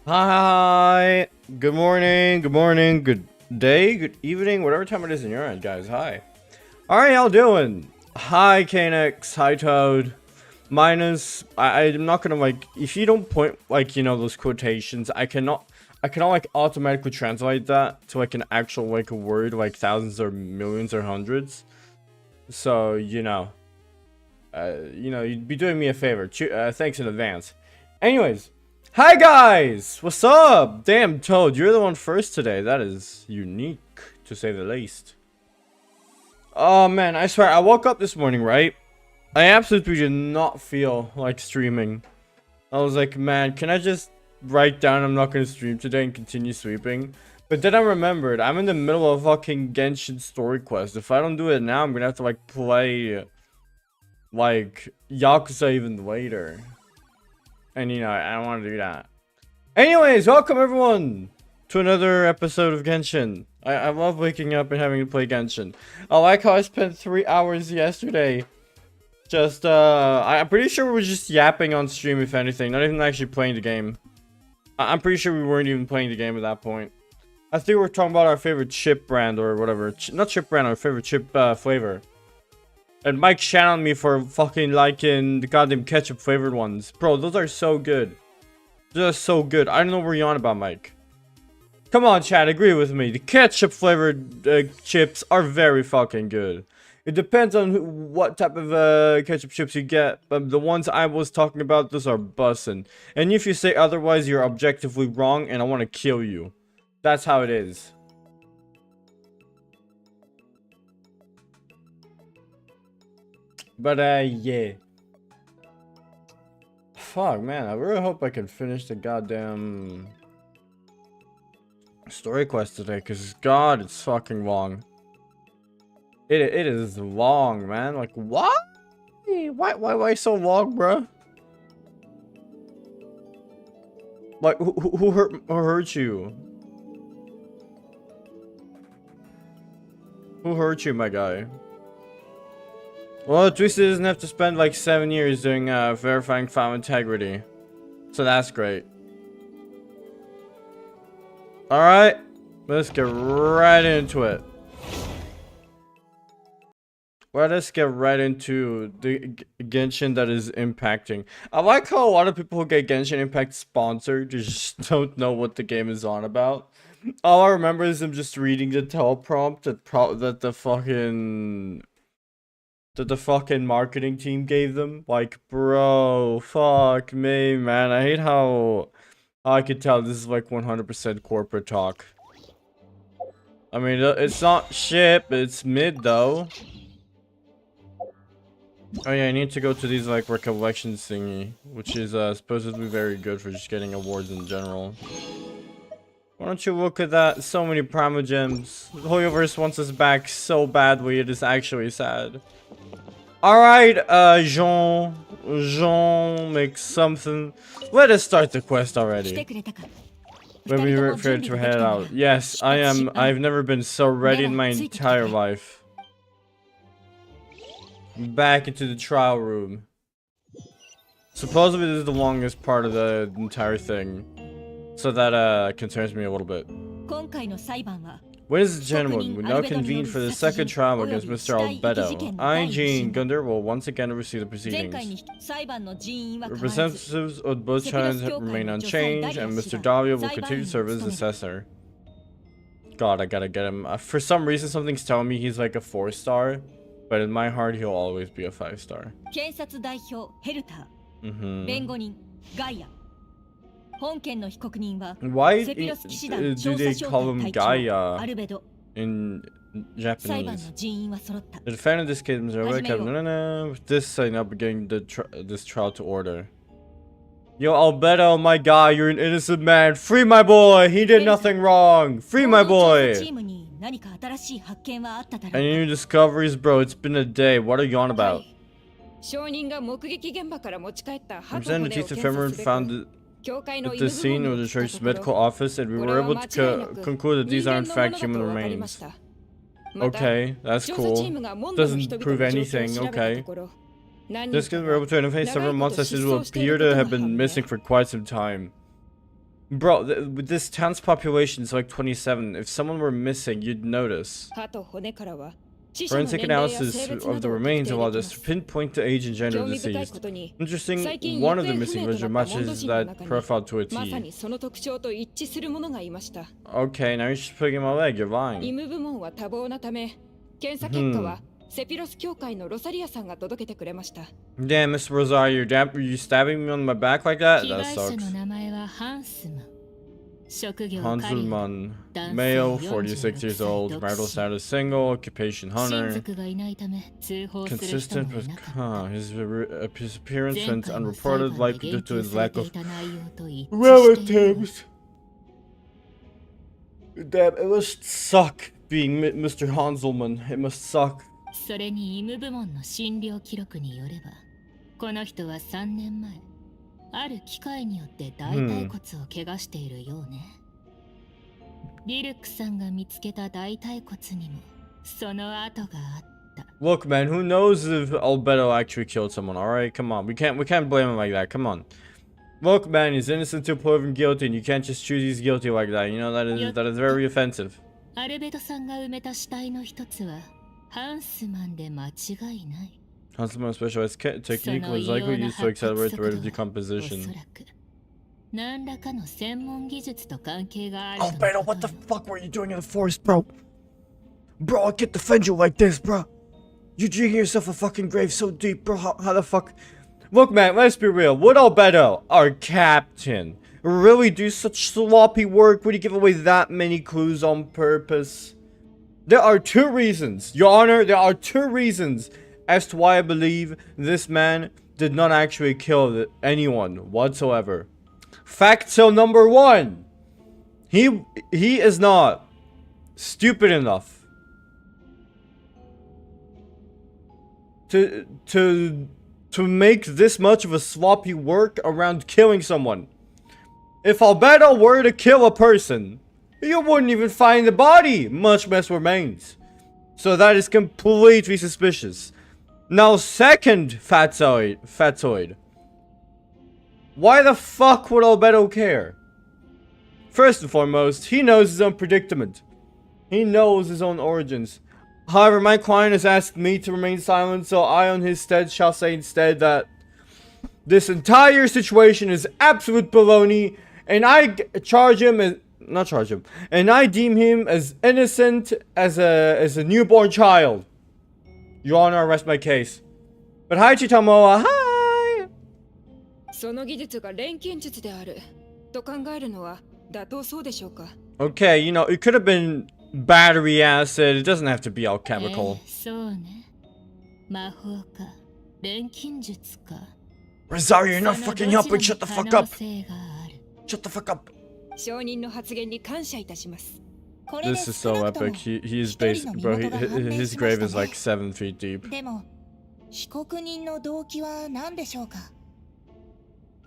Hi, good morning, good day, good evening, whatever time it is in your end, guys. Hi. Alright, y'all doing? Hi, Kanex. Hi, Toad. Minus, I'm not gonna, like, if you don't point, like, you know, those quotations, I cannot, like, automatically translate that to, like, an actual, like, a word, like, thousands or millions or hundreds. So, you know, you'd be doing me a favor. Thanks in advance. Anyways. Hi guys! What's up? Damn, Toad, you're the one first today. That is unique, to say the least. Oh man, I swear, I woke up this morning, right? I absolutely did not feel like streaming. I was like, man, can I just write down I'm not gonna stream today and continue sweeping? But then I remembered, I'm in the middle of fucking Genshin story quest. If I don't do it now, I'm gonna have to like play like Yakuza even later. And you know, I don't want to do that. Anyways, welcome everyone to another episode of Genshin. I love waking up and having to play Genshin. I like how I spent 3 hours yesterday. Just, I'm pretty sure we were just yapping on stream, if anything. Not even actually playing the game. I'm pretty sure we weren't even playing the game at that point. I think we were talking about our favorite chip brand or whatever. Not chip brand, our favorite chip flavor. And Mike shat on me for fucking liking the goddamn ketchup flavored ones. Bro, those are so good. They're so good. I don't know what you're on about, Mike. Come on, chat, agree with me. The ketchup flavored chips are very fucking good. It depends on what type of ketchup chips you get. But the ones I was talking about, those are bussin'. And if you say otherwise, you're objectively wrong and I want to kill you. That's how it is. But yeah. Fuck, man, I really hope I can finish the goddamn story quest today, because god, it's fucking long. It is long, man. Like, what? Why so long, bro? Like, who hurt you? Who hurt you, my guy? Well, Twisted doesn't have to spend like 7 years doing verifying file integrity. So that's great. Alright, let's get right into it. Well, let's get right into the Genshin that is impacting. I like how a lot of people who get Genshin Impact sponsored just don't know what the game is on about. All I remember is them just reading the teleprompt that the fucking marketing team gave them. Like, bro, fuck me, man. I hate how I could tell this is like 100% corporate talk. I mean, it's not shit, but it's mid though. Oh yeah, I need to go to these like recollections thingy, which is supposedly very good for just getting awards in general. Why don't you look at that? So many Primogems. The whole universe wants us back so badly, it is actually sad. Alright, Jean makes something. Let us start the quest already. When we were prepared to head out. Yes, I am. I've never been so ready in my entire life. Back into the trial room. Supposedly this is the longest part of the entire thing. So that concerns me a little bit. Ladies and gentlemen, we now convene for the second trial against Mr. Albedo. I, Jean Gunder, will once again oversee the proceedings. Representatives of both sides remain unchanged, and Mr. Dahlia will continue to serve as assessor. God, I gotta get him. For some reason, something's telling me he's like a 4-star, but in my heart, he'll always be a 5-star. Why do they call him Gaia in Japanese? The defendant in this case, Mr. Albedo, with this sign up beginning this trial to order. Yo, Albedo, my guy, you're an innocent man. Free my boy. He did nothing wrong. Free my boy. Any new discoveries, bro? It's been a day. What are you on about? Representative Ephemeron found at the scene of the church's medical office, and we were able to conclude that these are in fact human remains. Okay, that's cool. Doesn't prove anything, okay. This kid we were able to identify several months as it will appear to have been missing for quite some time. Bro, with this town's population is like 27. If someone were missing, you'd notice. Forensic analysis of the remains allowed us to pinpoint the age and gender of deceased. Interesting, one of the missing villager matches that profile to a T. Okay, now you're just putting my leg, you're lying. Damn, Miss Rosario, you stabbing me on my back like that? That sucks. Hanselman, male, 46 years old, marital status single, occupation hunter. Consistent with his appearance went unreported, likely due to his lack of relatives. Damn, it must suck being Mr. Hanselman. It must suck. それに医務部門の診療記録によれば、この人は3年前、ある機械によって大腿骨を怪我しているようね。リルクさんが見つけた大腿骨にもその跡があった。Look, man, who knows if Albedo actually killed someone? All right, come on, we can't blame him like that. Come on. Look, man, he's innocent till proven guilty, and you can't just choose he's guilty like that. You know that is very offensive. アルベドさんが埋めた死体の一つは。Hanselman's specialized technique was likely used to accelerate the rate of decomposition. Albedo, what the fuck were you doing in the forest, bro? Bro, I can't defend you like this, bro. You digging yourself a fucking grave so deep, bro. How the fuck? Look, man, let's be real. Would Albedo, our captain, really do such sloppy work? Would he give away that many clues on purpose? There are two reasons, Your Honor, there are two reasons as to why I believe this man did not actually kill anyone whatsoever. Facto number one, he is not stupid enough to make this much of a sloppy work around killing someone. If Albedo were to kill a person, you wouldn't even find the body, much less remains. So that is completely suspicious. Now, second factoid. Why the fuck would Albedo care? First and foremost, he knows his own predicament. He knows his own origins. However, my client has asked me to remain silent, so I on his stead shall say instead that this entire situation is absolute baloney, and I and I deem him as innocent as a newborn child. Your Honor, I rest my case. But hi, Chitamoa, hi! Okay, you know, it could have been battery acid. It doesn't have to be alchemical. Rosario, you're not fucking helping. Shut the fuck up. Shut the fuck up. This is so epic. He is basically, bro, his grave is like 7 feet deep. The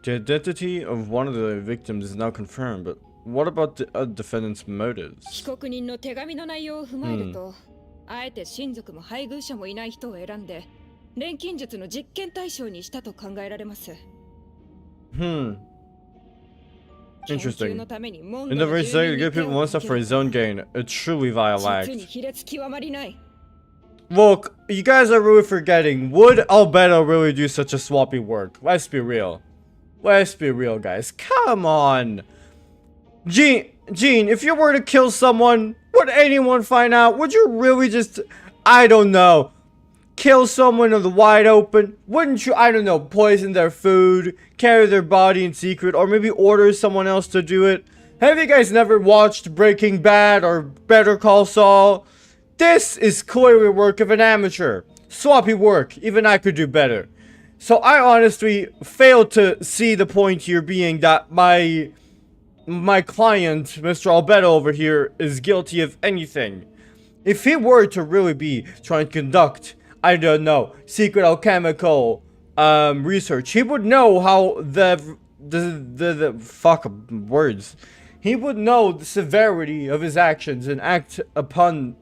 identity of one of the victims is now confirmed, but what about the defendant's motives? Interesting. In the very second, give people one stuff for his own gain. A truly vile act. Look, you guys are really forgetting. Would Albedo really do such a sloppy work? Let's be real. Let's be real, guys. Come on. Gene, if you were to kill someone, would anyone find out? Would you really just, I don't know, kill someone in the wide open? Wouldn't you, I don't know, poison their food, carry their body in secret, or maybe order someone else to do it? Have you guys never watched Breaking Bad or Better Call Saul? This is clearly work of an amateur. Sloppy work, even I could do better. So I honestly fail to see the point here being that my client, Mr. Albedo over here, is guilty of anything. If he were to really be trying to conduct, I don't know, secret alchemical research, he would know how the fuck words. He would know the severity of his actions and act upon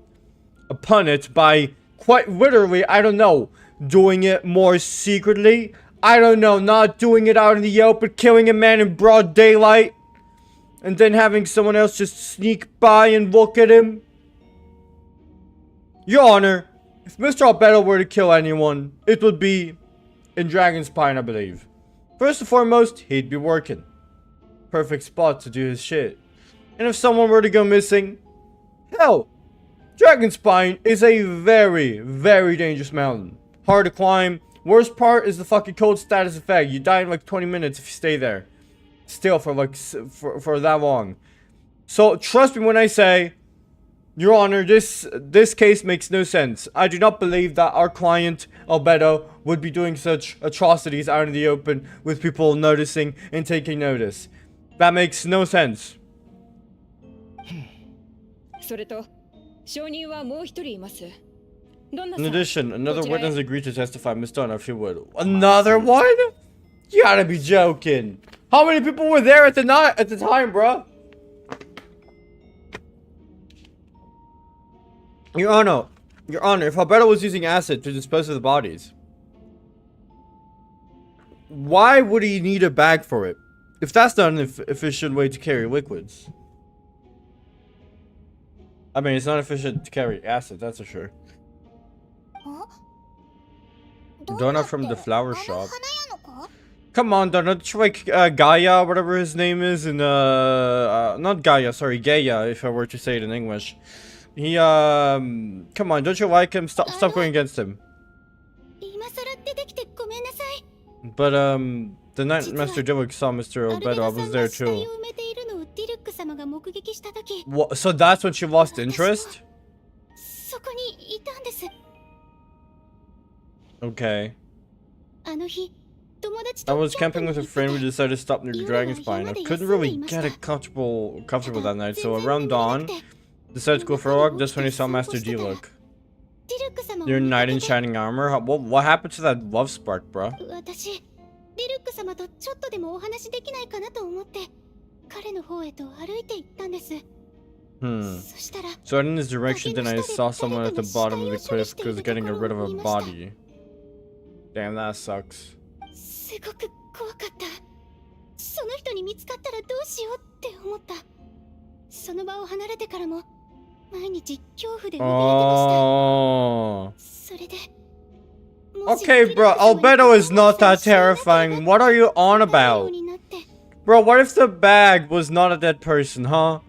it by quite literally, I don't know, doing it more secretly. I don't know, not doing it out in the open, killing a man in broad daylight. and then having someone else just sneak by and look at him? Your Honor, if Mr. Albedo were to kill anyone, it would be in Dragon's Spine, I believe. First and foremost, he'd be working. Perfect spot to do his shit. And if someone were to go missing, hell, Dragon's Spine is a very, very dangerous mountain. Hard to climb. Worst part is the fucking cold status effect. You die in like 20 minutes if you stay there. Still for like, for that long. So trust me when I say, Your Honor, this case makes no sense. I do not believe that our client, Albedo, would be doing such atrocities out in the open with people noticing and taking notice. That makes no sense. In addition, another witness agreed to testify. Miss Dunn, if you would. Another one? You gotta be joking. How many people were there at the time, bro? Your Honor, if Albedo was using acid to dispose of the bodies, why would he need a bag for it? If that's not an efficient way to carry liquids. I mean, it's not efficient to carry acid, that's for sure. Donut from the flower shop. Come on, Donut, like Gaia, whatever his name is, and not Gaia, sorry, Gaia, if I were to say it in English. He, come on, don't you like him? Stop going against him. But, the night Master Dillick saw Mr. Albedo, I was there too. What, so that's when she lost interest? Okay. I was camping with a friend. We decided to stop near the Dragon Spine. I couldn't really get it comfortable that night, so around dawn, decided to go for a walk. That's when I saw Master Dillick. Your knight in shining armor? What happened to that love spark, bro? So in this direction, then I saw someone at the bottom of the cliff because getting rid of a body. Damn, that sucks. Oh. Okay, bro, Albedo is not that terrifying. What are you on about? Bro, what if the bag was not a dead person, huh?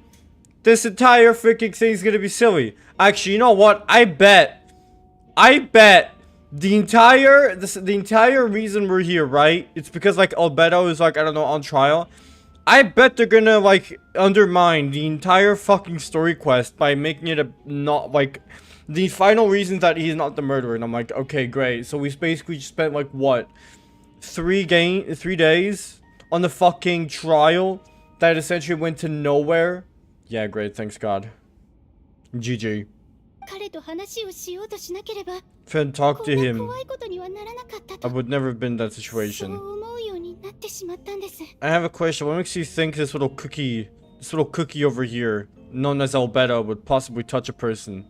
This entire freaking thing's gonna be silly. Actually, you know what? I bet the entire reason we're here, right? It's because like Albedo is like, I don't know, on trial. I bet they're gonna like undermine the entire fucking story quest by making it a not like the final reason that he's not the murderer. And I'm like, okay, great. So we basically just spent like what, 3 days on the fucking trial that essentially went to nowhere. Yeah, great. Thanks God. GG. Friend, talk to him. I would never have been in that situation. I have a question. What makes you think this little cookie over here, known as Albedo, would possibly touch a person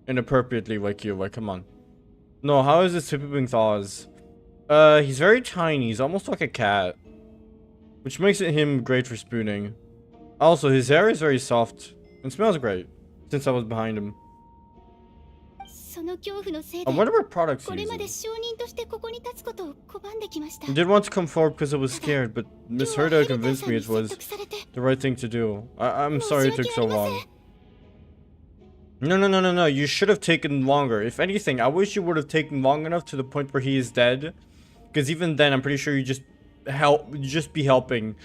inappropriately like you? Like, come on. No, how is this sipping thaws? He's very tiny. He's almost like a cat, which makes it him great for spooning. Also, his hair is very soft and smells great since I was behind him. I wonder what products he uses. I did want to come forward because I was scared, but Miss Herda convinced me it was the right thing to do. I'm sorry it took so long. No. You should have taken longer. If anything, I wish you would have taken long enough to the point where he is dead. Because even then, I'm pretty sure you just be helping,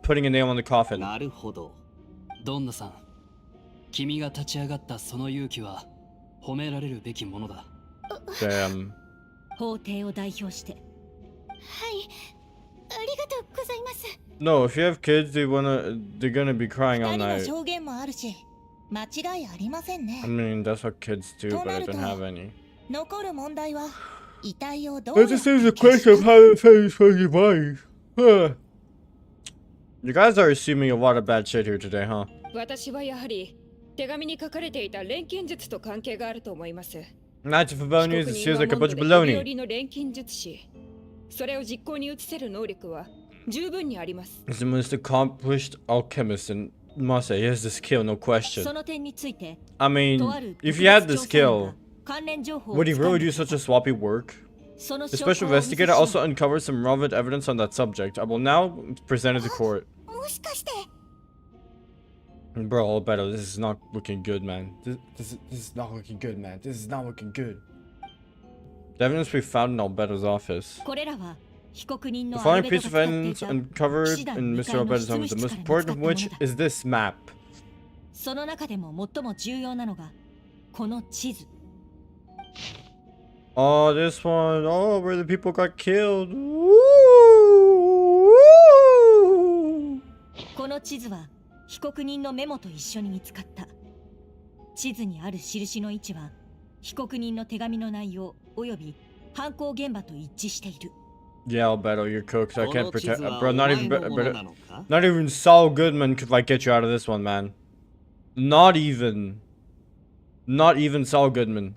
putting a nail on the coffin. Damn. No, if you have kids, they're gonna be crying all night. I mean, that's what kids do, but I don't have any. That just seems a question of how to satisfy your mind. You guys are assuming a lot of bad shit here today, huh? Not for bone news, it feels like a bunch of baloney. 十分にあります。 He's the most accomplished alchemist in Masa. He has the skill, no question. その点について I mean, とある if 特 he had 別 the 調査員 skill, が関連情報を would he 掴ん really で do きた such a sloppy work? その The 証 special 拠をお見せし investigator よう also uncovered some relevant evidence on that subject. I will now present it to court. もしかして Bro, Albedo, this is not looking good, man. This is not looking good, man. This is not looking good. The evidence we found in Albedo's office. これらは被告人 The のアル following ベド piece が of 使ってい evidence た uncovered 騎士団 in 2 Mr. 階の Albedo's 執務 office. The 室 most から見つか important った of もの which だ。 is this map. その中でも最も重要なのがこの地図。 Oh, this one. Oh, where the people got killed. Woo! この地図は被告人のメモと一緒に見つかった。地図にある印の位置は被告人の手紙の内容および犯行現場と一致している。 Yeah, Albedo, you're cooked. I can't protect. Bro, not even. お前のものなのか？ Not even Saul Goodman could like get you out of this one, man. Not even Saul Goodman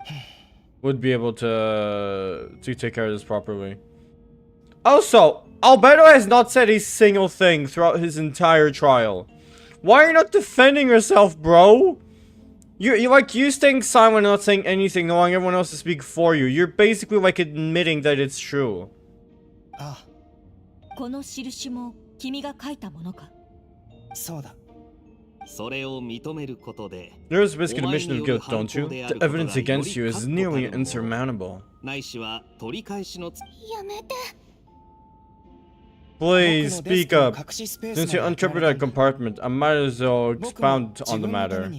would be able to take care of this properly. Also, Albedo has not said a single thing throughout his entire trial. Why are you not defending yourself, bro? You like you staying silent and not saying anything, allowing everyone else to speak for you. You're basically like admitting that it's true. ああ、この印も君が書いたものか？そうだ。それを認めることで There's a risk of admission of guilt, don't you? The evidence against you is nearly insurmountable. ないしは取り返しのつやめて。 Please speak up. Since you uncovered that compartment, I might as well expound on the matter.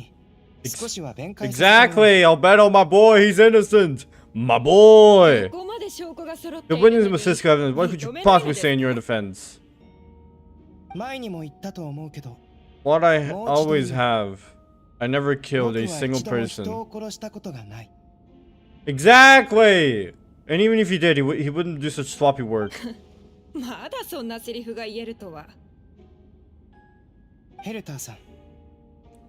Exactly, Albedo, my boy, he's innocent. My boy. The witness was Cisco evidence. What could you possibly say in your defense? 前にも言ったと思うけど、 What I always have. I never killed a single 僕は一度も人 person. を殺したことがない。 Exactly. And even if he did, he wouldn't do such sloppy work. まだそんなセリフが言えるとは。ヘルターさん。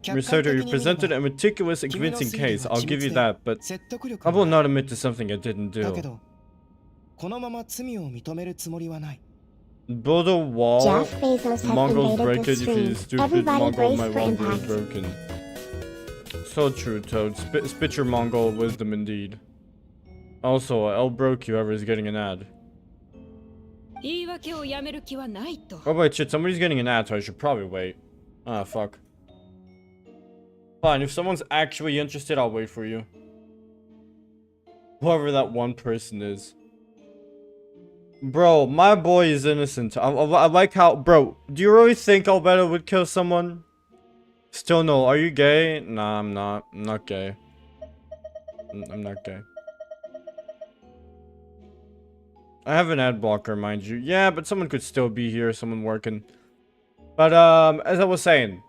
Researcher, you presented a meticulous and convincing case. I'll give you that, but 説得力 I will not admit to something I didn't だけ do. ど、このまま罪を認めるつもりはない。 Build a wall. Jeff Bezos has Mongols invaded break the it if he's stream. stupid. Everybody Mongol, brace my for wall is impact. broken. So true, Toad. Spit your Mongol wisdom indeed. Also, L broke you whoever is getting an ad. 言い訳をやめる気はないと。 Oh wait, shit, somebody's getting an ad, so I should probably wait. Ah, fuck. Fine, if someone's actually interested, I'll wait for you. Whoever that one person is. Bro, my boy is innocent. I like how... Bro, do you really think Albedo would kill someone? Still no. Are you gay? Nah, I'm not. I'm not gay. I'm not gay. I have an ad blocker, mind you. Yeah, but someone could still be here. Someone working. But, as I was saying...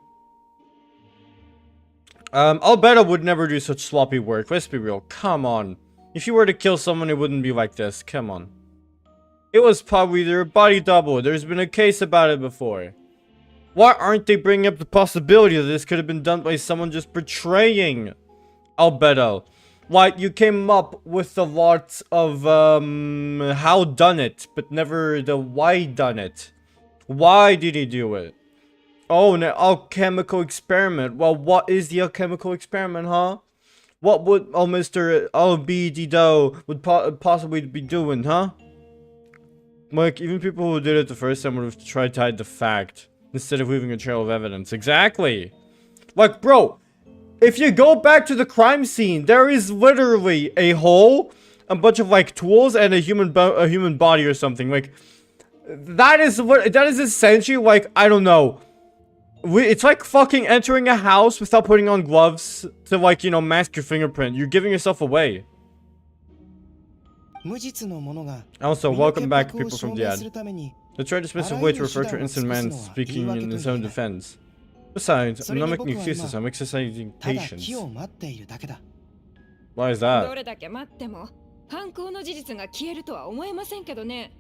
Albedo would never do such sloppy work. Let's be real. Come on. If you were to kill someone, it wouldn't be like this. Come on. It was probably their body double. There's been a case about it before. Why aren't they bringing up the possibility that this could have been done by someone just betraying Albedo? Like, you came up with a lot of, how done it, but never the why done it. Why did he do it? Oh, an alchemical experiment. Well, what is the alchemical experiment, huh? What would Mr. Albedo would possibly be doing, huh? Like, even people who did it the first time would have tried to hide the fact instead of leaving a trail of evidence. Exactly. Like, bro, if you go back to the crime scene, there is literally a hole, a bunch of like tools, and a human body or something. Like, that is essentially like, I don't know. It's like fucking entering a house without putting on gloves to, like, you know, mask your fingerprint. You're giving yourself away. Also, welcome back, people from the ad. Let's try to dismiss a way to refer to an innocent man speaking in his own defense. Besides, I'm not making excuses, I'm exercising patience. Why is ど that? れだけ待っても犯行の事実が消えるとは思えませんけどね。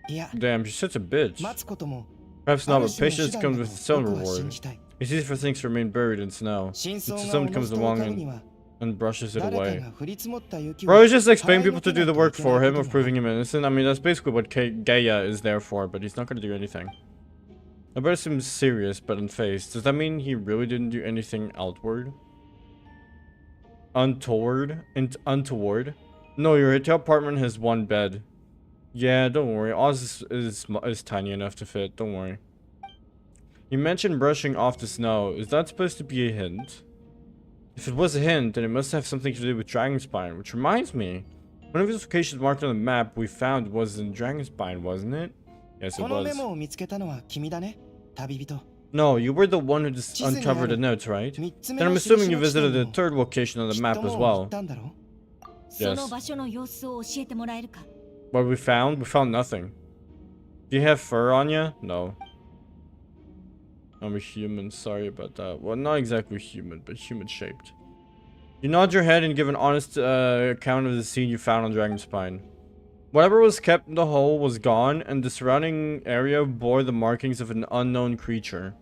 いや、 Damn, she's such a bitch. 待つことも Perhaps not, ある but 種の patience 手段 comes だ with と its own 僕は信 reward. じたい。 It's easy for things to remain buried in snow. 真 Until 相が someone おの comes ずと分 along かるに and... は and brushes it 誰か away. が降り積もった雪を Bro, he's just 払 expecting い people の to け do な the きゃい work けない for him こ of とだ proving him innocent. I mean, that's basically what Gaia is there for, but he's not gonna do anything. Albedo seems serious but unfazed. Does that mean he really didn't do anything outward? Untoward? Untoward? No, your hotel apartment has one bed. Yeah, don't worry. Oz is tiny enough to fit. Don't worry. You mentioned brushing off the snow. Is that supposed to be a hint? If it was a hint, then it must have something to do with Dragonspine. Which reminds me, one of his locations marked on the map we found was in Dragonspine, wasn't it? Yes, it このメ was. モを見つけたのは君だね、旅人。 No, you were the one who just uncovered the notes, right? 3つ目 Then の I'm 印 assuming の you 地点 visited に the も third location on the きっ map と as もう行 well. ったんだろ？その場所の様子を教えてもらえるか？ What we found? We found nothing. Do you have fur on you? No. I'm a human, sorry about that. Well, not exactly human, but human-shaped. You nod your head and give an honest account of the scene you found on Dragonspine. Whatever was kept in the hole was gone, and the surrounding area bore the markings of an unknown creature.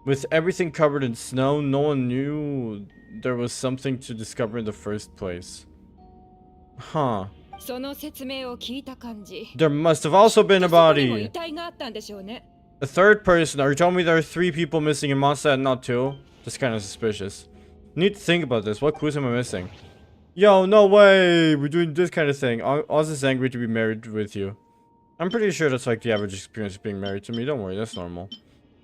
With everything covered in snow, no one knew there was something to discover in the first place. Huh. その説明を聞いた感じ。 There must have also been a そこにも body. 遺体があったんでしょうね。 A third person? Are you telling me there are 3 people missing in Mondstadt and not 2? That's kind of suspicious. Need to think about this. What clues am I missing? Yo, no way! We're doing this kind of thing. Oz is angry to be married with you. I'm pretty sure that's like the average experience of being married to me. Don't worry, that's normal.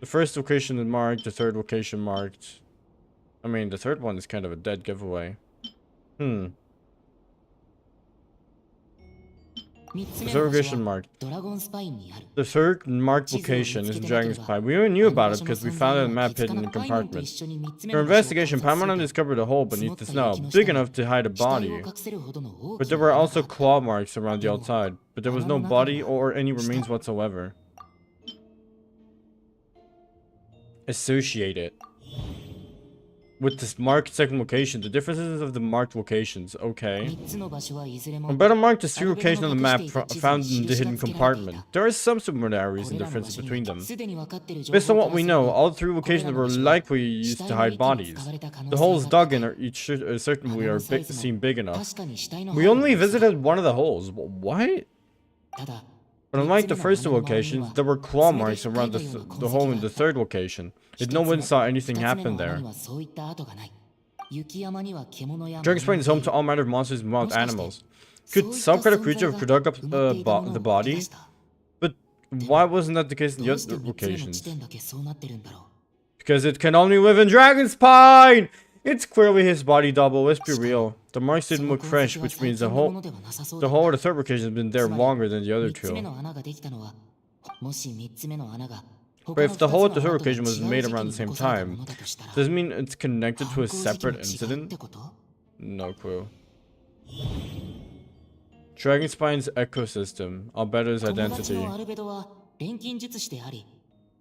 The first location is marked, the third location marked. I mean, the third one is kind of a dead giveaway. The third location marked. The third marked location is in Dragon's Pie. We already knew about it because we found it on the map hidden in a compartment. In our investigation, Paimon discovered a hole beneath the snow, big enough to hide a body. But there were also claw marks around the outside. But there was no body or any remains whatsoever. Associate it with this marked second location. The differences of the marked locations. Okay. I'm better marked the 3 locations on the map found in the hidden compartment. There are some similarities and differences between them. Based on what we know, all 3 locations were likely used to hide bodies. The holes dug in are each certainly seem big enough. We only visited one of the holes. What? But unlike the first 2 locations, there were claw marks around the hole in the third location. Yet no one saw anything happen there. Dragonspine is home to all manner of monsters and wild animals. Could some kind of creature have dug up the body? But why wasn't that the case in the other locations? Because it can only live in Dragonspine! It's clearly his body double, let's be real. The marks didn't look fresh, which means the whole or the third location has been there longer than the other 2. But if the hole at the third location was made around the same time, does it mean it's connected to a separate incident? No clue. Dragonspine's ecosystem. Albedo's identity.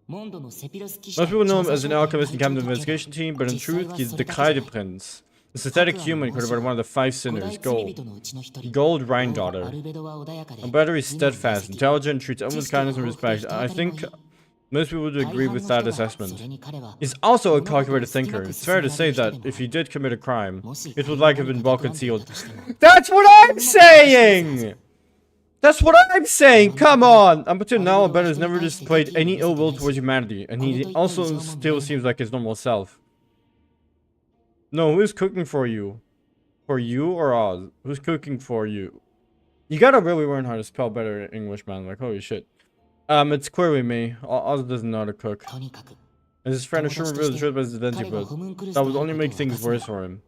Most people know him as an alchemist and captain of the investigation team, but in truth, he's the Kreide Prince. A synthetic human created by one of the 5 sinners, Gold Rhine-daughter. Albedo is steadfast, intelligent, treats everyone with kindness and respect. I think most people would agree with that assessment. He's also a calculated thinker. It's fair to say that if he did commit a crime, it would likely have been well concealed. That's what I'm saying! That's what I'm saying! Come on! Up until now, Albedo has never displayed any ill will towards humanity, and he also still seems like his normal self. No, who's cooking for you? For you or Oz? Who's cooking for you? You gotta really learn how to spell better English, man. Like, holy shit. It's clearly me. Oz doesn't know how to cook. And his friend Ashura revealed the truth about his adventure, but that would only make things worse for him.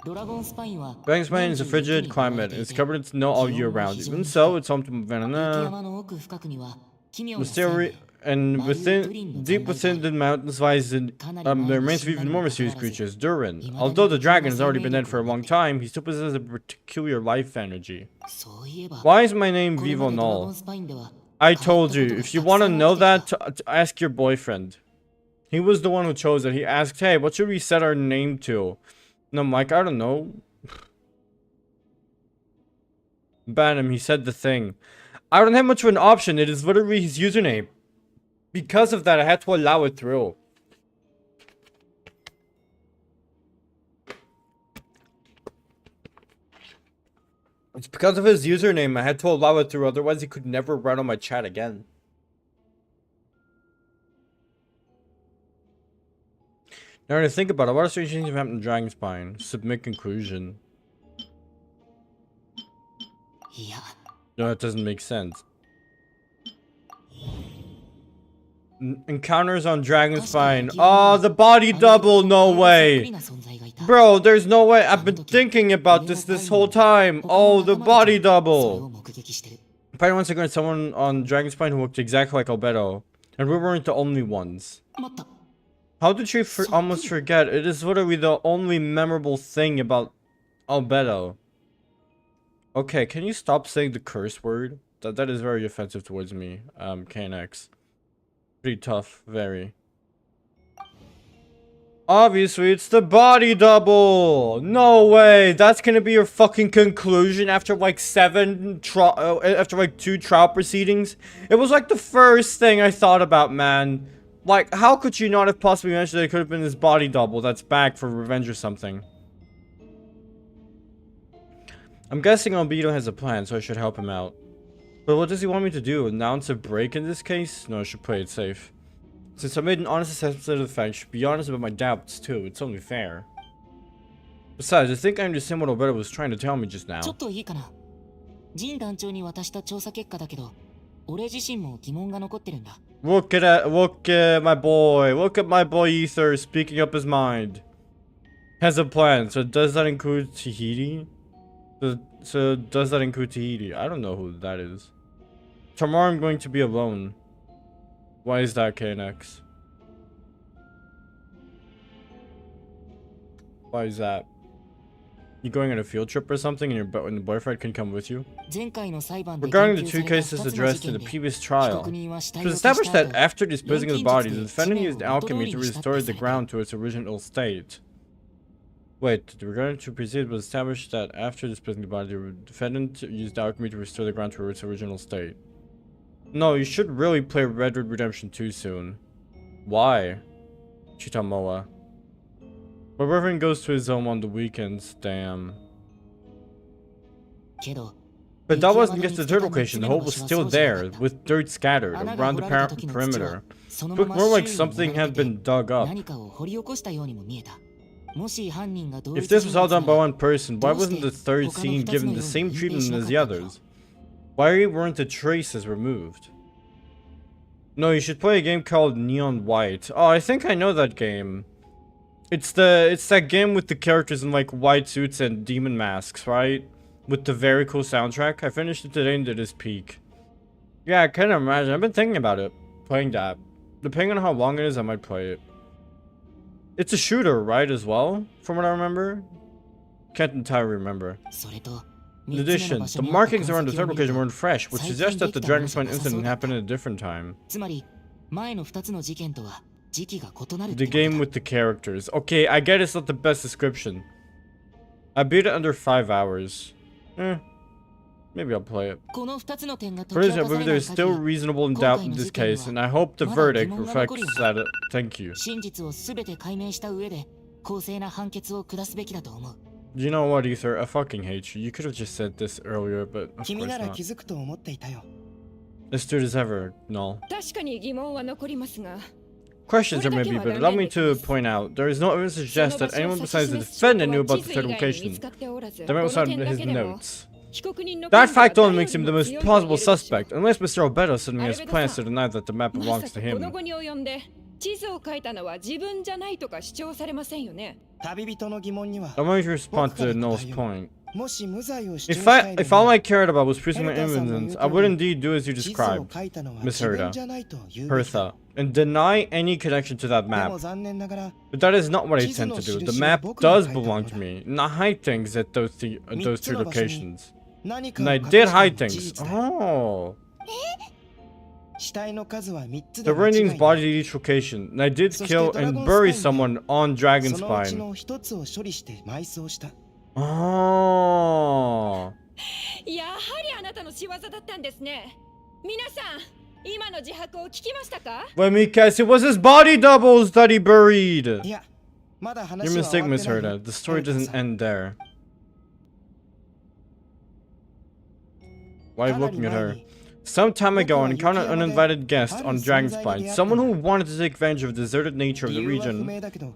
Dragonspine is a frigid climate. It's covered in snow all year round. Even so, it's home to Vanana. Mystery, and deep within the mountains lies there remains of even more mysterious creatures, Durin. Although the dragon has already been dead for a long time, he still possesses a peculiar life energy. Why is my name Vivo Null? I told you, if you want to know that, to ask your boyfriend. He was the one who chose it. He asked, hey, what should we set our name to? And I'm like, I don't know. Ban him, he said the thing. I don't have much of an option, it is literally his username. Because of that, I had to allow it through. It's because of his username. I had to allow it through, otherwise he could never run on my chat again. Now to think about it, what are strange things have happened in Dragonspine? Submit conclusion. No, that doesn't make sense. Encounters on Dragonspine. Oh, the body double, no way. Bro, there's no way. I've been thinking about this whole time. Oh, the body double. Apparently once again, someone on Dragonspine who looked exactly like Albedo. And we weren't the only ones. How did she almost forget? It is literally the only memorable thing about Albedo. Okay, can you stop saying the curse word? That is very offensive towards me, KNX. Pretty tough, very. Obviously, it's the body double! No way! That's gonna be your fucking conclusion after like after like 2 trial proceedings? It was like the first thing I thought about, man. Like, how could you not have possibly mentioned that it could have been this body double that's back for revenge or something? I'm guessing Albedo has a plan, so I should help him out. But what does he want me to do? Announce a break in this case? No, I should play it safe. Since I made an honest assessment of the fact, I should be honest about my doubts too. It's only fair. Besides, I think I understand what Albedo was trying to tell me just now. Look at my boy. Look at my boy Ether speaking up his mind. Has a plan. So does that include Tahiti? So does that include Tahiti? I don't know who that is. Tomorrow I'm going to be alone. Why is that, KNX? Why is that? You going on a field trip or something and your boyfriend can come with you? Regarding the 2 cases addressed in the previous trial, it was established that after disposing of the body, the defendant used alchemy to restore the ground to its original state. Wait, regarding to proceed, it was established that after disposing of the body, the defendant used alchemy to restore the ground to its original state. No, you should really play Red Dead Redemption 2 soon. Why? Chitamoa. My boyfriend goes to his home on the weekends, damn. But that wasn't just the third location, the hole was still there, with dirt scattered around the perimeter. It looked more like something had been dug up. If this was all done by one person, why wasn't the third scene given the same treatment as the others? Why weren't the traces removed? No, you should play a game called Neon White. Oh, I think I know that game. It's that game with the characters in like white suits and demon masks, right? With the very cool soundtrack. I finished it today and did its peak. Yeah, I can't imagine. I've been thinking about it. Playing that. Depending on how long it is, I might play it. It's a shooter, right, as well? From what I remember? Can't entirely remember. In addition, the markings around the third location weren't fresh, which suggests that the Dragonspine incident happened at a different time. The game with the characters. Okay, I get it's not the best description. I beat it under 5 hours. Maybe I'll play it. For this, I believe there is still reasonable doubt in this case, and I hope the verdict reflects that. Thank you. You know what, Ether? I fucking hate you. You could have just said this earlier, but of course not. Astute as ever, null. Questions there may be, but allow me to point out, there is no evidence to suggest that anyone besides the defendant knew about the third location. That might was on his notes. That fact alone makes him the most plausible suspect, unless Mr. Albedo suddenly has plans to deny that the map belongs to him. I want to respond to Noel's point. If all I cared about was proving my innocence, I would indeed do as you described, Miss Hertha, and deny any connection to that map. But that is not what I intend to do. The map does belong to me, and I hide things at those two locations. And I did hide things. Oh. The Randing's body at each location, and I did kill and bury someone on Dragonspine. Oh. Let me guess, it was his body doubles that he buried. Your mistake, Miss Herta. The story doesn't end there. Why are you looking at her? Some time ago, I encountered an uninvited guest on Dragon's Spine, someone who wanted to take advantage of the deserted nature of the region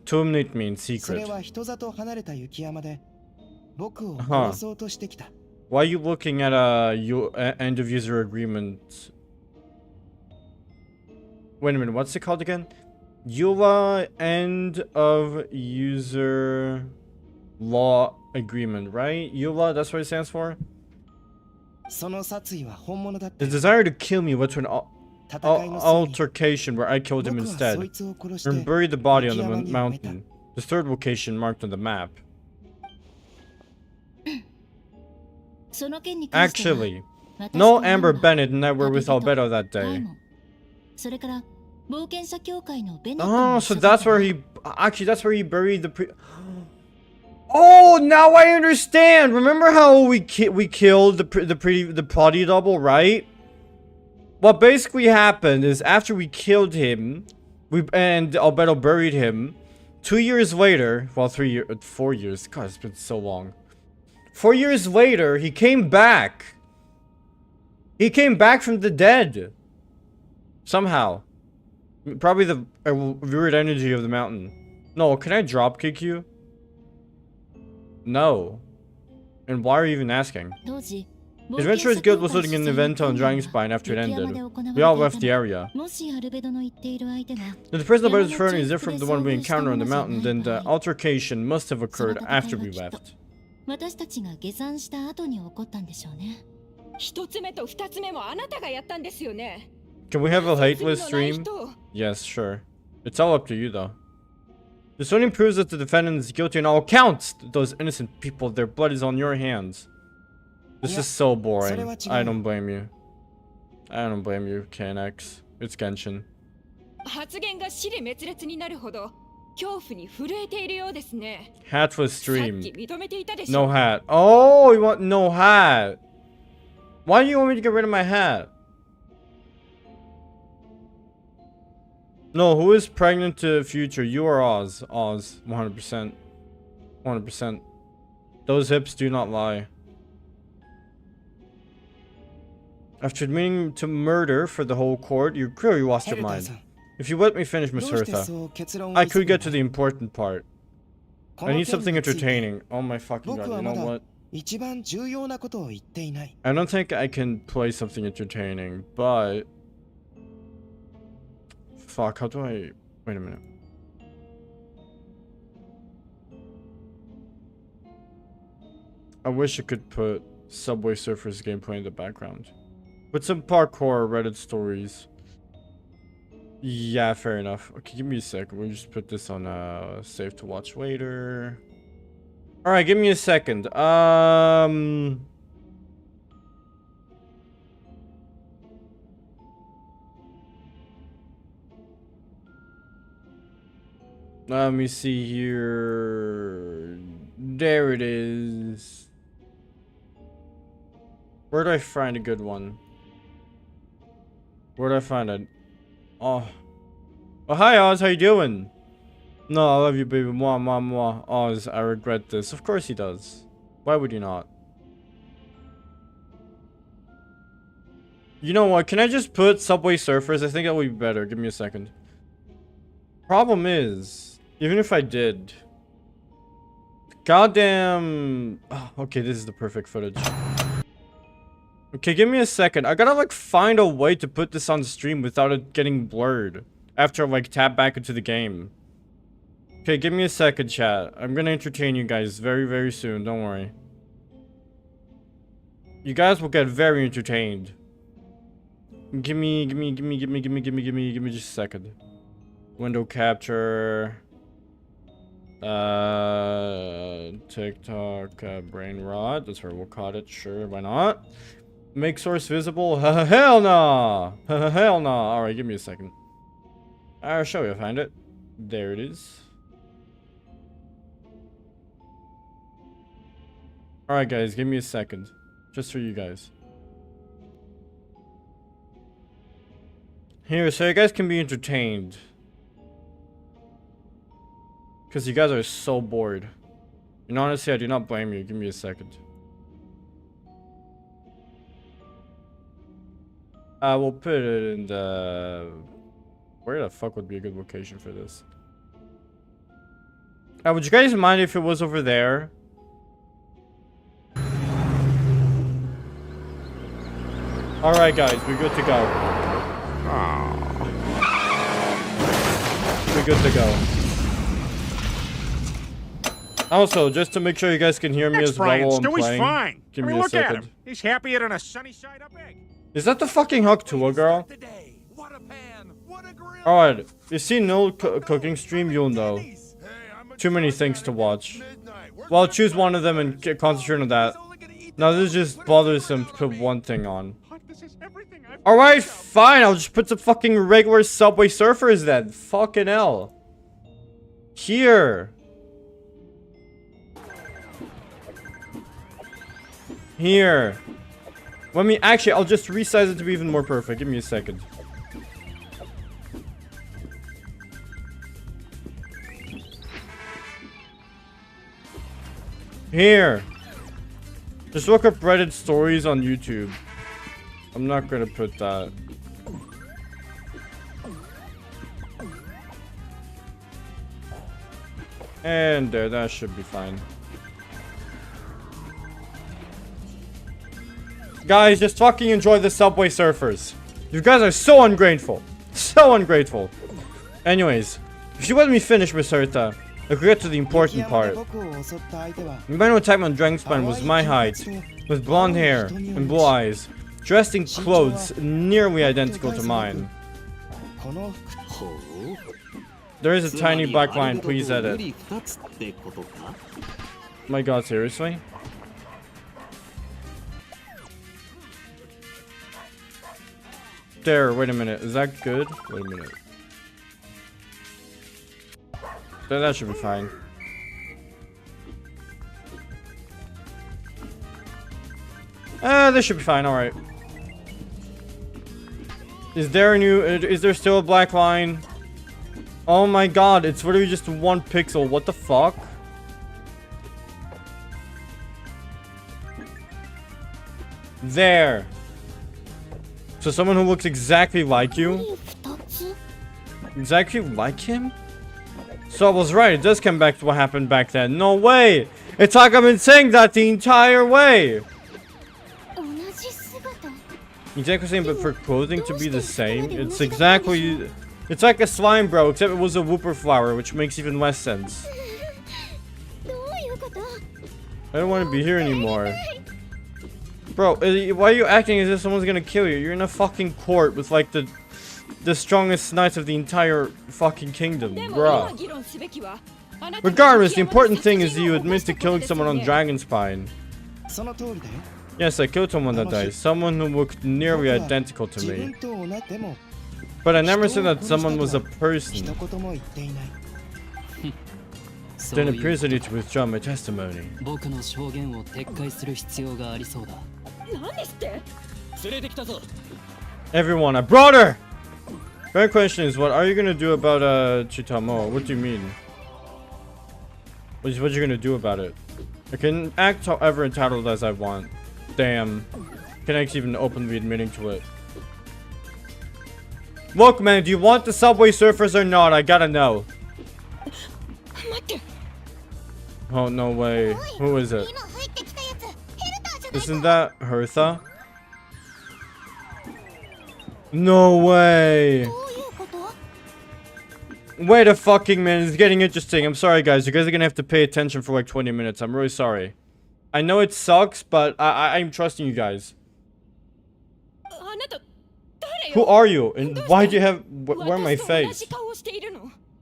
to eliminate me in そ secret. れは人里離れた雪山で僕を Huh. 殺そうとしてきた。 Why are you looking at a end of user agreement? Wait a minute, what's it called again? EULA end of user law agreement, right? EULA, that's what it stands for? その殺意は本物だっ The て。 desire to kill me led to an 戦いの末に altercation where I killed him 僕はそ instead いつを殺し and て buried the body on the 雪山に埋めた。 mountain. The third location marked on the map. その件に関しては Actually, 私と no マン Amber は Bennett and I were with Albedo that ダイ day. モンそれから冒険者協会のベネット Oh, も so 一緒だ that's った where わ he... Actually, that's where he buried the Oh, now I understand! Remember how we killed the body double, right? What basically happened is after we killed him, and Albedo buried him, 2 years later, well, 4 years, god, it's been so long. 4 years later, he came back. He came back from the dead. Somehow. Probably the weird energy of the mountain. No, can I drop kick you? No. And why are you even asking? 当時 The Adventurers Guild was holding an event on Dragon Spine after it ended. We all left the area. もしアルベドの言っている相手が If the person about his friend is different from the one we encountered on the mountain, then the altercation must have occurred after we left. 私たちが下山した後に起こったんでしょうね。一つ目と二つ目もあなたがやったんですよね。 Can we have a hateless 罪のない stream? 人 Yes, sure. It's all up to you, though. This only proves that the defendant is guilty on all counts. Those innocent people, their blood is on your hands. This is so boring. I don't blame you. I don't blame you, KNX. It's Genshin. 発言が支離滅裂になるほど恐怖に震えているようですね。 Hatless さっ stream. き認めていたでしょ。 No hat. Oh, you want no hat? Why do you want me to get rid of my hat? No, who is pregnant to future? You or Oz? Oz, 100%. 100%. Those hips do not lie. After admitting to murder for the whole court, you clearly lost your ヘルター mind. さん、 If you let me finish, どう Miss して Hertha, そう結論を I 急 could ぐ get の to the important part. こ I の need 件 something について entertaining. Oh my fucking 僕 god, は you ま know だ what? 一番重要なことを言っていない。 I don't think I can play something entertaining, but... Fuck, how do I... Wait a minute. I wish I could put Subway Surfers gameplay in the background. With some parkour Reddit stories. Yeah, fair enough. Okay, give me a sec. We'll just put this on save to watch later. Alright, give me a second. Let me see here. There it is. Where do I find a good one? Where do I find it? Oh. Oh, hi Oz, how you doing? No, I love you, baby. Mwah, mwah, mwah. Oz, I regret this. Of course he does. Why would you not? You know what? Can I just put Subway Surfers? I think that would be better. Give me a second. Problem is, even if I did... Goddamn... Oh, okay, this is the perfect footage. Okay, give me a second. I gotta, like, find a way to put this on stream without it getting blurred. After I, like, tap back into the game. Okay, give me a second, chat. I'm gonna entertain you guys very, very soon. Don't worry. You guys will get very entertained. Give me just a second. Window capture. TikTok, brain rot. That's where we'll call it. Sure, why not? Make source visible. Hell nah. Hell nah. Alright, give me a second. I'll show you. I find it. There it is. Alright, guys, give me a second. Just for you guys. Here, so you guys can be entertained. Because you guys are so bored. And honestly, I do not blame you. Give me a second. We'll put it in the... Where the fuck would be a good location for this? Would you guys mind if it was over there? Alright guys, we're good to go. We're good to go. Also, just to make sure you guys can hear me as well while I'm playing. Fine. Give I me mean, a look at second. him. He's happier than a sunny side up egg. Is that the fucking Haktua girl? Alright, you see no cooking stream, you'll know. Too many things to watch. Well, choose one of them and concentrate on that. Now this is just bothersome to put one thing on. Alright, fine, I'll just put some fucking regular Subway Surfers then. Fucking hell. Here. Here. Let me, actually, I'll just resize it to be even more perfect. Give me a second. Here. Just look up Reddit stories on YouTube. I'm not gonna put that. And there, that should be fine. Guys, just fucking enjoy the Subway Surfers. You guys are so ungrateful. So ungrateful. Anyways, if you let me finish, Miss Herta, I could get to the important part. The man who attacked me on Dragonspine was my height, with blonde hair and blue eyes, dressed in clothes nearly identical to mine. There is a tiny black line, please edit. My god, seriously? There, wait a minute, is that good? Wait a minute. That should be fine. This should be fine, alright. Is there still a black line? Oh my god, it's literally just 1 pixel, what the fuck? There. So someone who looks exactly like you? Exactly like him? So I was right, it does come back to what happened back then. No way! It's like I've been saying that the entire way! Exactly same, but for clothing to be the same, it's exactly... It's like a slime, bro, except it was a whooper flower, which makes even less sense. I don't want to be here anymore. Bro, why are you acting as if someone's gonna kill you? You're in a fucking court with like the strongest knights of the entire fucking kingdom, bruh. Regardless, the important thing is that you admit to killing someone on Dragonspine. Yes, I killed someone that day. Someone who looked nearly identical to me. But I never said that someone was a person. Then it appears I need to withdraw my testimony. Everyone, I brought her! My question is, what are you gonna do about Chitamo? What do you mean? What are you gonna do about it? I can act however entitled as I want. Damn. Can I even openly admitting to it? Look, man, do you want the Subway Surfers or not? I gotta know. Oh, no way. Who is it? Isn't that Hertha? No way. Wait a fucking minute. It's getting interesting. I'm sorry, guys. You guys are gonna have to pay attention for like 20 minutes. I'm really sorry. I know it sucks, but I'm trusting you guys. Who are you? And why do you have... Where my face?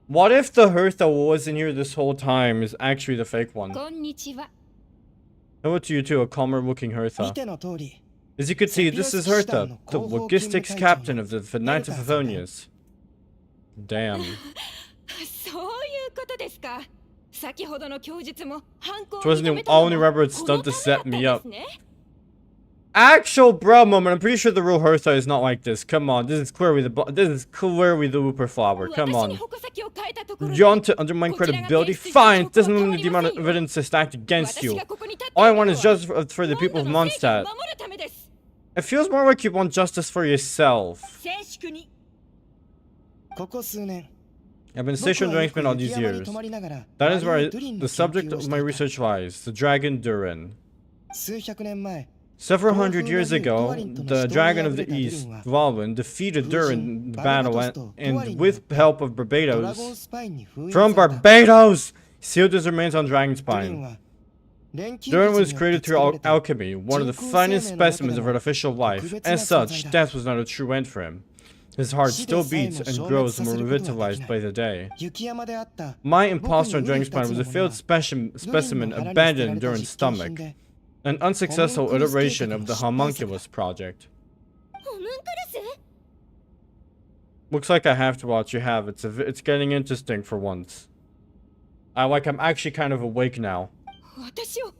What if the Hertha who was in here this whole time is actually the fake one? Hello to you too, a calmer looking Hertha. As you can see, this is Hertha, the logistics captain of the Knights of Favonius. Damn. It wasn't the only rubber stunt to set me up. Actual bro moment, I'm pretty sure the real Hertha is not like this. Come on, this is clearly the Whooper Flower. Come on. You want to undermine credibility? Fine, it doesn't limit the amount of evidence stacked against you. All I want is just for the people of Mondstadt. It feels more like you want justice for yourself. 静粛に。ここ数年 I've been 僕は stationed よ during く all 雪 these 山に years. 泊まりながら That is マリ where ー・ドゥリン the の研 subject 究を of して my いた research lies, the dragon Durin. 数百年前 Several hundred years ago, the dragon of the east, Dwalin, defeated Durin in the battle and with help of ドラゴン Barbados, スパインに封印 from された Barbados, sealed his remains on Dragon's ドゥリン Spine. は錬金 Durin 術 was によって created 作ら through れた alchemy, one of the finest specimens of artificial life. As such, death was not a true end for him. His heart still beats and grows more revitalized by the day. 雪山であった My imposter on Dragon's Spine was a failed specimen abandoned in Durin's stomach, an unsuccessful iteration of the homunculus project. ホムンクルス？ Looks like I have to watch. You have. It's getting interesting for once. I'm actually kind of awake now. 私を。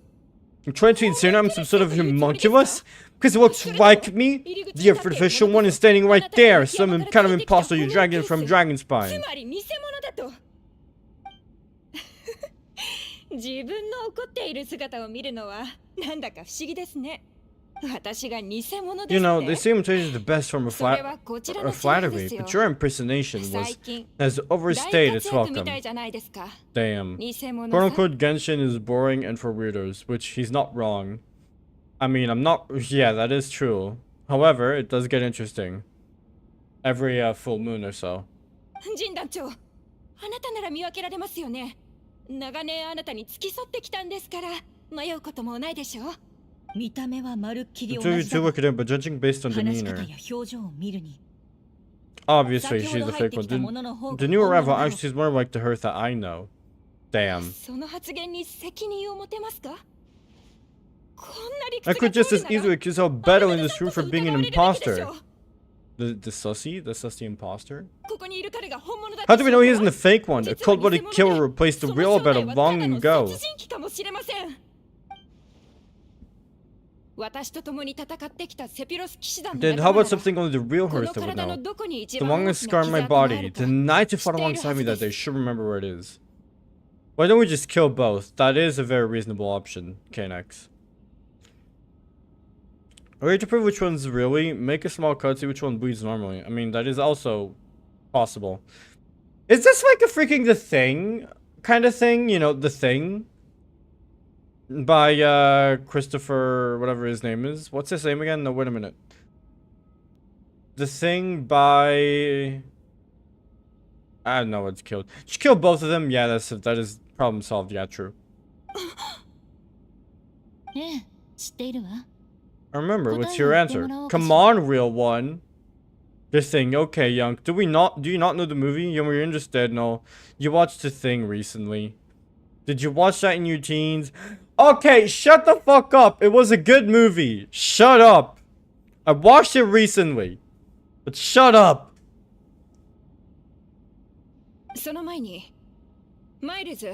I'm trying to insinuate I'm some sort of homunculus? Because it looks like me? The artificial one is standing right there. Some kind of imposter you dragged in from Dragon's つ Spine. まり偽物だと。自分の怒っている姿を見るのはなんだか不思議ですね。私が偽物です You ね。 know, they say imitation is the best form of それはこちらの違いで flattery, すよ。 but your impersonation 最 was 近 has 大 overstayed 活 its 躍み welcome. たいじゃないですか。 Damn. 偽物 Quote さ。 unquote Genshin is boring and for weirdos, which he's not wrong. I mean, I'm not. Yeah, that is true. However, it does get interesting. Every full moon or so. 陣団長、あなたなら見分けられますよね。長年あなたに付き添ってきたんですから迷うこともないでしょう。見た目はまるっきり The 同 two you じ two だが look at him, but judging based on 話し方 demeanor. や表情を見るに Obviously, 先ほ she's ど the 入っ fake て one. きたものの方 The が new 本物 arrival だろう actually is more like the her that I know. Damn. その発言に責任を持てますか？こんな理屈 I が could 通 just る as なら easily accuse Albedo in this room for あなた being こ an そ疑われるべきでし imposter. ょう。 The sussy imposter? ここにいる彼が本物だ How と do we know he isn't the fake one? A 実は cold-blooded 偽物で killer replaced the その real 正体 Albedo は long ただの ago. 殺人鬼かもしれません。私と共に戦ってきたセピロス騎士団の Then how 仲間 about なら something only the real この Hearth would 体の know? どこに一 The 番 longest 大 scar き on な my 傷跡があ body. る The か night you fought 知っている alongside は me ず that で day す。 should remember where it is. Why don't we just kill both? That is a very reasonable option, KNX. Or to prove which one's really, make a small cut, see which one bleeds normally. I mean, that is also possible. Is this like a freaking The Thing kind of thing? You know, The Thing? By, Christopher, whatever his name is. What's his name again? No, wait a minute. The Thing by... I don't know what's killed. Just kill both of them? Yeah, that is problem solved. Yeah, true. ええ、知っているわ。 I remember, what's 答え your を言って answer? もらおうかし Come ら。 on, real one. The Thing, okay, Young. Do you not know the movie? You were interested? No. You watched The Thing recently. Did you watch that in your teens? Okay, shut the fuck up. It was a good movie. Shut up. I watched it recently. But shut up. その前にマイルズ、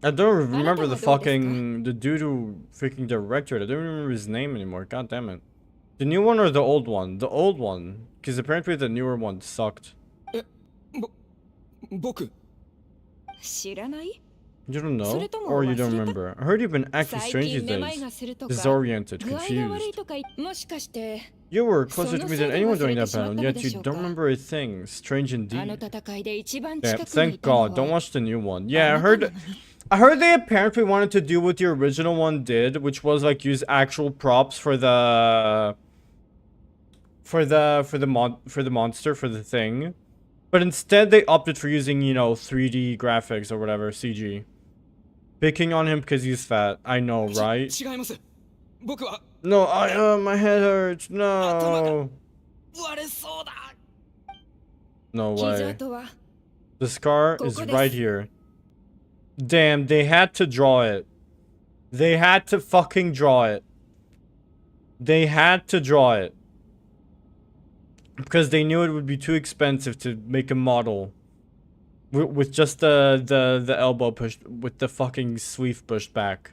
I don't remember the あなたはどうですか？ fucking the dude who freaking directed it. I don't remember his name anymore. God damn it. The new one or the old one? The old one. Because apparently the newer one sucked. 僕 知らない？ You don't know? それとも Or you don't 忘れた？ remember? I heard you've been acting 最 strange 近 these めまい days. がするとか Disoriented, 具合が悪い confused. とかもしかして You were closer to me than anyone during that そのせい battle, で忘れてしまったの yet で you しょうか？ don't remember a thing. Strange あの indeed. 戦いで一番 Yeah, 近くに thank いたの God. Don't は watch the new one. Yeah, I あなた heard なのに I heard they apparently wanted to do what the original one did, which was like use actual props for the monster, for the thing. But instead they opted for using, you know, 3D graphics or whatever, CG. Picking on him because he's fat. I know, right? 違います。僕は No, my head hurts. No. 割れそうだ。 No 傷 way. 跡は The scar is right here. Damn, they had to draw it. They had to fucking draw it. They had to draw it. Because they knew it would be too expensive to make a model. With just the elbow pushed, with the fucking sleeve pushed back.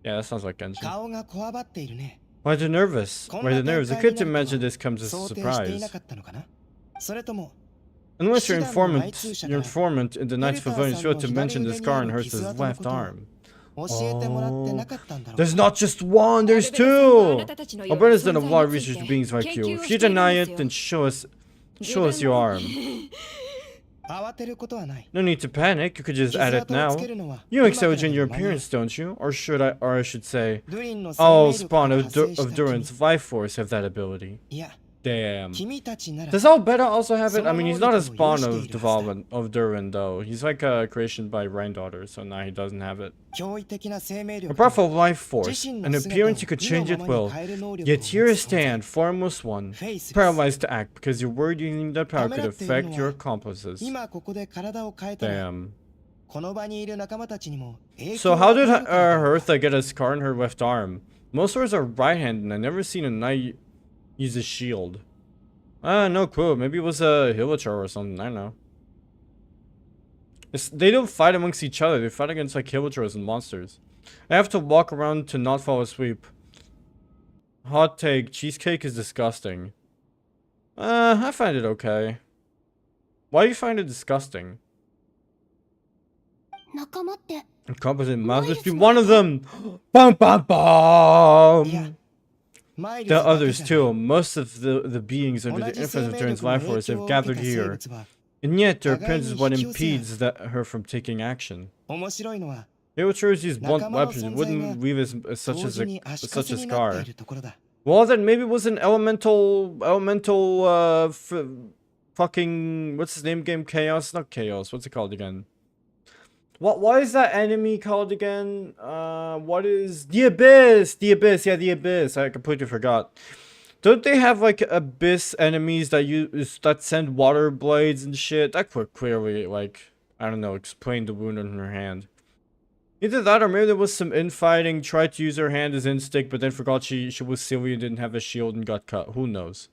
Yeah, that sounds like Genshin. 顔がこわばっているね。 Why are they nervous? こん Why な are they 展 nervous? 開 I に couldn't なると imagine this comes as a 想定していな surprise. かったのかな。それとも Unless your 騎士団の内通 informant, 者 your から informant in the Night's エルター Pavilion さん failed の to 左 mention the 腕に scar あ on る Hearst's 傷跡の left ことを arm. There's not just one, there's two! Albedo's done a lot of research to beings like you. If you deny it, then show us your arm. No need to panic, you could just add it now. You excel in your appearance, don't you? Or I should say, all spawn of Durin's life force have that ability. Damn. Does Albedo also have it? I mean, he's not a spawn of development of Durin, though. He's like a creation by Granddaughter, so now he doesn't have it. A powerful life force, an appearance you could change at will. Yet here you stand, formless one, paralyzed to act because you're worried using that power could affect your accomplices. Damn. So how did Hertha get a scar on her left arm? Most swords are right-handed, and I've never seen a knight use a shield. No clue. Maybe it was a Hilichar or something. I don't know. They don't fight amongst each other. They fight against like Hilichars and monsters. I have to walk around to not fall asleep. Hot take. Cheesecake is disgusting. I find it okay. Why do you find it disgusting? Incompetent mouth must be one of them! Bum bum bum! The others too. Most of the beings under the influence of Durin's life force have gathered here. And yet their appearance is what impedes her from taking action. They would sure use blunt weapons and wouldn't leave as such a scar. Well then maybe it was an elemental fucking what's his name game? Chaos? Not Chaos, what's it called again? What is that enemy called again? What is the Abyss? The Abyss, yeah, the Abyss. I completely forgot. Don't they have like Abyss enemies that send water blades and shit? That could clearly, like, I don't know, explain the wound on her hand. Either that or maybe there was some infighting, tried to use her hand as instinct, but then forgot she was silly and didn't have a shield and got cut. Who knows?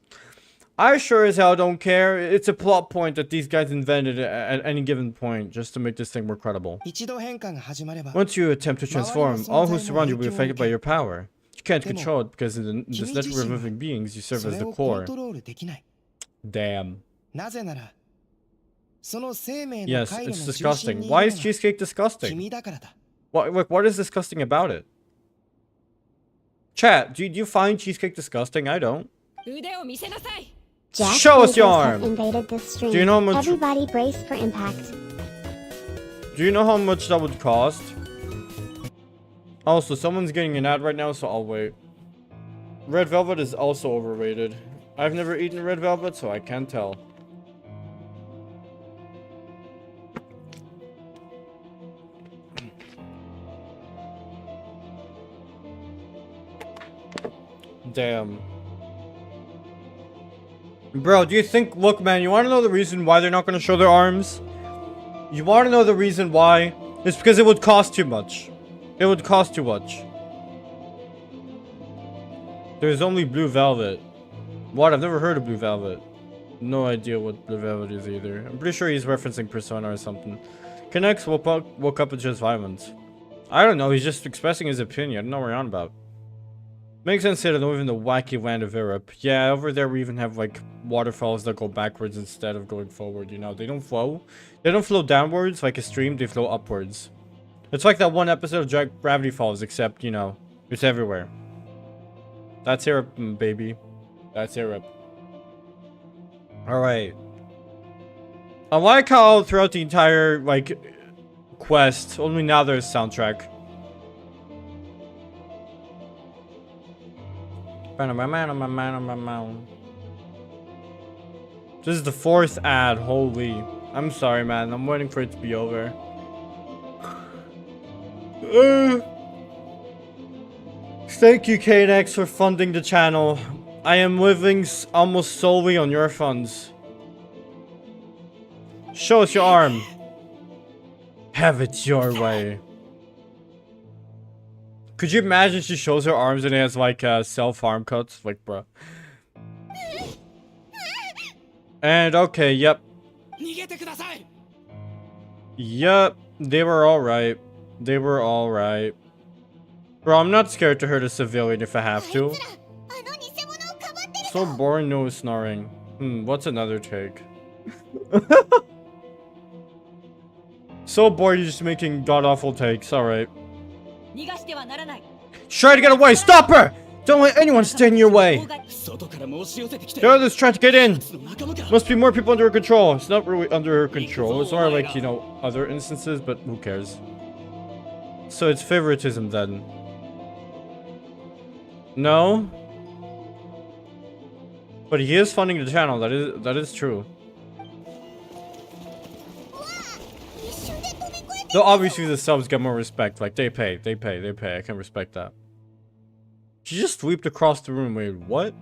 I sure as hell don't care. It's a plot point that these guys invented at any given point just to make this thing more credible. Once you attempt to transform, all who surround you will be affected by your power. You can't control it because in this network of living beings, you serve as the core. Damn. Yes, it's disgusting. Why is cheesecake disgusting? What is disgusting about it? Chat, do you find cheesecake disgusting? I don't. Show us your arm! Do you know how much... Everybody brace for impact. Do you know how much that would cost? Also, someone's getting an ad right now, so I'll wait. Red Velvet is also overrated. I've never eaten Red Velvet, so I can't tell. Damn. Bro, do you think... Look, man, you want to know the reason why they're not going to show their arms? You want to know the reason why? It's because it would cost too much. It would cost too much. There's only Blue Velvet. What? I've never heard of Blue Velvet. No idea what Blue Velvet is either. I'm pretty sure he's referencing Persona or something. Connects woke up with just violence. I don't know, he's just expressing his opinion. I don't know what you're on about. Makes sense that I don't even the wacky land of Europe. Yeah, over there we even have like waterfalls that go backwards instead of going forward, you know. They don't flow. They don't flow downwards like a stream, they flow upwards. It's like that one episode of Gravity Falls, except, you know, it's everywhere. That's Europe, baby. That's Europe. Alright. I like how throughout the entire, like, quest, only now there's soundtrack. This is the 4th ad, holy. I'm sorry, man. I'm waiting for it to be over. Thank you, KNX, for funding the channel. I am living almost solely on your funds. Show us your arm. Have it your way. Could you imagine she shows her arms and it has like self-harm cuts? Like, bruh. And okay, yep. Yep, they were alright. They were alright. Bro, I'm not scared to hurt a civilian if I have to. So boring, no snoring. What's another take? So bored, you're just making god-awful takes, alright. 逃がしてはならない。 She's trying to get away! Stop her! Don't let anyone stand in your way! 外から申し寄せてきて The others trying to get in! の仲間か Must be more people under her control. It's not really under her control. It's more like, you know, other instances, but who cares? So it's favoritism then. No? But he is funding the channel, that is true. Though obviously the subs get more respect, like they pay, I can respect that. She just sweeped across the room, wait, what?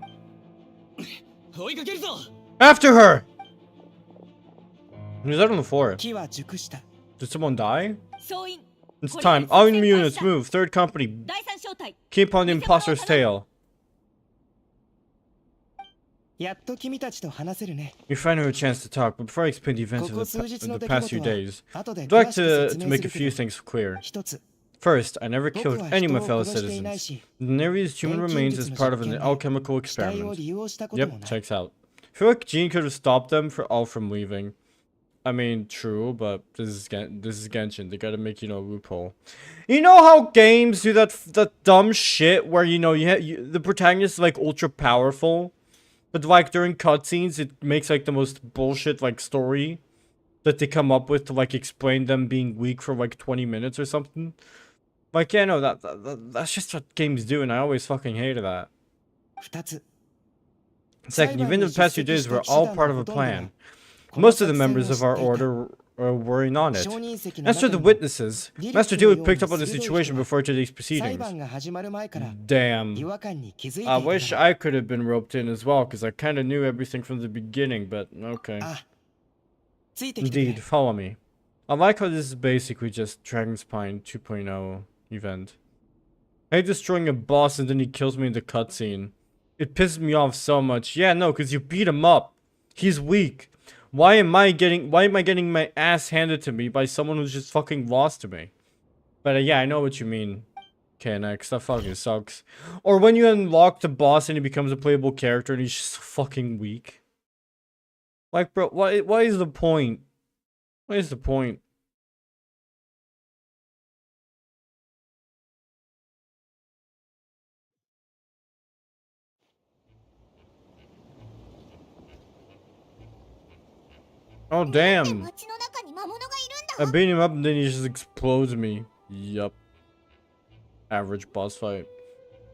追いかけるぞ After her! Who's that on the floor? 木は熟した Did someone die? 総員 It's time. All new units move. Third company. 第三小隊 Keep on the imposter's tail. やっと君たちと話せるね We finally have a chance to talk, but before I explain the events ここ of 数日 the の出来 past few 事は days, 後で I'd 詳 like しく to 説明 make す a るけ few ど things clear. 一つ First, I never 僕 killed は any of 人 my を fellow 殺していない citizens. し Never used human 錬金 remains 術 as の part of 実 an 験で alchemical 死体を experiment. 利用したことも Yep, ない checks out. I feel like Gene could have stopped them all from leaving. I mean, true, but this is Genshin. They gotta make, you know, a loophole. You know how games do that dumb shit where, you know, the protagonist is like ultra powerful, but like during cutscenes it makes like the most bullshit like story that they come up with to like explain them being weak for like 20 minutes or something. Like, yeah, no, that's just what games do, and I always fucking hated that. 二つ Second, the event of the past few days were all part of a plan. Most of the members of our order were in on it. 証人席の As 中 for the に witnesses, リリッ Master クの Dewitt よう picked に up on the 鋭い situation 人が before today's 裁 proceedings. 判が始まる前から Damn. 違和感に気づいてい I た wish から I could have been roped in as well, because I kind of knew everything from the beginning, but okay. あついてきてく Indeed, れ follow me. I like how this is basically just Dragon's Spine 2.0 event. I hate destroying a boss and then he kills me in the cutscene. It pisses me off so much. Yeah, no, because you beat him up. He's weak. Why am I getting my ass handed to me by someone who's just fucking lost to me? But yeah, I know what you mean. KNX, that fucking sucks. Or when you unlock the boss and he becomes a playable character and he's just fucking weak. Like, bro, why is the point? What is the point? Oh damn. I beat him up and then he just explodes me. Yup. Average boss fight.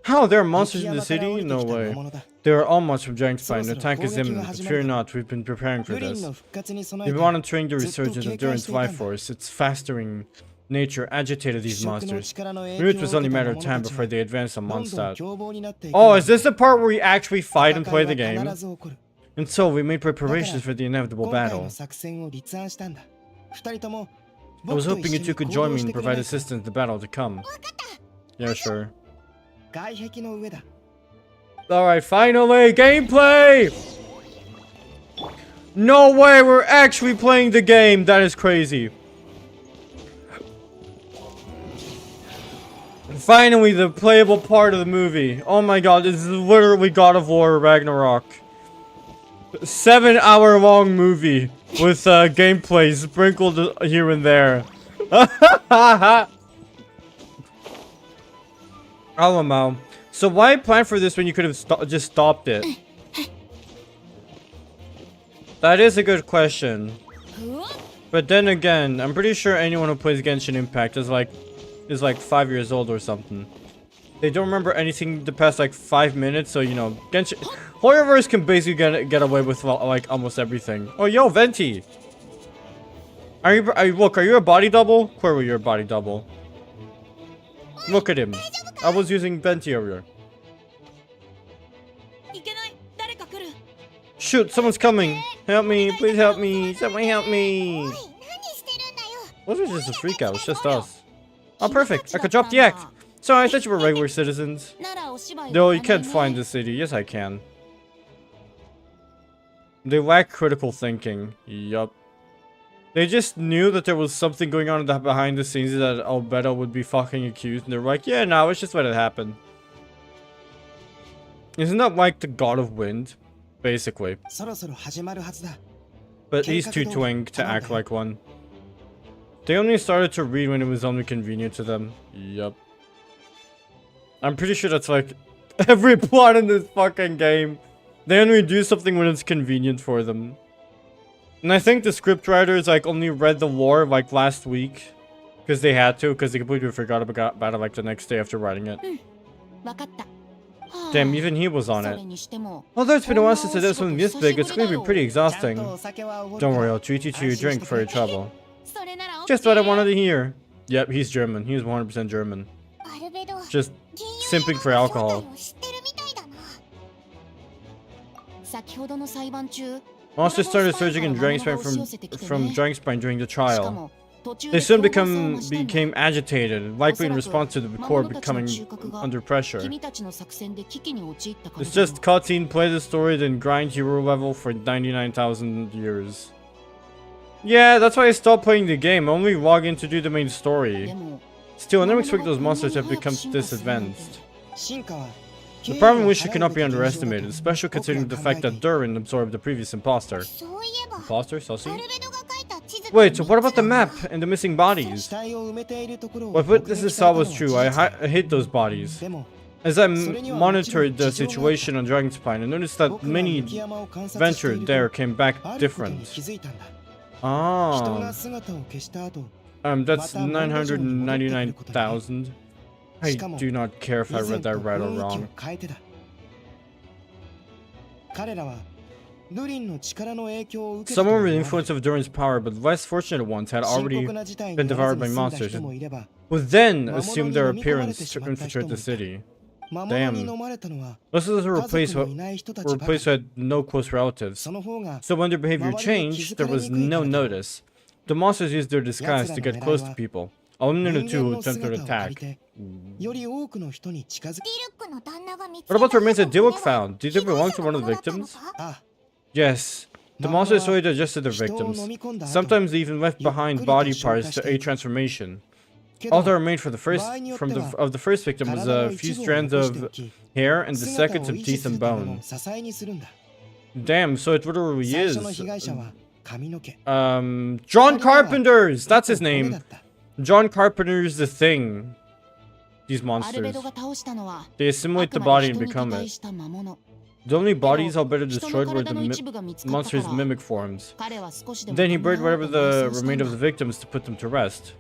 How? There are monsters in the city? No way. They are all monsters from Dragon's Spine. The attack is imminent, but fear not, we've been preparing for ユリン this. の復活に備え We've て been monitoring the ずっと resurgence 警 of 戒 Durin's していたん life だ force. Its festering nature agitated 腐 these 食の monsters. 力の We 影 knew it 響を was 受 only a け matter た of 者 time たち before は they advanced on どんどん Mondstadt. 凶暴になっていく Oh, is this the part where we actually fight and 戦 play い the は game? 必ず起こる And so we made だから preparations for the inevitable 今回 battle. の作戦を立案したんだ二人とも I was 僕と hoping 一 you 緒 two に could 行 join 動 me し and てくれ provide ないか assistance in the battle to come. Yeah, sure. 外壁の上だ Alright, finally, gameplay! No way, we're actually playing the game. That is crazy. Finally, the playable part of the movie. Oh my god, this is literally God of War Ragnarok. 7-hour long movie with gameplay sprinkled here and there. I don't know. So why plan for this when you could have just stopped it? That is a good question. But then again, I'm pretty sure anyone who plays Genshin Impact is like 5 years old or something. They don't remember anything the past like 5 minutes, so you know, Genshin Horrorverse can basically get away with like almost everything. Oh yo, Venti! Are you a body double? Clearly you're a body double. Look at him. I was using Venti earlier. いけない。誰か来る。 Shoot, someone's coming. Help me, please help me. Someone help me. What was just a freak out? It's just us. Oh, perfect. I could drop the act. Sorry, I thought you were regular citizens. ならお芝居は No, you やらない can't ね find the city. Yes, I can. They lack critical thinking. Yup. They just knew that there was something going on behind the scenes that Albedo would be fucking accused. And they're like, yeah, no, it's just let it happen. Isn't that like the God of Wind? Basically. そろそろ始まるはずだ But he's too twink to act like one. They only started to read when it was only convenient to them. Yup. I'm pretty sure that's like every plot in this fucking game. They only do something when it's convenient for them. And I think the scriptwriters like only read the lore like last week. Because they had to, because they completely forgot about it like the next day after writing it. Damn, even he was on it. Although it's been a while since I did something this big, it's going to be pretty exhausting. Don't worry, I'll treat you to your drink for your trouble. Just what I wanted to hear. Yep, he's German. He's 100% German. Just simping for alcohol. Monsters started surging in Dragonspine from Dragonspine during the trial. They soon became agitated, likely in response to the core becoming under pressure. It's just cutscene, play the story, then grind hero level for 99,000 years. Yeah, that's why I stopped playing the game. I only log in to do the main story. Still, I never expect those monsters to have become this advanced. The problem with which cannot be underestimated, especially considering the fact that Durin absorbed the previous imposter. Imposter? Sussy? Wait, so what about the map and the missing bodies? What witnesses saw was true. I hate those bodies. As I monitored the situation on Dragonspine, I noticed that many ventured there came back different. Ah. That's 999,000. I do not care if I read that right or wrong. Some were the influence of Durin's power, but less fortunate ones had already been devoured by monsters, who then assumed their appearance to infiltrate the city. Damn. Most of those were replaced who had no close relatives. So when their behavior changed, there was no notice. The monsters used their disguise to get close to people. Eliminated the two who attempted to attack. What about the remains that Diluc found? Did they belong to one of the victims? Yes. The monsters slowly digested their victims. Sometimes they even left behind body parts to aid transformation. All that remained for the first victim was a few strands of hair and the second some teeth and bone. Damn, so it literally is. John Carpenter's! That's his name. John Carpenter's the Thing. These monsters. They assimilate the body and become it. The only bodies Albedo destroyed were the monsters' mimic forms. Then he buried whatever the remained of the victims to put them to rest.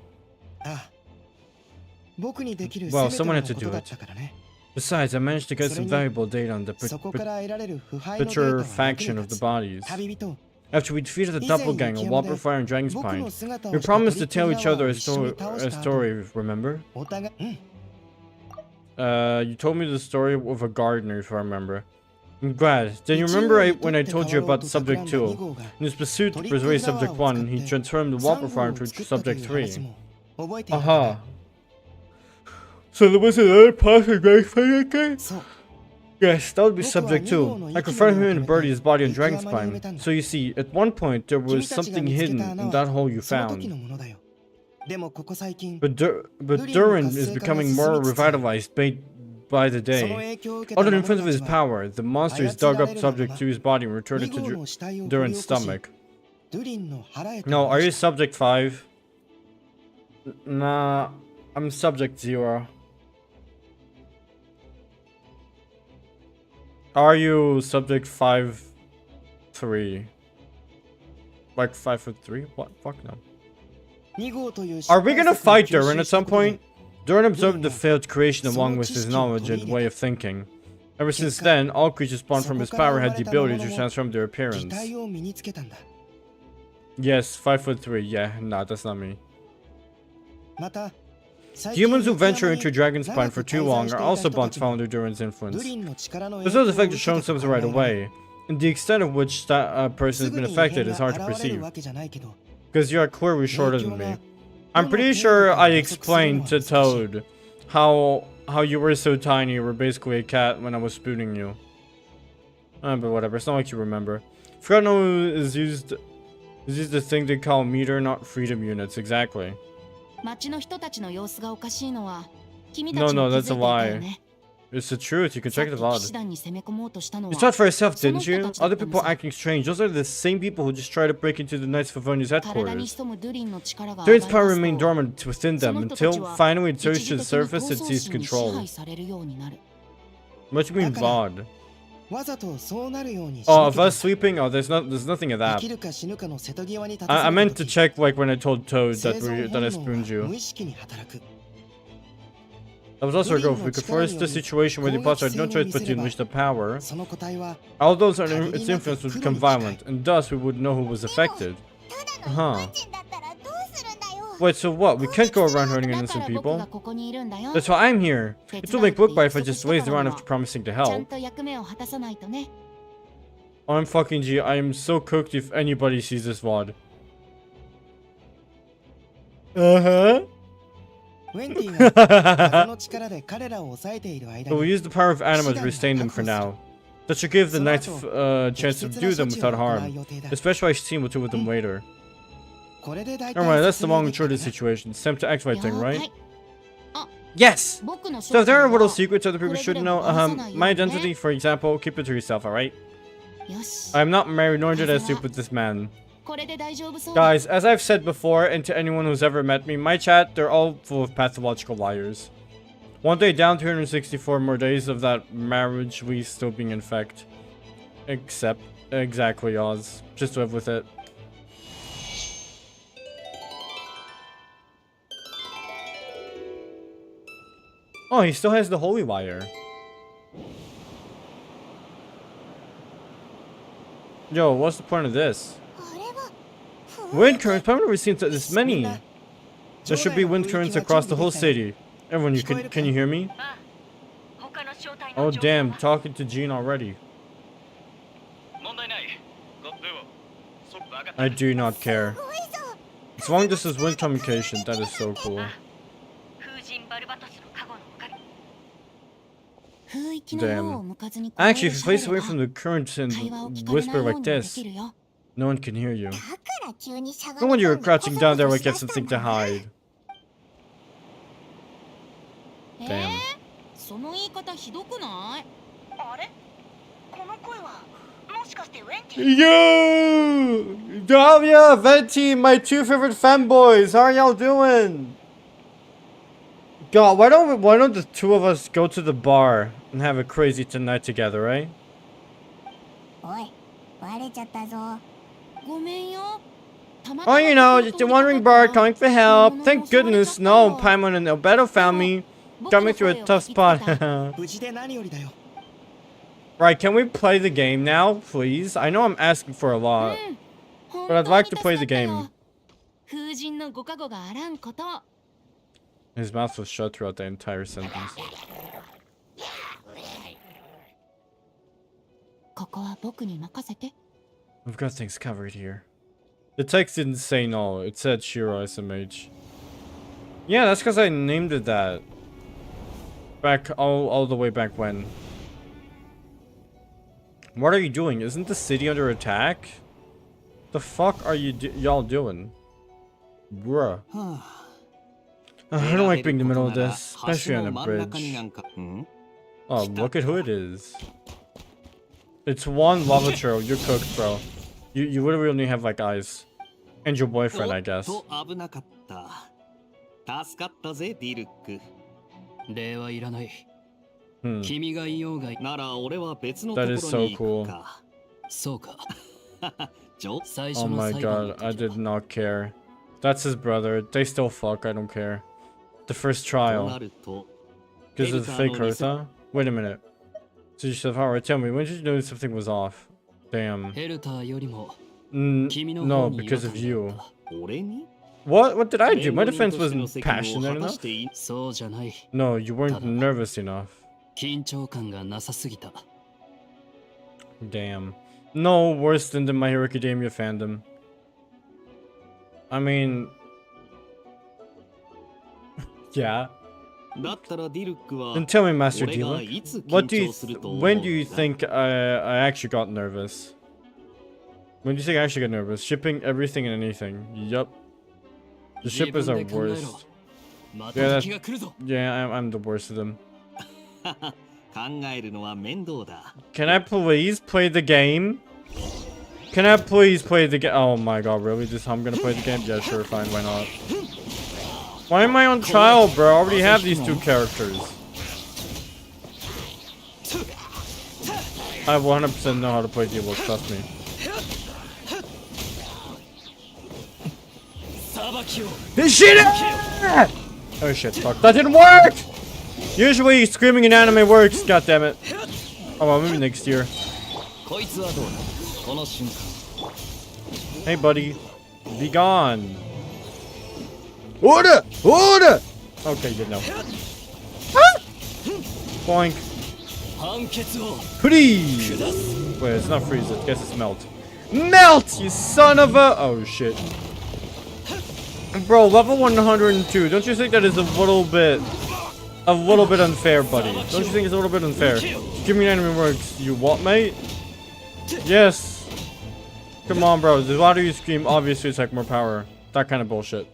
Well, someone had to do it. Besides, I managed to get some valuable data on the putrefaction of the bodies. After we defeated the doppelganger, Wildfire and Dragonspine, we promised to tell each other a story, remember? You told me the story of a gardener, if I remember. I'm glad. Then you remember when I told you about Subject 2? In his pursuit to persuade Subject 1, he transformed the Wildfire into Subject 3. Aha. So there was another part of Dragonspine again? Yes, that would be Subject 2. I confronted him and buried his body on Dragonspine. So you see, at one point there was something hidden in that hole you found. But Durin is becoming more revitalized by the day. Under the influence of his power, the monsters dug up Subject 2's body and returned it to Durin's stomach. No, are you Subject 5? Nah, I'm Subject 0. Are you Subject 5'3"? Like 5'3"? What? Fuck no. Are we gonna fight Durin at some point? Durin absorbed the failed creation along with his knowledge and way of thinking. Ever since then, all creatures spawned from his power had the ability to transform their appearance. Yes, 5'3". Yeah, nah, that's not me. Humans who venture into Dragonspine for too long are also bound to fall under Durin's influence. This has affected shown themselves right away, and the extent of which that person has been affected is hard to perceive. Because you are clearly shorter than me. I'm pretty sure I explained to Toad how you were so tiny, you were basically a cat when I was spooning you. But whatever, it's not like you remember. Forgotten who is used the thing they call meter, not freedom units, exactly. No, that's a lie. It's the truth. You can さっ check き the 騎 VOD. 士団に攻め込もうとしたの You は thought for yourself, その didn't 人 you? たちだった Other の people さ。 acting strange. Those are the same people who just try to break into the Knights of Favonia's 体に headquarters. 潜むドゥリンの力が Drade's 上が power り remained ます dormant within と、そ them の人た until ちは finally it 一 surged 時 to 的 the に surface 闘 and 争 seized 心に支 control. 配されるようになる。 What do you mean だから VOD? わざとそうなるように仕 Oh, 向 of けた us sleeping? Oh, there's nothing of 生 that. きるか死ぬかの瀬戸際に立た I さ meant れ to た時 check like when I told Toad 生 that 存 that I 本能 spooned が you. 無意識に働く That was also a girl. We could force the situation where the boss had no choice but to unleash the power. その個体は All those under its influence would become violent, and thus we would know who was affected. ただの Huh. 一般人だったらどうするんだよ。 Wait, so what? We can't go around hurting だか innocent ら僕が people? ここにいるんだよ。 That's why I'm here. It will make book by if I just laze around after promising to ちゃん help. と役目を果たさないとね。 I'm fucking G. I am so cooked if anybody sees this VOD. Uh-huh. ウェンティが謎の力で彼らを抑えている間 But we'll に use the power of anima to restrain them for now. That should give the knights a chance to do them without harm. Especially I should see what to do with them later. これで大 Alright, 体 that's the 説 long 明 and でき short of た the かな situation. It's time to activate thing, 了 right? 解。 Yes! 僕の So if there are 正体 little は secrets other people should know, my identity, for example, keep it to yourself, alright? よし。 I'm not married nor did I sleep with this man. これで大丈夫そうだ。 Guys, as I've said before, and to anyone who's ever met me, my chat, they're all full of pathological liars. One day down 264 more days of that marriage, we still being in effect. Except, exactly, Oz. Just live with it. Oh, he still has the holy wire. Yo, what's the point of this? あれは不安 Wind currents? I've never seen this みん many. な There should be wind currents across the whole city. Everyone, can you hear me? 他の正体の Oh 情報 damn, は talking to Gene already. 問題ない。では、即分かった I do not care. すごいぞ。 As long as this is wind communication, that is so cool. 風神バルバトスの加護のおかげ。風域の方を向かずに Actually, if you place away こ from の the currents and 会話を聞かれない whisper よう like にもで this, きるよ。 no one can hear you. だから急にしゃが No み wonder you were 込んで crouching down there こ like you そ had こそ something しだ to んだな hide. えその言い方ひどくない？あれこの声はもしかしてウェンティ Yo! Dahlia, Venti, my two favorite fanboys. How are y'all doing? God, why don't the two of us go to the bar and have a crazy tonight together, right? おいバレちゃったぞ。ごめんよ。たま Oh, たま you know, こ just こ a を wandering 通りか bar かった calling for ら help. 物 Thank を襲われちゃ goodness, った no, の。 Paimon and Albedo found me. 僕 Got の me through 声 a を tough 聞きつけた。 spot. 無事で何よりだよ Right, can we play the game now, please? I know I'm asking for a lot. うん But I'd like to play the game. 本当に助かったよ。風神のご加護があらんこと。 His mouth was shut throughout the entire sentence. ここは僕に任せて。 We've got things covered here. The text didn't say no, it said Shiro SMH. Yeah, that's because I named it that. Back all the way back when. What are you doing? Isn't the city under attack? The fuck are y'all doing? Bruh. I don't like being in the middle of this, especially on a bridge. Oh, look at who it is. It's one lava churro. You're cooked, bro. You literally only have like eyes. And your boyfriend, I guess. おっと危なかった。助かったぜ、ディルック。礼はいらない。 Hmm. 君がいようがなら俺は別のと That こ is ろ so に cool. 行くか。そうか。最 Oh 初の my 最後の god, I 時 did not care. That's his brother. They still fuck, I don't care. The first とな trial. ると、 Because of the fake Hertha? Wait a minute. So you should have alright, tell me, when did you know something was off? Damn. ヘルターよりも No, 君の方に because of 違和 you. 感があっ俺に What did I do? My 弁護 defense 人としての wasn't 責務を passionate 果た enough? していいた。そうじゃない。 No, you weren't nervous enough. 緊張感がなさすぎた。 Damn. No worse than the My Hero Academia fandom. I mean... yeah. だったらディルックは Then tell me, Master 俺が Dealer. いつ What 緊 do you 張すると思う when do you んだ think I actually got nervous? When do you think I actually got nervous? Shipping everything and anything. Yup. The 自 shippers 分 are で考えろ worst. ま Yeah, た that- 敵が来るぞ。 Yeah, I'm the worst of them. えるのは面倒だ。 Can I please play the game? Can I please play the game? Oh my god, really? Just I'm gonna play the game? Yeah, sure, fine, why not? Why am I on trial, bro? I already have these two characters. I 100% know how to play Diablo, trust me. This shit! Oh shit, fuck. That didn't work! Usually screaming in anime works, god damn it. Oh well, maybe next year. Hey buddy, be gone. Order! Order! Okay, good now. Ah! Boink. Please! Wait, it's not freeze, I guess it's melt. Melt, you son of a... Oh shit. Bro, level 102, don't you think that is a little bit unfair, buddy? Don't you think it's a little bit unfair? Give me an enemy works. You what, mate? Yes. Come on, bro. The louder you scream, obviously it's like more power. That kind of bullshit.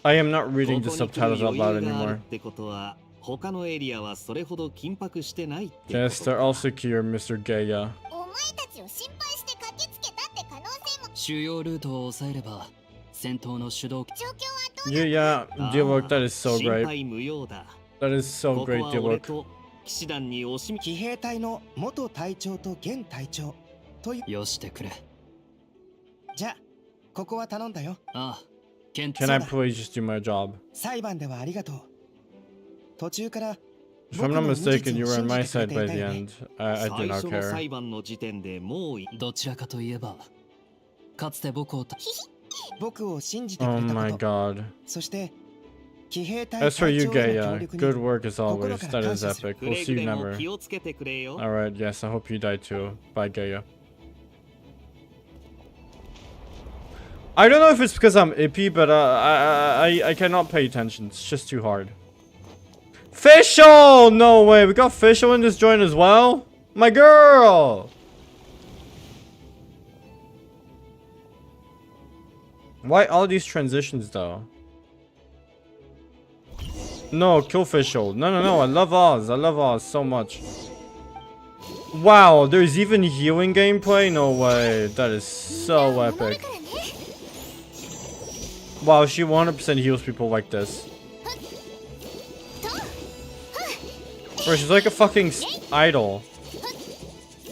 I am not reading the subtitles out loud anymore. Yes, they're all secure, Mr. Gaya. Yeah, Dialog, that is so great. That is so great, Dialog. 騎兵隊の元隊長と現隊長というよしてくれ。じゃあここは頼んだよ。ああ、ケン Can I please just do my job? 裁判ではありがとう。途中から If I'm not mistaken, you were on my side by the end. I do not 最初の care. 裁判の時点でもうどちらかといえばかつて僕を僕を信じてく Oh れた my こと。 god. そして騎兵隊 As for 隊 you, 長への Gaya, 協力 good に work as always. That is epic. く We'll れ see ぐ you れも never. 気をつけてくれよ。 Alright, yes, I hope you die too. Bye, Gaya. I don't know if it's because I'm ippy, but I cannot pay attention. It's just too hard. Fischl! No way, we got Fischl in this joint as well? My girl! Why all these transitions though? No, kill Fischl. No, I love Oz. I love Oz so much. Wow, there's even healing gameplay? No way. That is so epic. Wow, she 100% heals people like this. Bro, she's like a fucking idol.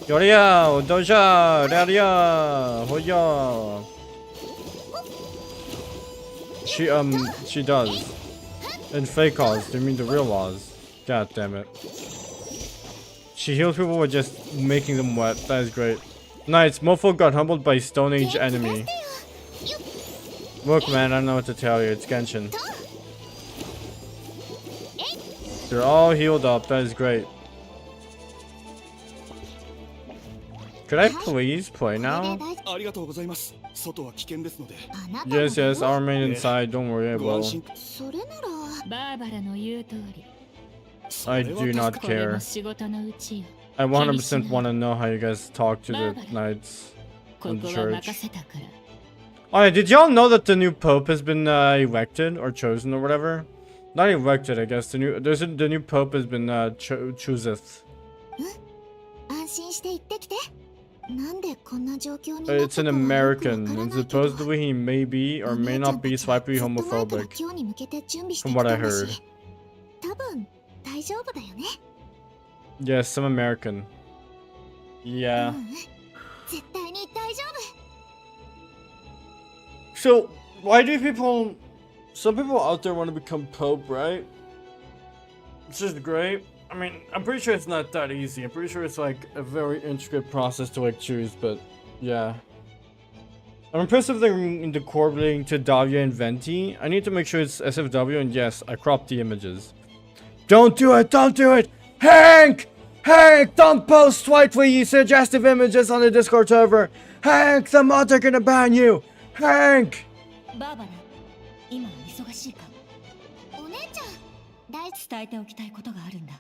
Yoria, doja, daria, hoya. She does. And fake Oz, I mean the real Oz. God damn it. She heals people with just making them wet. That is great. Nice, Mofo got humbled by Stone Age enemy. Look, man, I don't know what to tell you. It's Genshin. They're all healed up. That is great. Could I please play now? ありがとうございます。外は危険ですので。Yes, yes, I'll remain inside. Don't worry, I ご安 will. 心。それならバーバラの言う通り、 I do not これも care. 仕事のうちよ。 I 100% want to know how you guys talk to the knights こ in こ the は church. 任せたから。 Oh yeah, did y'all know that the new pope has been elected or chosen or whatever? Not elected, I guess. The new pope has been chooseth. 安心して行ってきて。なんでこんな状況に It's an American, and supposedly he may be or may not be slightly homophobic. 今日に向けて準備して From き what た I んだ heard. し。多分大丈夫だよね。 Yes, some American. Yeah. 絶対に大丈夫。 So, why do people... Some people out there want to become pope, right? It's just great. I mean, I'm pretty sure it's not that easy. I'm pretty sure it's like a very intricate process to like choose, but yeah. I'm impressed with the incorporating to Davia and Venti. I need to make sure it's SFW, and yes, I cropped the images. Don't do it! Don't do it! Hank! Hank! Don't post slightly suggestive images on the Discord server! Hank! The mods are gonna ban you! Hank! バーバラ、今忙しいか。お姉ちゃん、大地伝えておきたいことがあるんだ。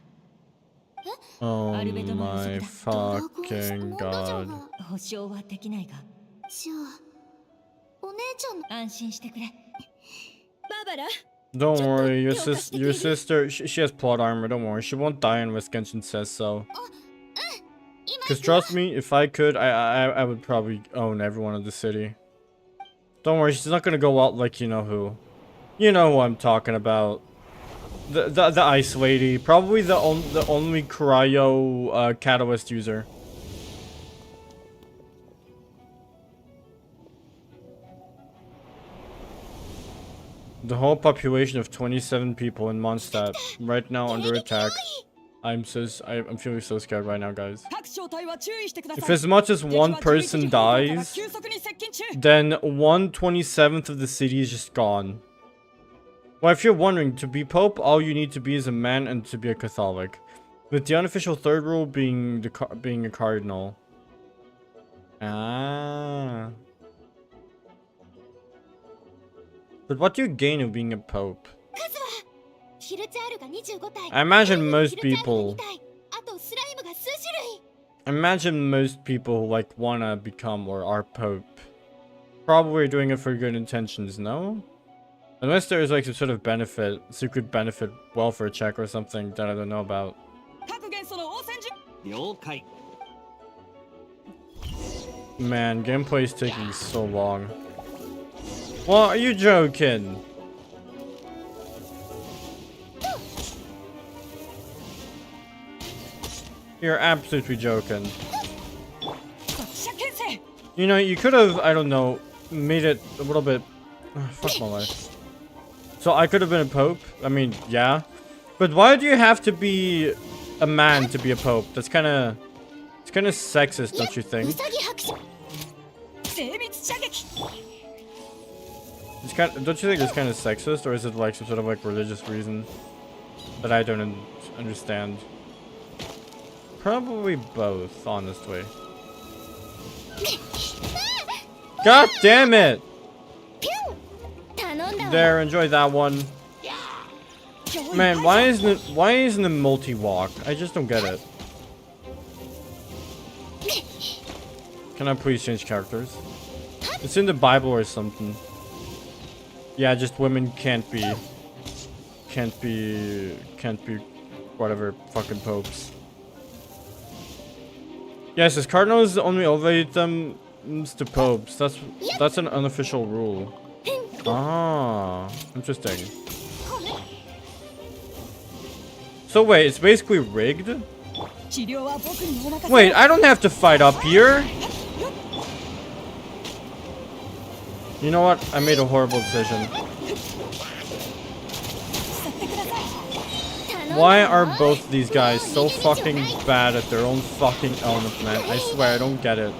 Oh アルベドの my 予測 fucking god. 保証はできないが。じゃあ、お姉ちゃんの安心してくれ。ババラ Don't worry, your sister, she has plot armor, don't worry. She won't die unless Genshin says so. Cause trust me, if I could, I would probably own everyone in the city. Don't worry, she's not gonna go out like you know who. You know who I'm talking about. The ice lady. Probably the only cryo catalyst user. The whole population of 27 people in Mondstadt right now under attack. I'm feeling so scared right now, guys. If as much as one person dies, then 1/27th of the city is just gone. Well, if you're wondering, to be Pope, all you need to be is a man and to be a Catholic. With the unofficial third rule being being a cardinal. Ah. But what do you gain of being a Pope? I imagine most people like wanna become or are Pope. Probably doing it for good intentions, no? Unless there's like some sort of benefit, secret benefit, welfare check or something that I don't know about. Man, gameplay is taking so long. What are you joking? You're absolutely joking. You know, you could have, I don't know, made it a little bit... fuck my life. So I could have been a pope? I mean, yeah. But why do you have to be a man to be a pope? That's kind of... It's kind of sexist, don't you think? It's kind of, don't you think it's kind of sexist? Or is it like some sort of like religious reason that I don't understand? Probably both, honestly. God damn it! There, enjoy that one. Man, why isn't it multi-walk? I just don't get it. Can I please change characters? It's in the Bible or something. Yeah, just women can't be whatever fucking popes. Yes, as cardinals only elevate them to popes. That's an unofficial rule. Ah, interesting. So wait, it's basically rigged? Wait, I don't have to fight up here. You know what? I made a horrible decision. Why are both these guys so fucking bad at their own fucking element, man? I swear, I don't get it.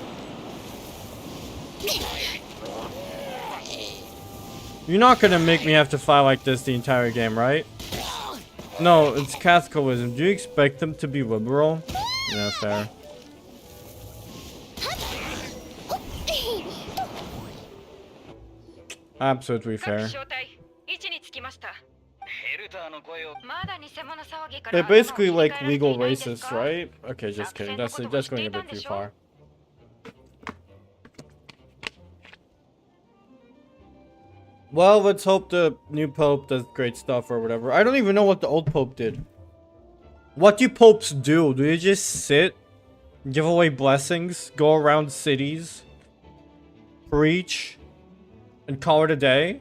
You're not gonna make me have to fight like this the entire game, right? No, it's Catholicism. Do you expect them to be liberal? Yeah, fair. Absolutely fair. They're basically like legal racists, right? Okay, just kidding. That's going a bit too far. Well, let's hope the new pope does great stuff or whatever. I don't even know what the old pope did. What do popes do? Do they just sit, give away blessings, go around cities, preach, and call it a day?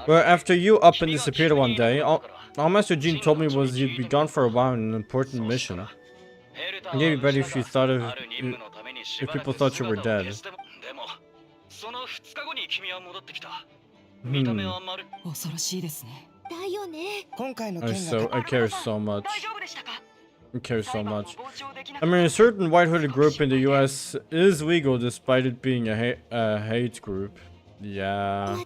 Well, after you up and disappeared one day, all Master Jean told me was you'd be gone for a while on an important mission. I gave you better if you thought of if people thought you were dead. I care so much. I care so much. I mean, a certain white-hooded group in the US is legal despite it being a hate group. Yeah.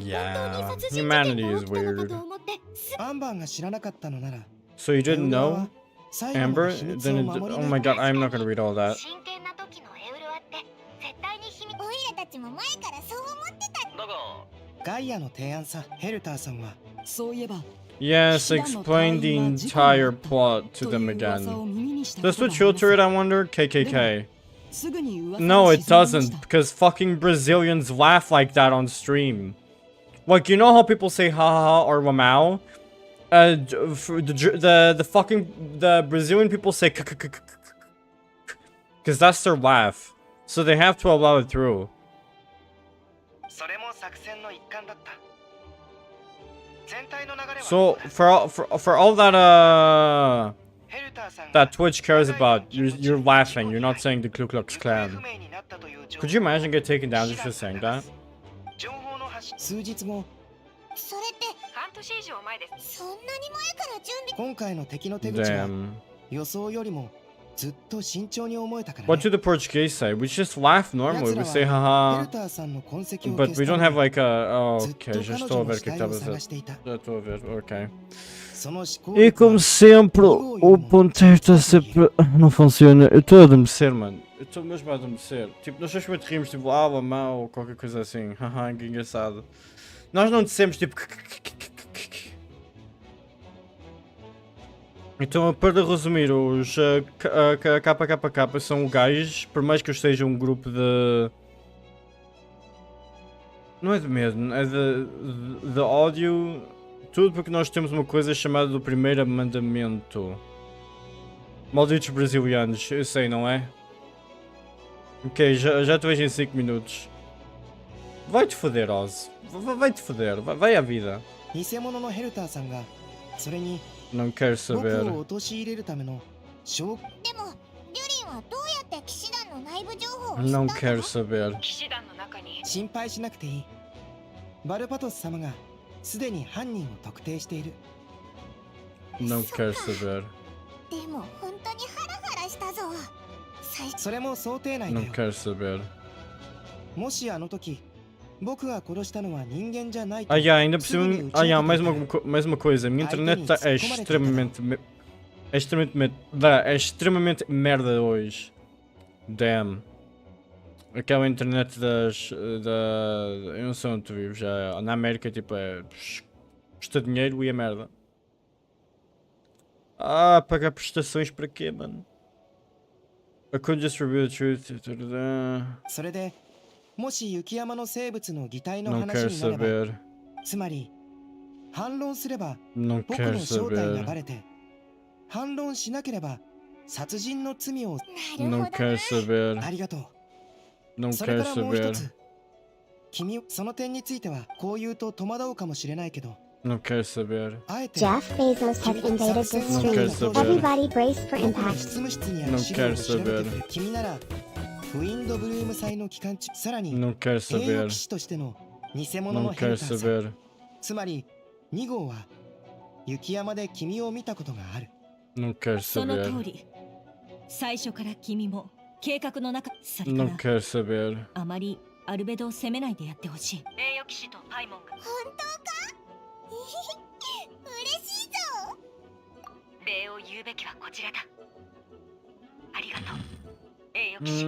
Yeah. Humanity is weird. So you didn't know? Amber? Then oh my god, I'm not gonna read all that. Yes, explain the entire plot to them again. Does what filter it, I wonder? KKK. No, it doesn't, because fucking Brazilians laugh like that on stream. Like, you know how people say haha or wamau? The Brazilian people say because that's their laugh. So they have to allow it through. So for all that that Twitch cares about, you're laughing. You're not saying the Ku Klux Klan. Could you imagine getting taken down just for saying that? 数日後、それって半年以上前です。そんなに前から準備。今回の敵の手口は Damn. 予想よりもずっと慎重に思えたからね。 What do the Portuguese say? We just laugh normally. We say haha. But we don't have like a. Oh, ok, já estou a ver o que estava a dizer. Já estou a ver, ok. E como sempre, o ponteiro está sempre. Não funciona. Eu estou a adormecer, mano. Eu estou mesmo a adormecer. Tipo, nós só rimos tipo, ah, mal ou qualquer coisa assim. Haha, que engraçado. Nós não dissemos tipo. Então, para resumir, os KKK são gajos, por mais que eu esteja um grupo de. Não é de medo, é de ódio. Tudo porque nós temos uma coisa chamada do primeiro mandamento. Malditos brasilianos, eu sei, não é? Ok, já te vejo em 5 minutos. Vai-te foder, Oz. Vai-te foder, vai à vida. Não quero saber. Não quero saber. 心配しなくていい。バルパトス様がすでに犯人を特定している。 Não quero saber. でも本当にハラハラしたぞ。それも想定内だ Não よ。 quero saber. もしあの時僕が殺したのは人間じゃないと。 Ah, yeah, ainda por cima. Ah, yeah, mais uma coisa. A minha internet é extremamente. É extremamente merda hoje. Damn. Aquela internet das. Eu não sei onde tu vives. Já, na América, tipo, é. Custa dinheiro e é merda. Ah, pagar prestações para quê, mano? I could just reveal the truth. それでもし雪山の生物の擬態の Não 話 quero になれば、 saber. つまり反論すれば Não 僕 quero の正体が saber. バレて、反論しなければ殺人の罪を。 Não quero saber. ありがとう。 Não それ quero からもう一 saber. つ、君その点についてはこう言うと戸惑うかもしれないけど、 Não quero saber. あえて Jeff Bezos has invaded the stream. quero saber. Everybody brace for 執 impact. 務室にある Não 資料を quero 調べて saber. くる。君ならウィンドブルーム祭の期間中、さらに Não quero 栄養 saber. 騎士としての偽物 Não のヘル quero ターさん。 saber. つまり2号は雪山で君を見たことがある。 Não quero その通 saber. り。最初から君も計画の中。それか Não ら quero saber. あまりアルベドを責めないでやってほしい。名誉騎士とパイモンが。本当か？嬉しいぞ。礼を言うべきはこちらだ。ありがとう。名誉騎士。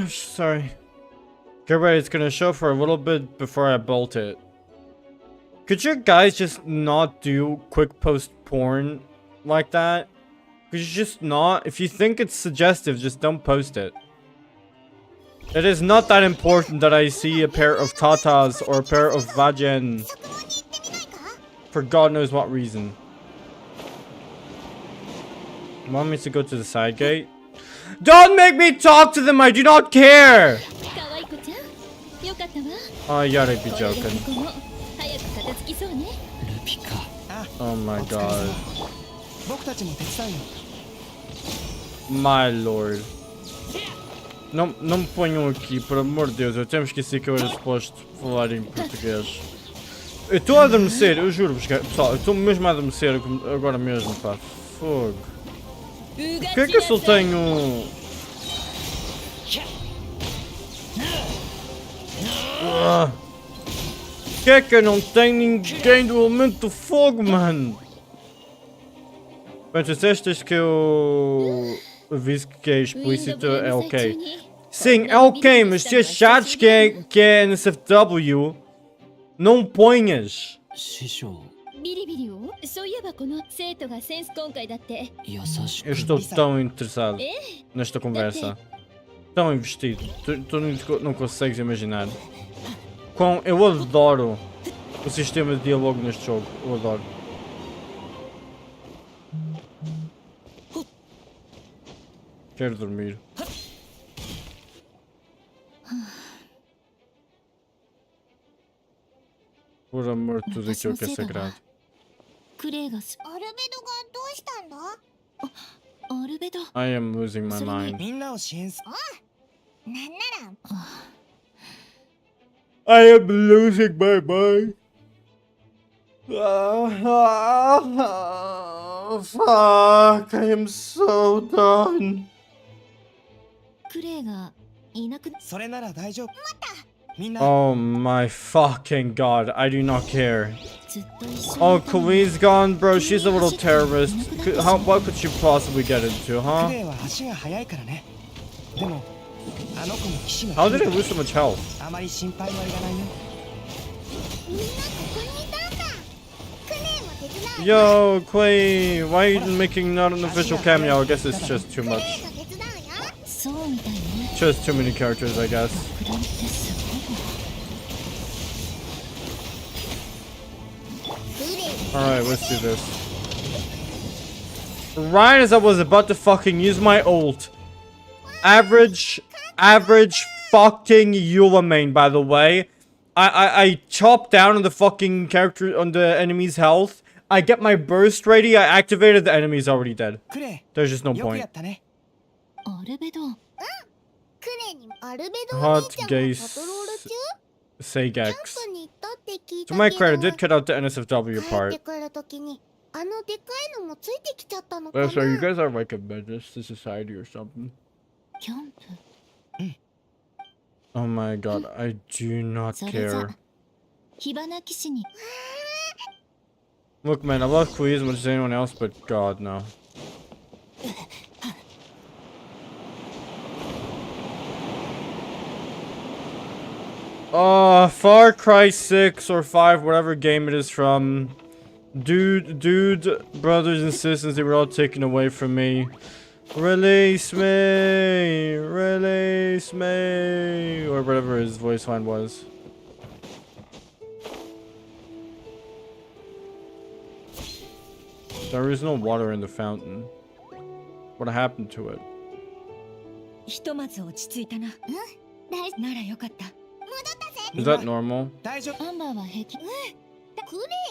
Sorry. Get ready, it's gonna show for a little bit before I bolt it. Could you guys just not do quick post porn like that? Could you just not? If you think it's suggestive, just don't post it. It is not that important that I see a pair of tatas or a pair of vajin for God knows what reason. You want me to go to the side gate? Don't make me talk to them, I do not care! 可愛い子ちゃん、よかったわ。 Oh, you gotta be これで joking. ここも早く片付きそうね。ルピカ。 Oh my お疲れ様 god. 僕たちも手伝うよ。 My lord. Não me ponham aqui, por amor de Deus, eu até me esqueci que eu era suposto falar em português. Eu estou a adormecer, eu juro-vos, pessoal, eu estou mesmo a adormecer agora mesmo, pá. Fogo. Porquê é que eu só tenho... O que é que eu não tenho ninguém do elemento do fogo, mano? Mas disseste que eu aviso que é explícito, é ok. Sim, é ok, mas se achares que é NSFW, não ponhas. 師匠ビリビリをそういえばこの生徒がセンス今回だって。優し Eu く estou tão interessado nesta conversa. Tão investido. Tu não consegues imaginar. Eu adoro o sistema de diálogo neste jogo. Eu adoro. Quero dormir. Por amor de tudo aquilo que é sagrado. クレイがすアルベドがどうしたんだ？アルベド I am losing my mind. みんなを支援すなんなら I am losing my mind. Fuck. I am so done. クレイがいなくなそれなら大丈夫みんな Oh my fucking god. I do not care. ずっと一緒にい Oh, たのに Kui's gone, bro. She's a little terrorist. What could she possibly get into, ク huh? レイは足が速いからねでもあの子も騎士が How did it lose so much health? あまり心配はいらないねみんなここにいたんだ。クレイも手伝う。 Yo, Kui, why are you making not an official cameo? I guess it's just too クレイ much. が手伝うよ。そうみたいね。 Just too many characters, I guess. フランってすごいな。 Alright, let's do this. Right as I was about to fucking use my ult. Average fucking Eula main, by the way. I chop down on the fucking character, on the enemy's health. I get my burst ready, I activated, the enemy's already dead. クレ There's just no イよくや point. ったねアルベドクレイにアルベド Hot お兄ちゃんが gaze パトロール中？ Say キャン Gex. プに行ったって聞い To た my け credit, ど did cut out the NSFW 帰っ part. てくるときにあのでかいのもついてきちゃったのかな。 So you guys are like a menace to society or something. キャンプ Oh my god, I do not それじゃ care. 火花騎士に Look, man, I love Kui as much as anyone else, but God, no. Far Cry 6 or 5, whatever game it is from. Dude, brothers and sisters, they were all taken away from me. Release me! Release me! Or whatever his voice line was. There is no water in the fountain. What happened to it? ひとまず落ち着いたな。大ならよかった。 Is that normal? 大丈夫アンバーは平気。クレ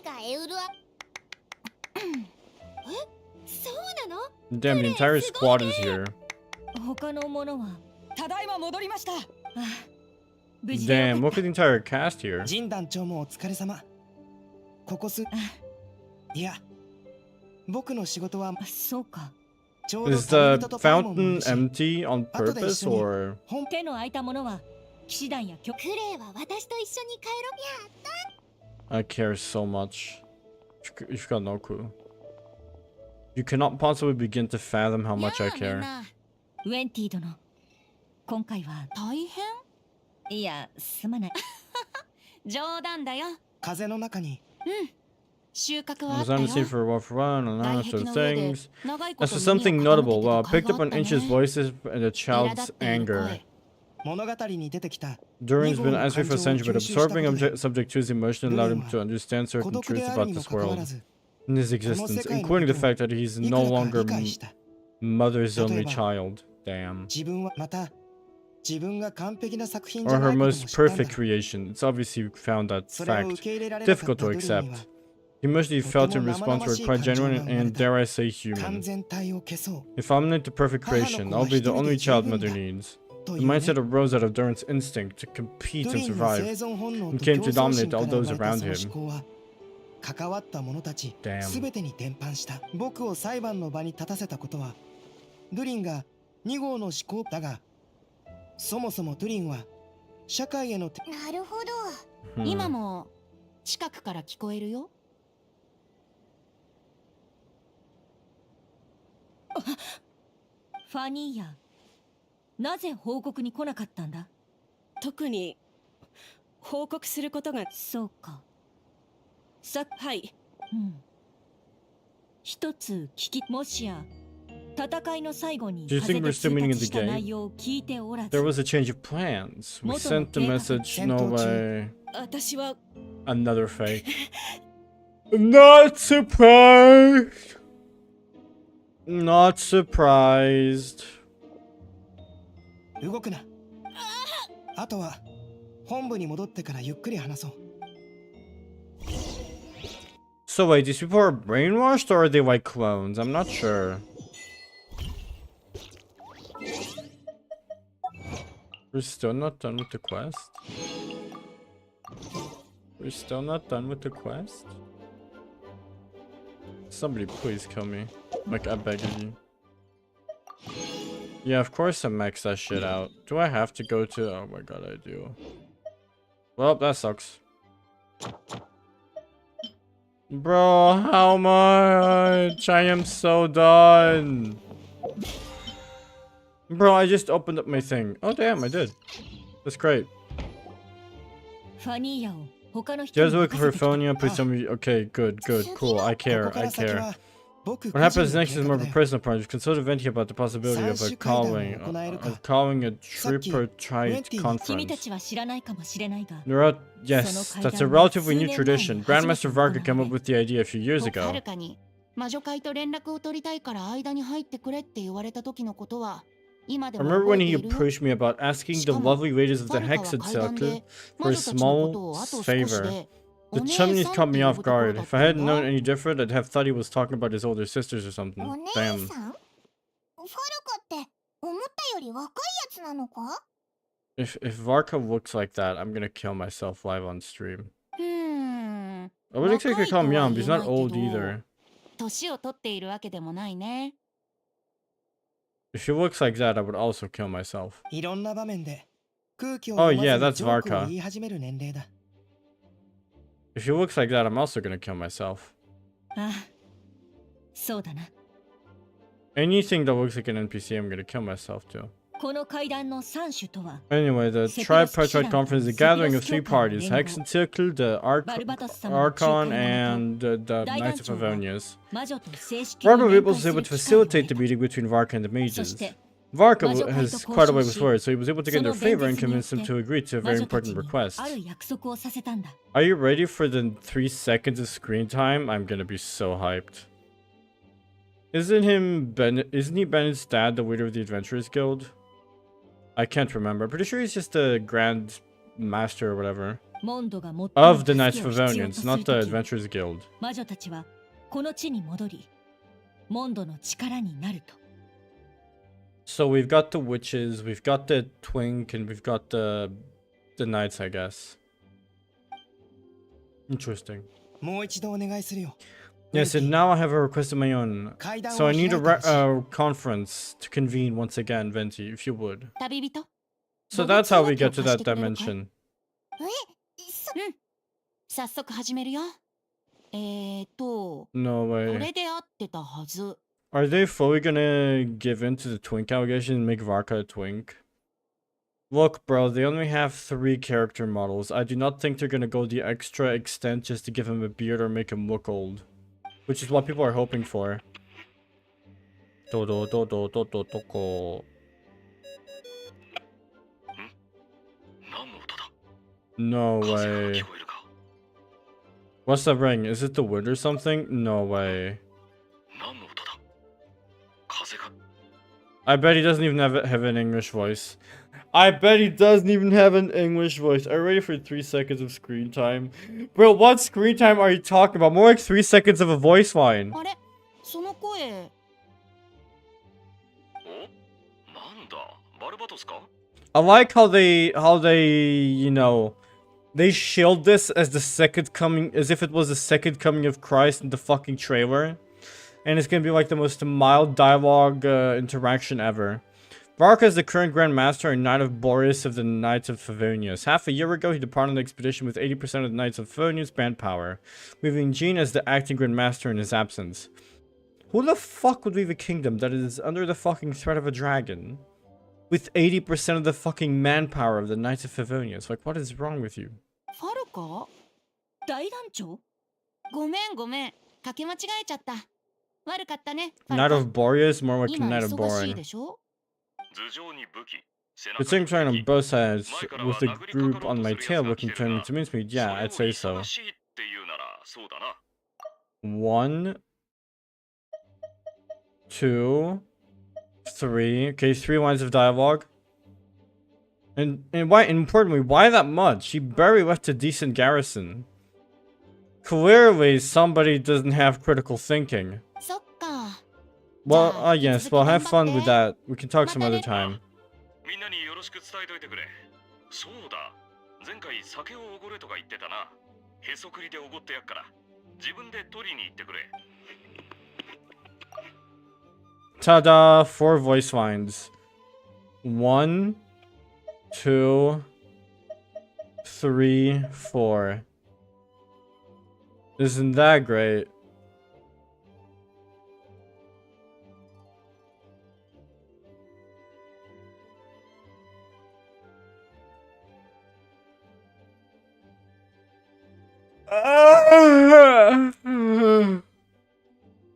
イがエウルアそうなの？ Damn, the entire squad is here. 他の者はただいま戻りました。ああ、無事でよ Damn, かっ look at the entire cast here. ジン団長もお疲れ様ここすいや僕の仕事はた。あ、そうか。ちょうど Is 旅 the 人とパイもも fountain いるし empty on purpose or? 本手の空いた者は騎士団や局クレイは私と一緒に帰ろう。 I care so much. You've got no clue. You cannot possibly begin to fathom how much I みん care. なウェンティ殿。今回は大変いやすまない。冗談だよ。風の中に収穫は I あ was ったよ on the sea for a while for fun and 外 all 壁 sorts の of 上で things. 長いこと As for 耳 something を傾 notable, け well, I てた甲 picked 斐 up があ on ったね Inch's voices and a 苛立 child's っている anger. 声物語に出てきた During has been 二号の answering for 感情を centuries, but 吸収した こ absorbing とで subject to his emotion allowed him to understand 孤 certain 独で truths ある about にも this かかわ world らず and his この existence, 世界の including the ことを fact that he's いく no らか longer 理解した mother's only 例えば child. Damn. 自分はまた自分が完璧な作品じ Or ゃな her いことも most 知ったんだ perfect creation. It's obviously found that それを fact 受け入れられなかった difficult ド to ルリーに accept. は The emotion he felt in response were quite genuine and, dare I say, 完 human. 全体を消そう If I'm not the perfect creation, I'll be the only child mother needs. と The いうね mindset arose out of Durant's instinct to compete ド and リーの生 survive. 存本能 and と came 競 to 争心 dominate から all 生 those まれた around その him. 思考は関わった者たち Damn. すべてに伝播した僕を裁判の場に立たせたことはドゥリンが2号の思考だがそもそもドゥリンは社会への手なるほど。 Hmm. 今も近くから聞こえるよ。ファニーヤ、なぜ報告に来なかったんだ？特に報告することが。そうか。はい。一つもしや戦いの最後に Do you think 風 we're で still 通 meeting in 達 the した game? 内容を聞いておらず。 There was a change of plans. We sent the message. No way. 私は Another fake. Not surprised. Not surprised. 動くな。あとは本部に戻ってからゆっくり話そう。 So wait, these people are brainwashed or are they like clones? I'm not sure. We're still not done with the quest? We're still not done with the quest? Somebody please kill me. Like, I beg of you. Yeah, of course I max that shit out. Do I have to go to... Oh my god, I do. Well, that sucks. Bro, how much? I am so done. Bro, I just opened up my thing. Oh damn, I did. That's great. ファニーヤを他の You 人 guys に looking 任 for せてきた。 Phonia? Please tell me. Okay, good, good, cool. I こ care, こか I ら先 care. は僕 What happens 個 next 人 is の more 計 of a 画だよ。 personal project. Consult Venti about the possibility of a calling a tripartite 君 conference. たちは知らないかもしれないが、 Yes, that's a relatively new tradition. Grandmaster Varga came up with the idea a few years 僕は ago. るかに魔女会と連絡を取りたいから間に入ってくれって言われた時のことは今で I も remember 覚 when えて he いるよ。 approached me about asking the しかも lovely ladies of the ファルカは Hexed 階段 Circle で for 魔 a 女たちのこと small をあと少し favor. で The お姉 chumneys さん caught って me 呼 off ぶところ guard. だっ If た I ん hadn't だ。 known any different, I'd have thought he was talking about his older sisters or something. お姉 Damn. さん？ファルカって思ったより若いやつなのか？ If Varka looks like that, I'm gonna kill myself live on stream. I I wouldn't say I could call him young, but he's not 若いとは言えないけど old either. 年を取っているわけでもないね。 If he looks like that, I would also kill myself. いろんな場面で空気を Oh 読まず yeah, に that's ジョークを Varka. 言い始める年齢だ。 If he looks like that, I'm also gonna kill myself. ああ、そうだな。 Anything that looks like an NPC, I'm gonna kill myself too. この階段の3種とは、 Anyway, the tripartite conference is a gathering of three parties: Hexen Circle, the Archon, and the Knights of Avonius. 魔女と正式 Varka に was 面 able 会 to する機会 facilitate を the ね。 meeting between Varka and the そ mages. して Varka 魔女会と has quite a way 交 with 渉し、 words, so he was able to そ gain の their 弁 favor and 舌によっ convince them て to agree to a 魔 very 女たち important に request. ある約束をさせたんだ。 Are you ready for the 3 seconds of screen time? I'm gonna be so hyped. Isn't he Bennett's dad the leader of the Adventurers Guild? I can't remember. I'm pretty sure he's just the Grand Master or whatever. モンドが最も Of the 助 Knights け of を必要と Avonians, する not the 時、 Adventurers Guild. 魔女たちはこの地に戻り、モンドの力になると。 So we've got the witches, we've got the twink, and we've got the knights, I guess. Interesting. もう一度お願いするよ。 Yes, and now I have a request of my own. 階段を So I 開い need て a ほしい。 conference to convene once again, Venti, if you would. 旅人。 So that's how we get to that dimension. 早速始めるよ。No こ way. れで合ってたはず。 Are they fully gonna give in to the twink allegation and make Varka a twink? Look, bro, they only have 3 character models. I do not think they're gonna go the extra extent just to give him a beard or make him look old. Which is what people are hoping for. No way. What's that ring? Is it the wind or something? No way. I bet he doesn't even have an English voice. I bet he doesn't even have an English voice. Are you ready for 3 seconds of screen time? Bro, what screen time are you talking about? More like 3 seconds of a voice line. あれ、その声。I like how they, you know, they shield this as the second coming, as if it was the second coming of Christ in the fucking trailer. And it's gonna be like the most mild dialogue interaction ever. Varka is the current Grand Master and Knight of Boreas of the Knights of Favonius. Half a year ago, he departed on the expedition with 80% of the Knights of Favonius band power, leaving Jean as the acting Grand Master in his absence. Who the fuck would leave a kingdom that is under the fucking threat of a dragon? With 80% of the fucking manpower of the Knights of Favonius. Like, what is wrong with you? ファルカ大団長ごめんごめん。かけ間違えちゃった。悪かったね。 Knight of Boreas, more like 今 Knight of 忙しい Boring. でしょ The same trying on both sides, with the group on my tail looking turning to mincemeat. Yeah, I'd say so. 1, 2, 3. Okay, 3 lines of dialogue. And why, importantly, why that much? She barely left a decent garrison. Clearly, somebody doesn't have critical thinking. そっか。 Well, yes, well, have fun with that. We can talk some other time. みんなによろしく伝えといてくれ。そうだ。前回酒をおごれとか言ってたな。へそくりでおごってやっから。自分で取りに行ってくれ。Ta-da! 4 voice lines. 1, 2, 3, 4. Isn't that great?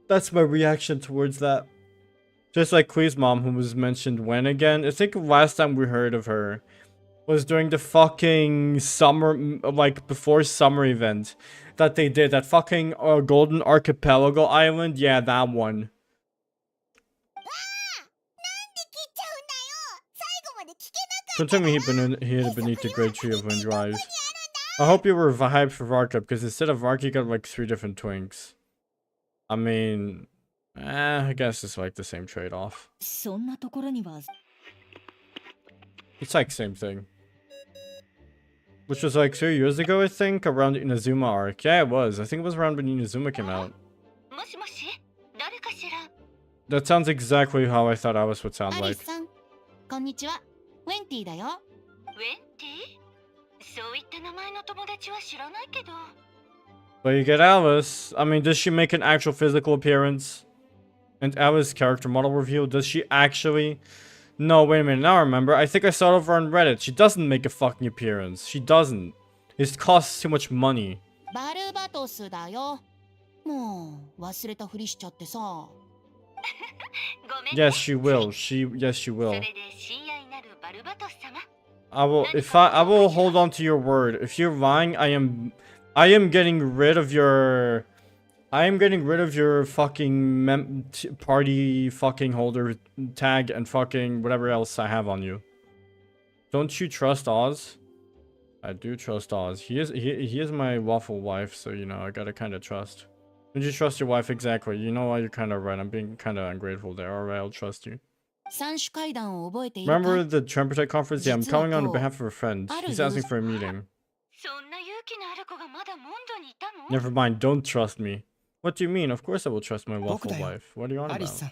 That's my reaction towards that. Just like Quee's mom, who was mentioned when again? I think last time we heard of her was during the fucking summer, like before summer event that they did. That fucking Golden Archipelago Island. Yeah, that one. Don't tell me he hid beneath the great tree of wind rise. I hope you were hyped for Varka, because instead of Varka you got like 3 different twinks. I mean, I guess it's like the same trade-off. It's like same thing. Which was like 2 years ago, I think, around Inazuma arc. Yeah, it was. I think it was around when Inazuma came out. That sounds exactly how I thought Alice would sound like. こんにちは。ウェンティだよ。But you get Alice. I mean, does she make an actual physical appearance? And Alice's character model reveal, does she actually? No, wait a minute, now I remember. I think I saw it over on Reddit. She doesn't make a fucking appearance. She doesn't. It costs too much money. バルバトスだよ。もう忘れたふりしちゃってさ。Yes, she will. Yes, she will. I will hold on to your word. If you're lying, I am getting rid of your fucking party fucking holder tag and fucking whatever else I have on you. Don't you trust Oz? I do trust Oz. He is my lawful wife, so you know I gotta kind of trust. Don't you trust your wife? Exactly. You know what? You're kind of right. I'm being kind of ungrateful there. Alright, I'll trust you. Remember the Trumpetite conference? Yeah, I'm calling on behalf of a friend. He's asking for a meeting. Never mind, don't trust me. What do you mean? Of course I will trust my lawful wife. What are you on about?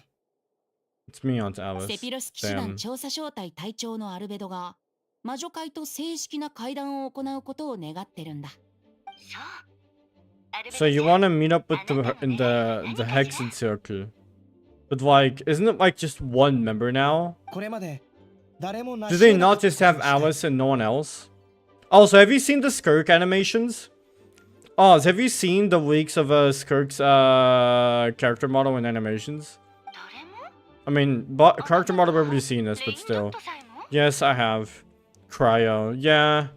It's me, Aunt Alice. セピロス騎士団調査小隊隊長のアルベドが魔女会と正式な会談を行うことを願ってるんだ。So you want to meet up with the Hexen Circle. But like, isn't it like just one member now? Do they not just have Alice and no one else? Also, have you seen the Skirk animations? Oz, have you seen the leaks of Skirk's character model and animations? I mean, character model, I've already seen this, but still. Yes, I have. Cryo. Yeah.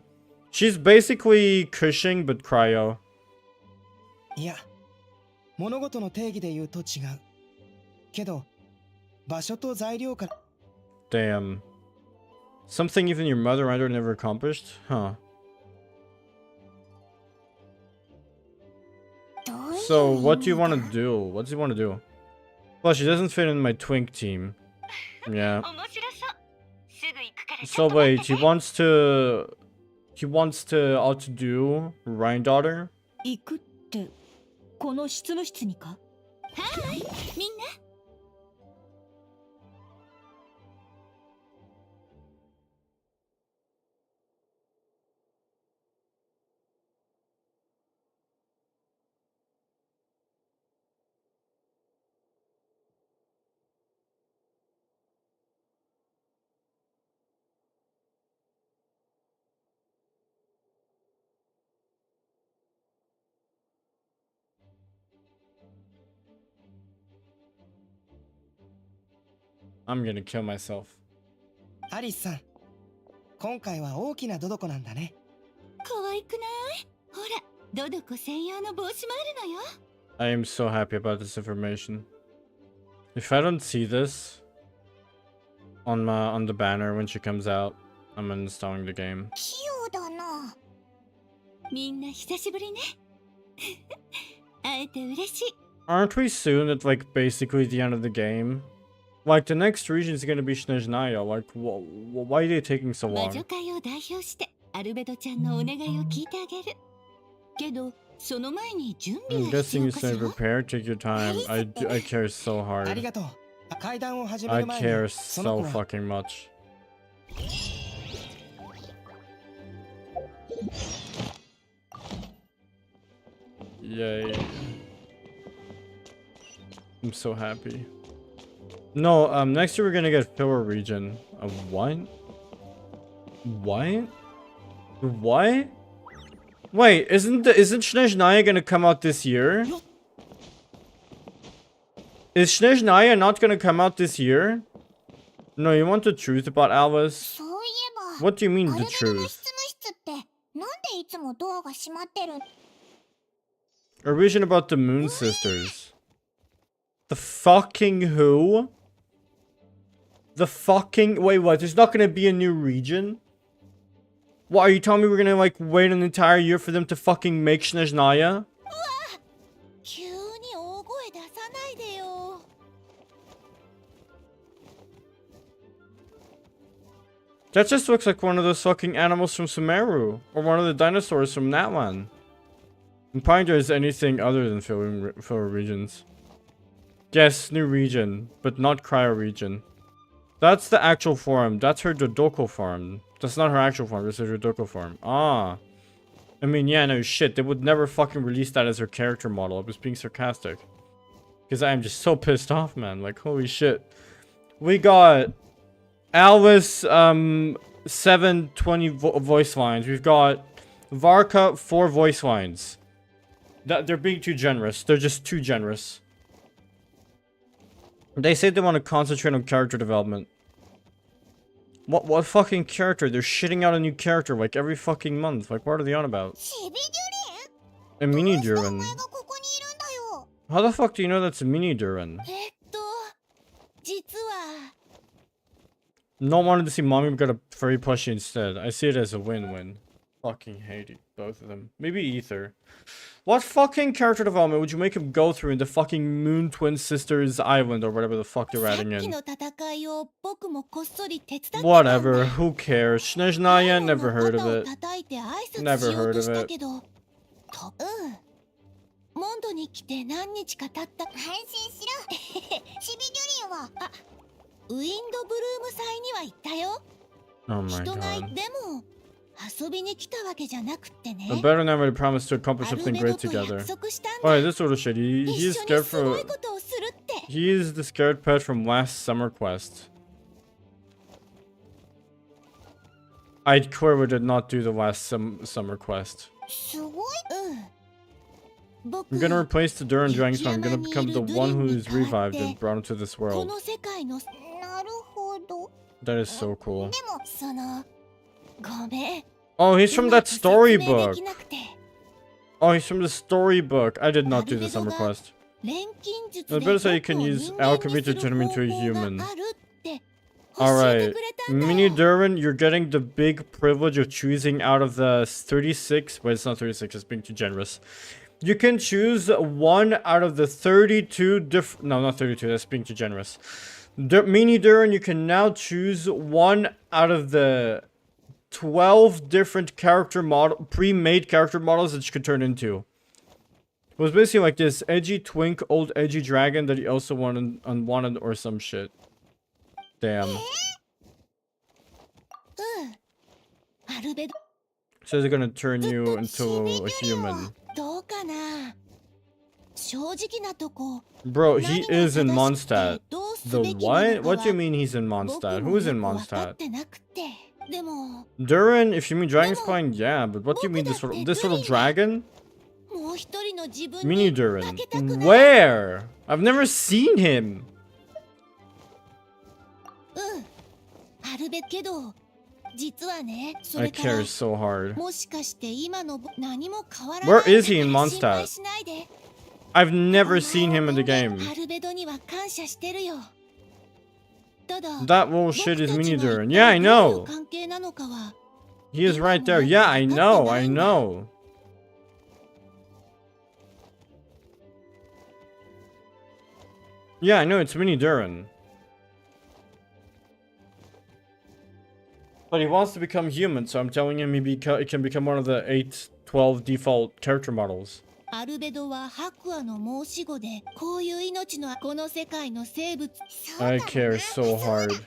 She's basically Cushing, but Cryo. いや、物事の定義で言うと違う。けど、場所と材料から。Damn. Something even your mother and I never accomplished? Huh. So, what do you want to do? What does he want to do? Well, she doesn't fit in my twink team. Yeah. So wait, he wants to outdo Rhine-daughter? 行くってこの執務室にか？はい、みんな。I'm gonna kill myself. アリスさん、今回は大きなドドコなんだね。可愛くない？ほら、ドドコ専用の帽子もあるのよ。I am so happy about this information. If I don't see this on the banner when she comes out, I'm uninstalling the game. 器用だな。みんな久しぶりね。会えて嬉しい。 Aren't we soon at like basically the end of the game? Like the next region is gonna be Snezhnaya. Like, why are they taking so 魔 long? 女会を代表してアルベドちゃんのお願いを聞いてあげる。けどその前に準備 I'm が必 guessing 要 you かし said ら。 prepare. Take your time. I care so あり hard. がとう。階段を始め I る前に care その so 子は fucking much. Yay. I'm so happy. No, next year we're gonna get filler region. What? What? What? Wait, isn't Snezhnaya gonna come out this year? Is Snezhnaya not gonna come out this year? No, you want the truth about Alice? そういえば、 What do you mean ア the ルベドの truth? 執務室ってなんでいつもドアが閉まってる？ A region about the Moon Sisters. The fucking who? The fucking... Wait, what? There's not gonna be a new region? What, are you telling me we're gonna, like, wait an entire year for them to fucking make Snezhnaya? 急に大声出さないでよ。 That just looks like one of those fucking animals from Sumeru. Or one of the dinosaurs from that one. I'm probably there's anything other than filler regions. Yes, new region, but not cryo region. That's the actual form. That's her Dodoko form. That's not her actual form. This is her Dodoko form. Ah. I mean, yeah, no shit. They would never fucking release that as her character model. I was being sarcastic. Because I am just so pissed off, man. Like, holy shit. We got Alice, 720 voice lines. We've got Varka, 4 voice lines. They're being too generous. They're just too generous. They say they want to concentrate on character development. What fucking character? They're shitting out a new character like every fucking month. Like, what are they on about? シビデュレン？ A mini どうしてお Durin. 前がここにいるんだよ。 How the fuck do you know that's a mini Durin? 実は No one wanted to see mommy, but got a furry plushie instead. I see it as a win-win. Fucking hate it, both of them. Maybe Ether. What fucking character development would you make him go through in the fucking Moon Twin Sisters Island or whatever the fuck they're さっ adding き in? の戦いを僕もこっそり手伝ってたんだ。 Whatever, who cares? Snezhnaya, 太陽 never の heard 肩 of を it. 叩いて挨拶 Never しよう heard と of した it. けど、モンドに来て何日か経った安心しろ。シビデュレンはウィンドブルーム祭には行ったよ。 Oh my 人がい god. ても遊びに来たわけじゃなくってね。 Albedo and I made a promise to accomplish アル something ベ great ドと together. 約束したんだ。 Alright, this little shit. He's 一緒に scared すごい for... ことをするって。 He is the scared pet from last summer quest. I clearly did not do the last summer quest. すごい。僕 I'm gonna replace the Duran Dragon Spawn. I'm gonna become the one who is revived and brought into this こ world. の世界のなるほど。 That is so cool. でもそのごめん。 Oh, he's from that うまく説明 storybook. できなくて Oh, he's from the storybook. I did not do the summer quest. 錬金術 The で better say you 僕 can を use 人間に alchemy す to る turn him into a 方法 human. があるって教え Alright. てくれたんだ Mini よ。 Durin, you're getting the big privilege of choosing out of the 36. Wait, it's not 36. It's being too generous. You can choose one out of the 32 different... No, not 32. That's being too generous. Mini Durin, you can now choose one out of the 12 different character model, pre-made character models that you could turn into. It was basically like this edgy twink, old edgy dragon that he also wanted unwanted or some shit. Damn. アルベド So they're gonna turn you into a human. どうかな。正直なとこ Bro, 何 he が is in 正しくて Mondstadt. どうす The べきな what? のか What do you は mean he's in 僕 Mondstadt? も Who is よ in くわかっ Mondstadt? てなくて。でも Durin, if you mean Dragon でも Spine, yeah, but what do you mean this 僕だって little ドゥリン dragon? もう一人の自分 Mini に Durin. 負けたくない。 Where? I've never seen him. アルベけど実はね、そ I れから care so hard. もしかして今の何も変わら Where ない is he in 心 Mondstadt? 配しないで。 I've never seen him in the game. アルベドには感謝してるよ。ただ That bullshit is 僕たち Mini が Durin. 一 Yeah, I 体どういう know. 関係なのかは He is right there. Yeah, I know. I know. Yeah, I know it's Mini Durin. But he wants to become human, so I'm telling him he can become one of the 8, 12 default character models. アルベドは白亜の申し子で、こういう命のこの世界の生物。 I care so hard. そういえ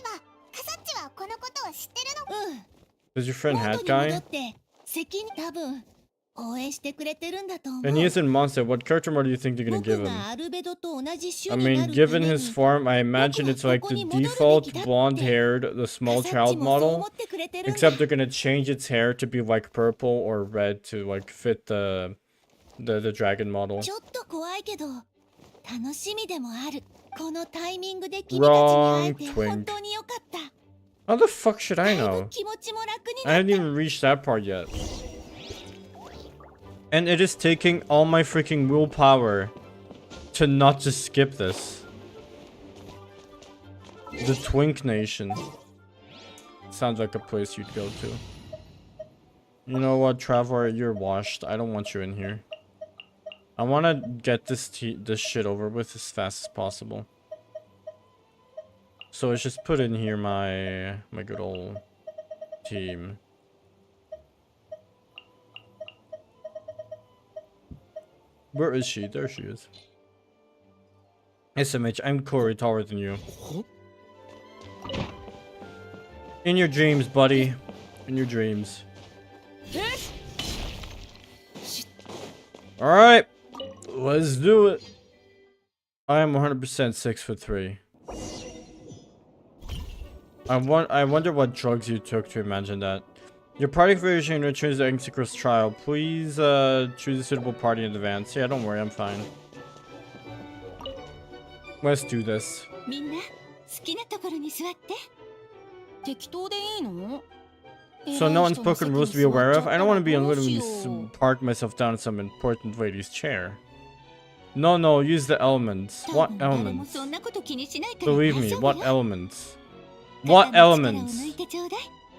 ばカサッチはこのことを知ってるの？うん。 Does your friend 元 Hat に戻 Guy? って責任多分応援してくれてるんだと思う。 And he is in Mondstadt. What character model do you think they're gonna give 僕 him? がアルベドと同じ種 I にな mean, るた given め his に form, I imagine it's like the default blonde-haired, the small カサッチ child もそう思 model. ってくれてるんだ。 Except they're gonna change its hair to be like purple or red to like fit the dragon model. ちょっと怖いけど楽しみでもある。このタイミングで君たちに会えて Wrong twink. 本当に良かった。 How the fuck should I だいぶ know? 気持ちも楽に I な haven't った。 even reached that part yet. And it is taking all my freaking willpower to not just skip this. The Twink Nation. Sounds like a place you'd go to. You know what, Traveler? You're washed. I don't want you in here. I want to get this shit over with as fast as possible. So let's just put in here my good old team. Where is she? There she is. SMH, I'm Corey, taller than you. In your dreams, buddy. In your dreams. Alright. Let's do it. I am 100% 6'3". I wonder what drugs you took to imagine that. Your party version returns the Execrous trial. Please choose a suitable party in advance. Yeah, don't worry, I'm fine. Let's do this. みんな好きなところに座って。適当でいいの？ So no unspoken rules to be aware of? I don't want to be unwittingly park myself down in some important lady's chair. No, no, use the elements. What elements? Believe me, what elements? What elements?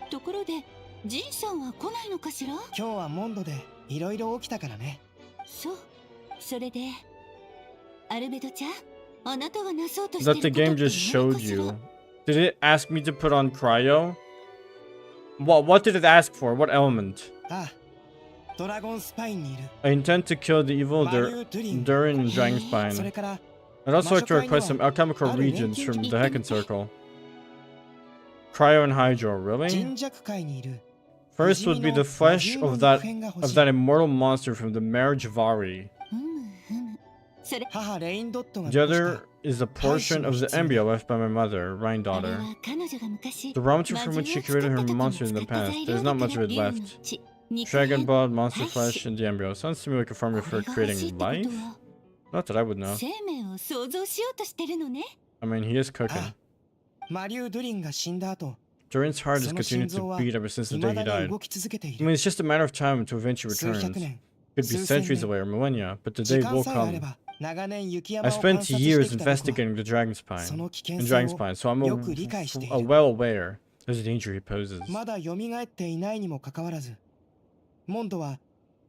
ところで、ジンさんは来ないのかしら？今日はモンドでいろいろ起きたからね。そう。それで、アルベドちゃん、あなたがなそうとしてる That こ the とって何 game か just しら？ showed you. Did it ask me to put on cryo? What did it ask for? What element? ああ、ドラゴンスパインにいる。 I intend to kill the evil Durin and それ Dragonspine. から I'd also like to request some alchemical regions from the Heckin Circle. Cryo and Hydro, really? 人弱界にいる。 First would be the flesh of that immortal monster from the marriage Vari. 母レインドットが The other is a portion of the embryo left by my mother, Rhine あれ daughter. は彼女が昔 The raw material from which she created her monsters in the past. There's not much of it left. Dragon blood, monster flesh, and the embryo. Sounds to me like a formula for creating life? Not that I would know. 生命を想像しようとしてるのね。 I mean, he is cooking. マリュー・ドゥリンが死んだ後、 Durin's heart has その continued 心臓 to は beat ever since the 未 day he だに died. 動き続けてい I る。 mean, it's just a matter of time until eventually 数百 returns. 年、 Could be 数千 centuries 年 away or millennia, but the 時 day 間 will さえあれ come. ば長年雪 I 山を観 spent 察して years きた僕は investigating the そ Dragonspine の危 and 険性を Dragonspine, so I'm よく理解している。 well aware of the danger he poses. まだ蘇っていないにもかかわらず、モンドは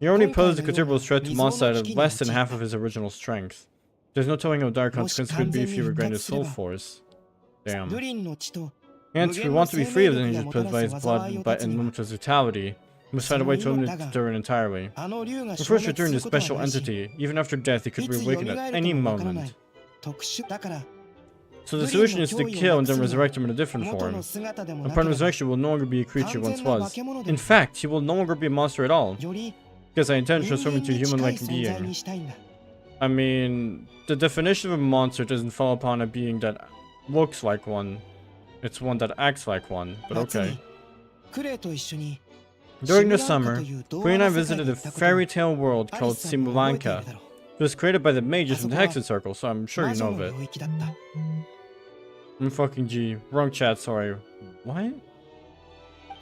He only posed a considerable threat to Mondstadt at less than half of his original strength. There's no telling how dire consequences could be if he regained his soul force. ド Damn. ゥリンの血と Hence, if we want to be free of the dangers posed by his blood and limitless vitality, we must find a way to eliminate Durin entirely. あの竜が The 消 first 滅 return す to ることは special ないし、 entity. Even after death, he could いつ reawaken 蘇 at る any かもわからな moment. い。特殊だから、 So the solution is to kill and then resurrect him in a different 元 form. の姿でもなけ Upon れば、 resurrection, he will no longer be a creature he 完 once 全な was. 化け物で In も fact, he will no longer be a monster at all, より because I intend to 人 transform 間 into a に近い human-like 存在 being. にしたいんだ。 I mean, the definition of a monster doesn't fall upon a being that looks like one. It's one that acts like one, but 夏 okay. にクレイと一緒に During the シムランカ summer, という童 Queen 話 and の I 世界 visited に a 行ったことを fairy tale world アリ called スさんも覚えてい Simulanka. るだろう。 It was created by the mages from the Asuka Hexen Circle, so I'm sure 魔 you 女 know の of it. 領域だった。I'm fucking G. Wrong chat, sorry. What?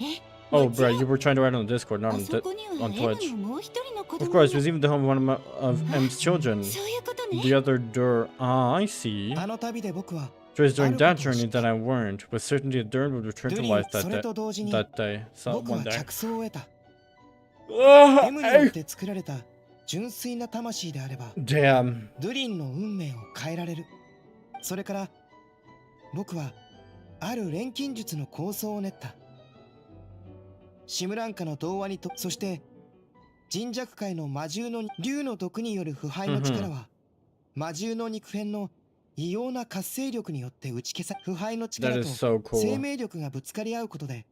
え、 Oh, もち bro, ろん you were trying to write on Discord, not あ on, そこには on エ Twitch. ムのもう一人の子 Of 供 course, が it was even the home of one of M's children. そういうことね The other door. Ah, I see. あの旅で僕は It was during that あることを知 journey った that I learned, with certainty that Dern would return ド to ゥリン life それと同時に that day. So 僕 one は day. 着想を得た Ah, エムによって作られた純粋な魂であれば Damn. ドゥリンの運命を変えられる。それから僕はある錬金術の構想を練った。シムランカの童話にと、そして人弱界の魔獣の竜の毒による腐敗の力は、魔獣の肉片の異様な活性力によって打ち消さ、腐敗の力 That と is so 生 cool. 命力がぶつかり合うことで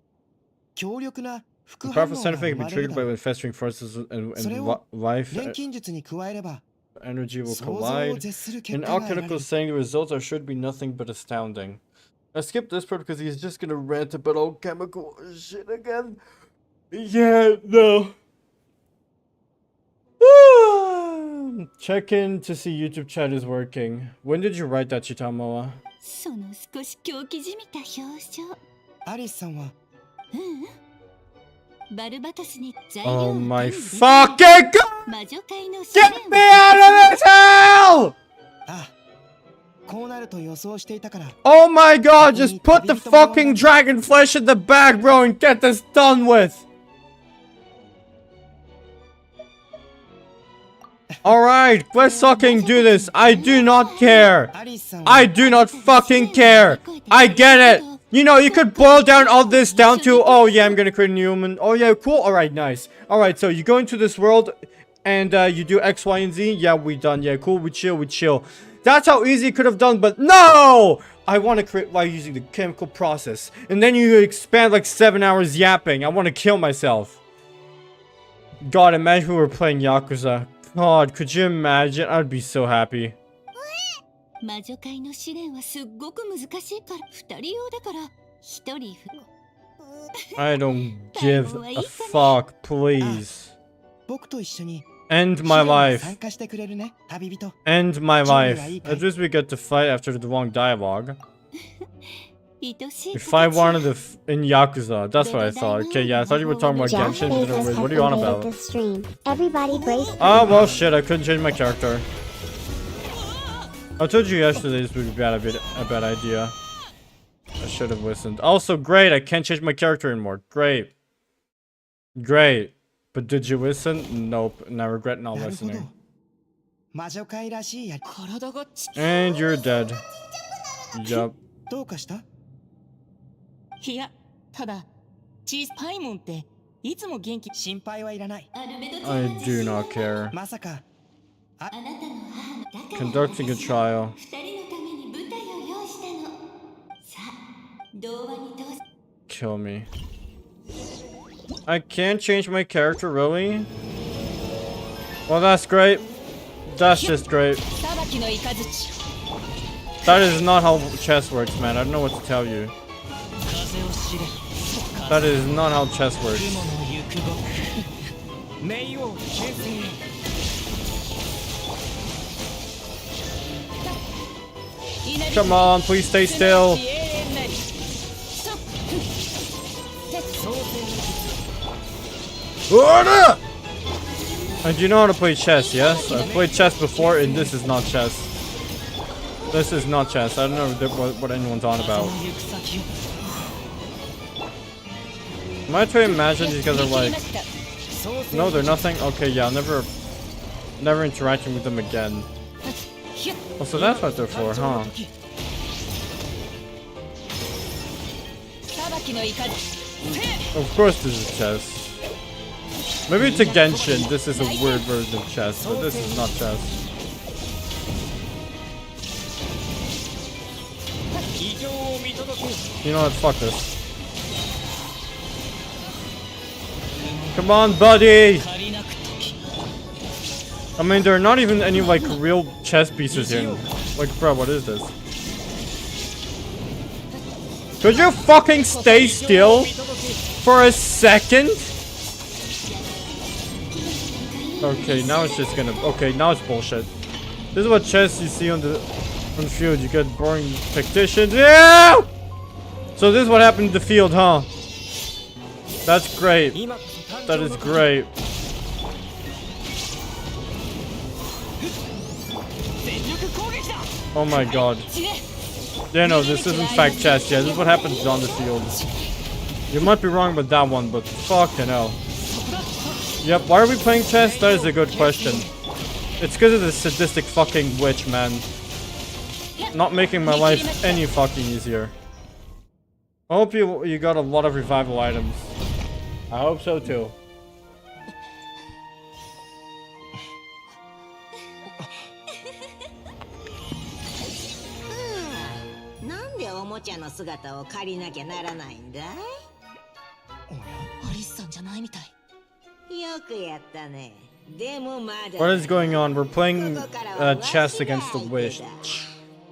強力な The 副反応 powerful が side 生 effect can ま be れる triggered だ by ろう。 when festering forces and それを life 錬金術に加えれば energy will 想像を collide. 絶する In 結果が得られ alchemical る。 saying, the results are sure to be nothing but astounding. I skipped this part because he's just gonna rant about alchemical shit again. Yeah, no. Check in to see YouTube chat is working. When did you write that, Chitamoa? その少し狂気じみた表情。アリスさんはバルバトスに材料 Oh を my 手に入れ fucking god! 魔女界の試 Get 練を me out of this hell! ああ、こうなると予想していたから。 Oh my god, just put the fucking dragon flesh in the bag, bro, and get this done with! Alright, let's fucking do this. I do not care. アリスさん I は do not fucking care. I get it. You know, you could boil down all this down to, oh yeah, I'm gonna create a new human. Oh yeah, cool. Alright, nice. Alright, so you go into this world and you do X, Y, and Z. Yeah, we done. Yeah, cool. We chill. That's how easy it could have done, but no! I want to create by using the chemical process. And then you expand like 7 hours yapping. I want to kill myself. God, imagine if we were playing Yakuza. God, could you imagine? I'd be so happy. 魔女界の試練はすっごく難しいから2人用だから1人 I don't give a fuck, please. 僕と一緒に End my 試練に life. 参加してくれるね、旅人。 End my life. At least we get to fight after the long dialogue. 愛しい If I wanted to in Yakuza, that's what I thought. Okay, yeah, I thought you were talking about Jeff Genshin. Bezos What has are you on invaded about? the stream. Everybody brace for Oh, well, shit, I couldn't change my character. I told you yesterday this would be a bad idea. I should have listened. Also, great, I can't change my character anymore. Great. But did you listen? Nope, and I regret not なるほど listening. 魔女界らしいやり。 体がち And you're dead. Yup. どうかした？いや、ただパイモンっていつも元気。心配はいらない。アルベドちゃん I は do not care. まさか あなたの母のだから Conducting a trial. 2人のために舞台を用意したのさあ童話にどうぞ Kill me. I can't change my character, really? Well, that's great. That's just great. 裁きの雷 That is not how chess works, man. I don't know what to tell you. 風を知れ That is not how chess works. 雲の行くご冥王形成。 Come on, please stay still. Order! And you know how to play chess, yes? I've played chess before, and this is not chess. This is not chess. I don't know what anyone's on about. 行く先を Am I trying to imagine these guys are like... No, they're nothing? Okay, yeah, never interacting with them again. Oh, so that's what they're for, huh? 裁きの雷 Of course this is chess. Maybe it's a Genshin, this is a weird version of chess, but this is not chess. 異常を見届けよ。 You know what, fuck this. Come on, buddy! 借りなく時 I mean, there are not even any, like, real chess pieces here. Like, bro, what is this? Could you fucking stay still for a second? Okay, now it's just gonna... Okay, now it's bullshit. This is what chess you see on the On the field, you get boring tacticians. Yeah! So this is what happened in the field, huh? That's great. That is great. Oh my god. Yeah, no, this isn't fact chess. Yeah, this is what happens on the field. You might be wrong with that one, but fucking hell. Yep, why are we playing chess? That is a good question. It's because of the sadistic fucking witch, man. Not making my life any fucking easier. I hope you got a lot of revival items. I hope so too. なんでおもちゃの姿を借りなきゃならないんだい？アリスさんじゃないみたい。よくやったね。でもまだ。What is going on? We're playing chess against the witch.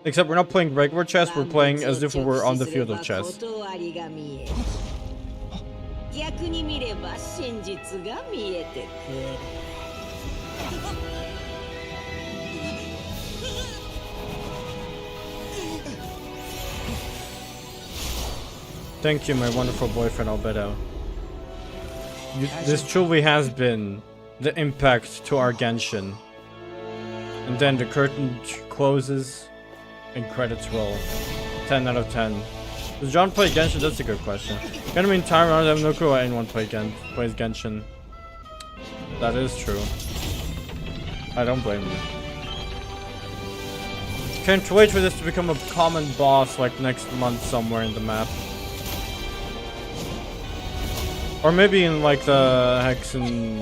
Except we're not playing regular chess, we're playing as if we were on the field of chess. Thank you, my wonderful boyfriend Albedo. This truly has been the impact to our Genshin. And then the curtain closes and credits roll. 10 out of 10. Does John play Genshin? That's a good question. Gonna mean time around, I have no clue why anyone plays Genshin. That is true. I don't blame you. Can't wait for this to become a common boss like next month somewhere in the map. Or maybe in like the Hexen,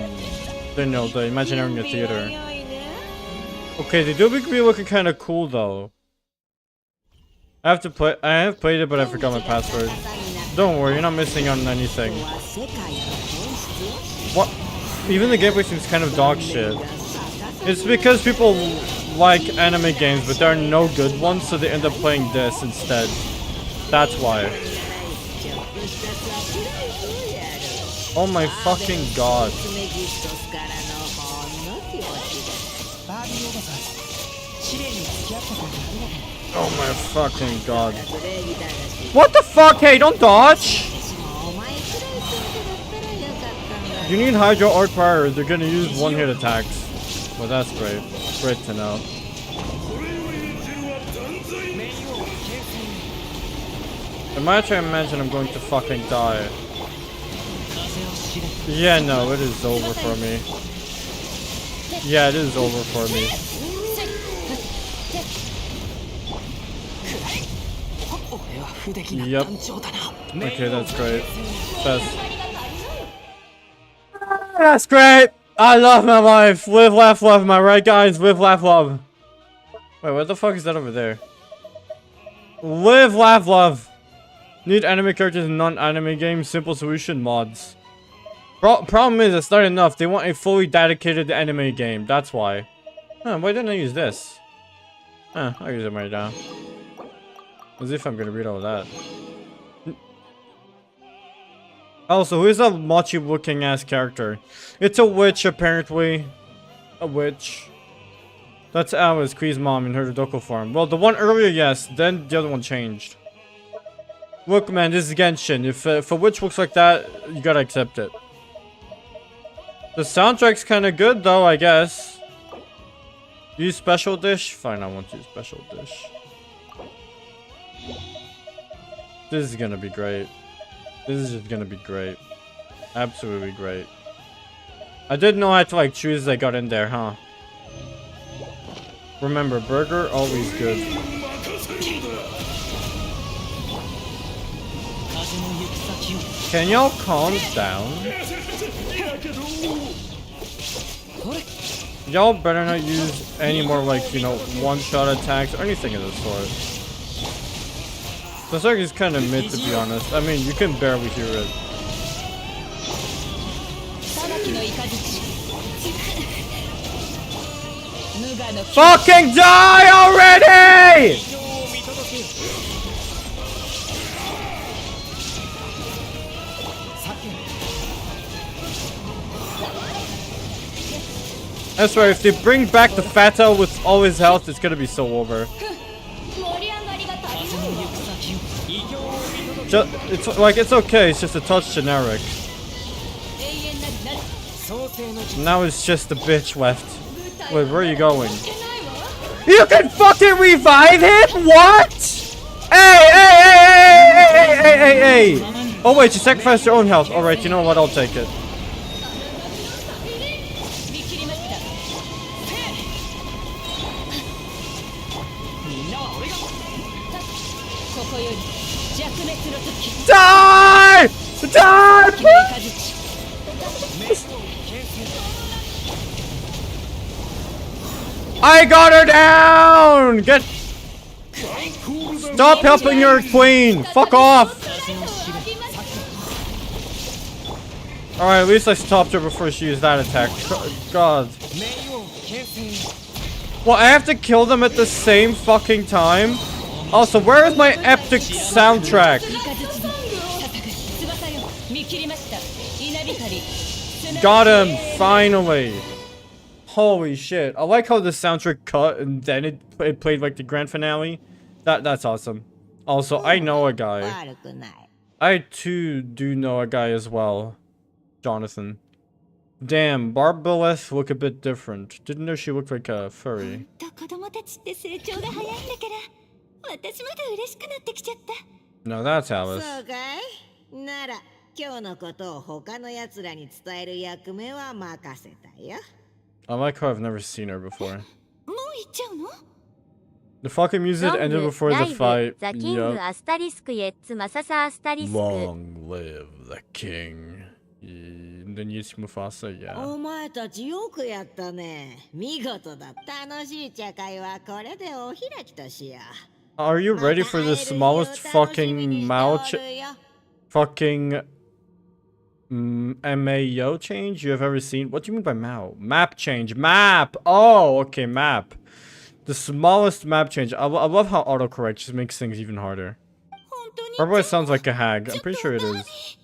you know, the Imaginary Theater. Okay, they do be looking kind of cool though. I have played it, but I forgot my password. Don't worry, you're not missing on anything. What? Even the gameplay seems kind of dog shit. It's because people like anime games, but there are no good ones, so they end up playing this instead. That's why. Oh my fucking god. Oh my fucking god. What the fuck? Hey, don't dodge! You need Hydro or Prior, they're gonna use one-hit attacks. Well, that's great. Great to know. Am I trying to imagine I'm going to fucking die? Yeah, no, it is over for me. Yeah, it is over for me. Yep. Okay, that's great. That's great! I love my life! Live, laugh, love, am I right, guys? Live, laugh, love. Wait, what the fuck is that over there? Live, laugh, love. Need anime characters in non-anime games? Simple solution, mods. Problem is, it's not enough. They want a fully dedicated anime game. That's why. Huh, why didn't I use this? Huh, I'll use it right now. As if I'm gonna read all that. Also, who is that mochi looking ass character? It's a witch, apparently. A witch. That's Alice, Kree's mom in her Doko form. Well, the one earlier, yes. Then the other one changed. Look, man, this is Genshin. If a witch looks like that, you gotta accept it. The soundtrack's kind of good, though, I guess. Use special dish? Fine, I want to use special dish. This is gonna be great. This is just gonna be great. Absolutely great. I didn't know I had to like choose as I got in there, huh? Remember, burger, always good. Can y'all calm down? Y'all better not use any more like, you know, one-shot attacks or anything of the sort. The song is kind of mid, to be honest. I mean, you can barely hear it. Fucking die already! I swear, if they bring back the Fata with all his health, it's gonna be so over. It's like, it's okay, it's just a touch generic. Now it's just a bitch left. Wait, where are you going? You can fucking revive him? What? Hey! Oh wait, you sacrificed your own health. Alright, you know what, I'll take it. Die! Die! I got her down! Get... Stop helping your queen! Fuck off! Alright, at least I stopped her before she used that attack. God. Well, I have to kill them at the same fucking time? Also, where is my epic soundtrack? Got him! Finally! Holy shit. I like how the soundtrack cut and then it played like the grand finale. That's awesome. Also, I know a guy. I too do know a guy as well. Jonathan. Damn, Barbaleth look a bit different. Didn't know she looked like a furry. No, that's Alice. I like how I've never seen her before. The fucking music ended before the fight. Yup. Long live the king. And then you see Mufasa, yeah. Are you ready for the smallest fucking fucking MAO change you have ever seen? What do you mean by Mao? Map change. Map! Oh, okay, map. The smallest map change. I love how autocorrect just makes things even harder. Everybody sounds like a hag. I'm pretty sure it is.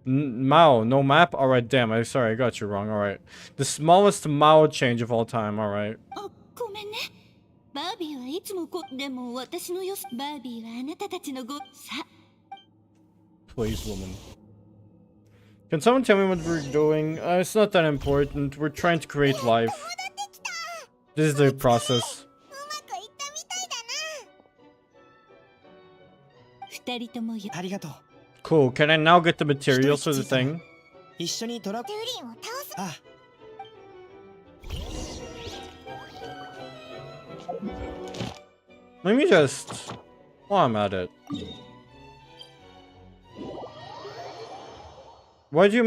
Mao, no map? Alright, damn. I'm sorry, I got you wrong. Alright. The smallest Mao change of all time. Alright. Please, woman. Can someone tell me what we're doing? It's not that important. We're trying to create life. This is the process. Cool. Can I now get the materials for the thing? Let me just... while I'm at it. Why do you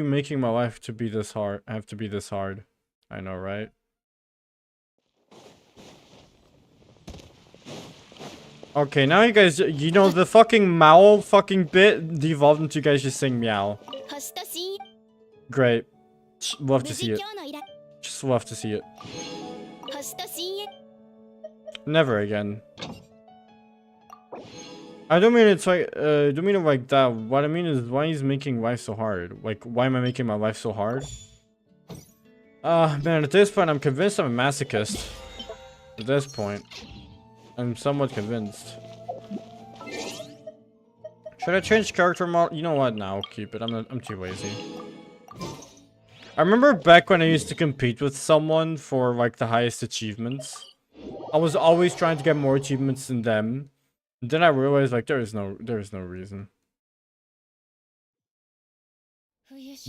making my life to be this hard? Have to be this hard? I know, right? Okay, now you guys, you know, the fucking Mao fucking bit devolved into you guys just saying meow. Great. Love to see it. Just love to see it. Never again. I don't mean it's like, don't mean it like that. What I mean is, why he's making life so hard? Like, why am I making my life so hard? Man, at this point, I'm convinced I'm a masochist. At this point, I'm somewhat convinced. Should I change character model? You know what? Now keep it. I'm too lazy. I remember back when I used to compete with someone for like the highest achievements. I was always trying to get more achievements than them. Then I realized like there is no reason.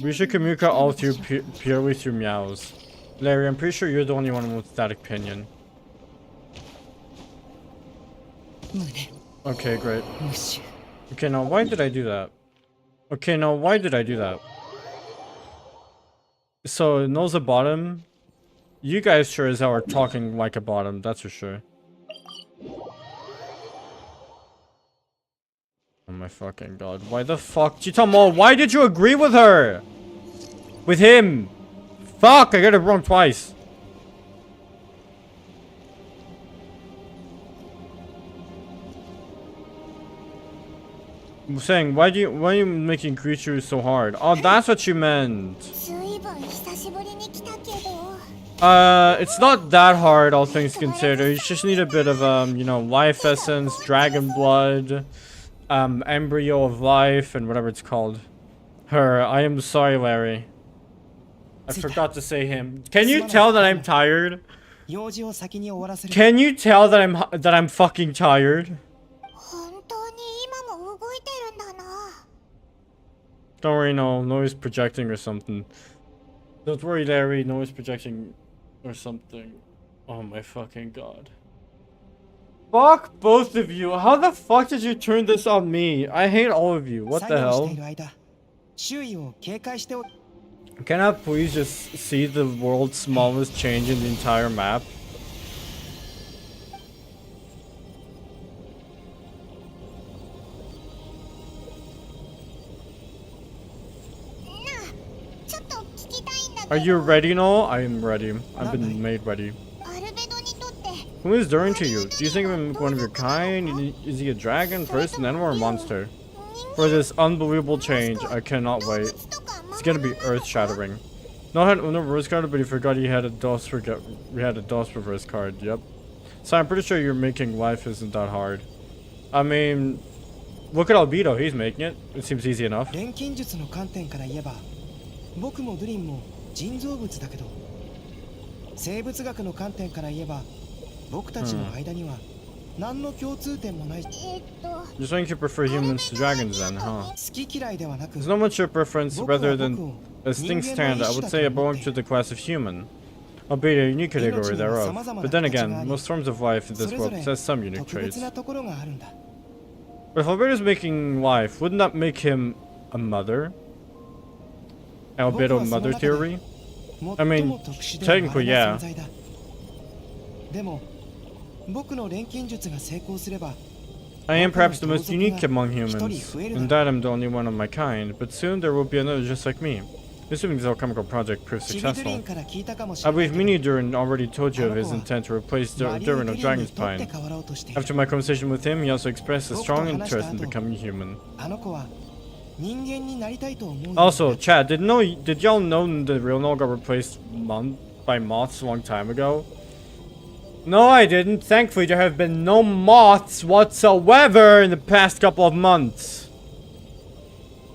We should communicate all through purely through meows. Larry, I'm pretty sure you're the only one with that opinion. Okay, great. Okay, now why did I do that? Okay, now why did I do that? So it knows a bottom. You guys sure as hell are talking like a bottom, that's for sure. Oh my fucking god. Why the fuck? Chitamo, why did you agree with her? With him? Fuck, I got it wrong twice. I'm saying, why are you making creatures so hard? Oh, that's what you meant. It's not that hard, all things considered. You just need a bit of, you know, life essence, dragon blood, embryo of life, and whatever it's called. Her. I am sorry, Larry. I forgot to say him. Can you tell that I'm tired? Can you tell that I'm fucking tired? Don't worry, no noise projecting or something. Don't worry, Larry, noise projecting or something. Oh my fucking god. Fuck both of you. How the fuck did you turn this on me? I hate all of you. What the hell? Can I please just see the world's smallest change in the entire map? Are you ready now? I am ready. I've been made ready. Who is Durin to you? Do you think I'm one of your kind? Is he a dragon, person, animal, or monster? For this unbelievable change, I cannot wait. It's gonna be earth-shattering. No reverse card, but he forgot he had a DOS reverse card. Yep. So I'm pretty sure you're making life isn't that hard. I mean, look at Albedo. He's making it. It seems easy enough. 生物学の観点から言えば僕たちの間には何の共通点もない。Just think you prefer humans to dragons then, huh? 好き嫌いではなく There's not much your preference rather than as things stand. I would say I belong to the class of human, albeit a unique category thereof. But then again, most forms of life in this world possess some unique traits. But if Albedo is making life, wouldn't that make him a mother? Albedo mother theory? I mean, technically, yeah. I am perhaps the most unique among humans, in that I'm the only one of my kind, but soon there will be another just like me. Assuming this alchemical project proves successful. I believe Mini-Durin already told you of his intent to replace Durin of Dragon's Pine. After my conversation with him, he also expressed a strong interest in becoming human. Also, chat, did y'all know the real Null got replaced by moths a long time ago? No, I didn't. Thankfully, there have been no moths whatsoever in the past couple of months.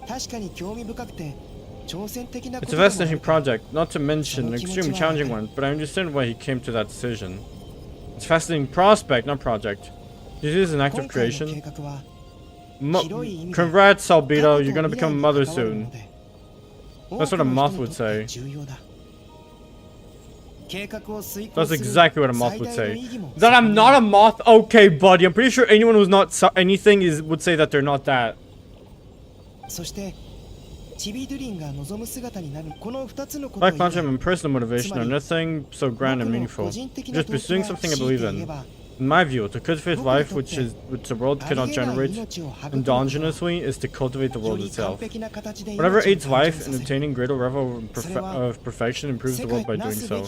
It's a fascinating project, not to mention an extremely challenging one, but I understand why he came to that decision. It's a fascinating prospect, not project. This is an act of creation. Congrats, Albedo, you're gonna become a mother soon. That's what a moth would say. That's exactly what a moth would say. That I'm not a moth? Okay, buddy, I'm pretty sure anyone who's not anything would say that they're not that. Life concept and personal motivation are nothing so grand and meaningful. Just pursuing something I believe in. In my view, to cultivate life which the world cannot generate endogenously is to cultivate the world itself. Whatever aids life in attaining greater level of perfection improves the world by doing so.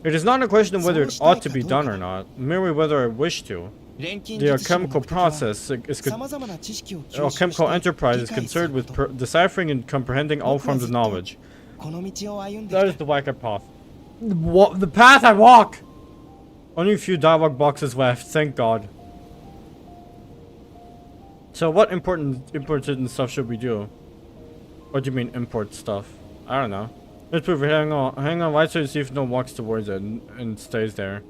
It is not a question of whether it ought to be done or not, merely whether I wish to. The alchemical enterprise is concerned with deciphering and comprehending all forms of knowledge. That is the Whack-Up path. The path I walk! Only a few dialogue boxes left, thank God. So what important stuff should we do? What do you mean import stuff? I don't know. Let's prove it. Hang on, lights to see if no one walks towards it and stays there.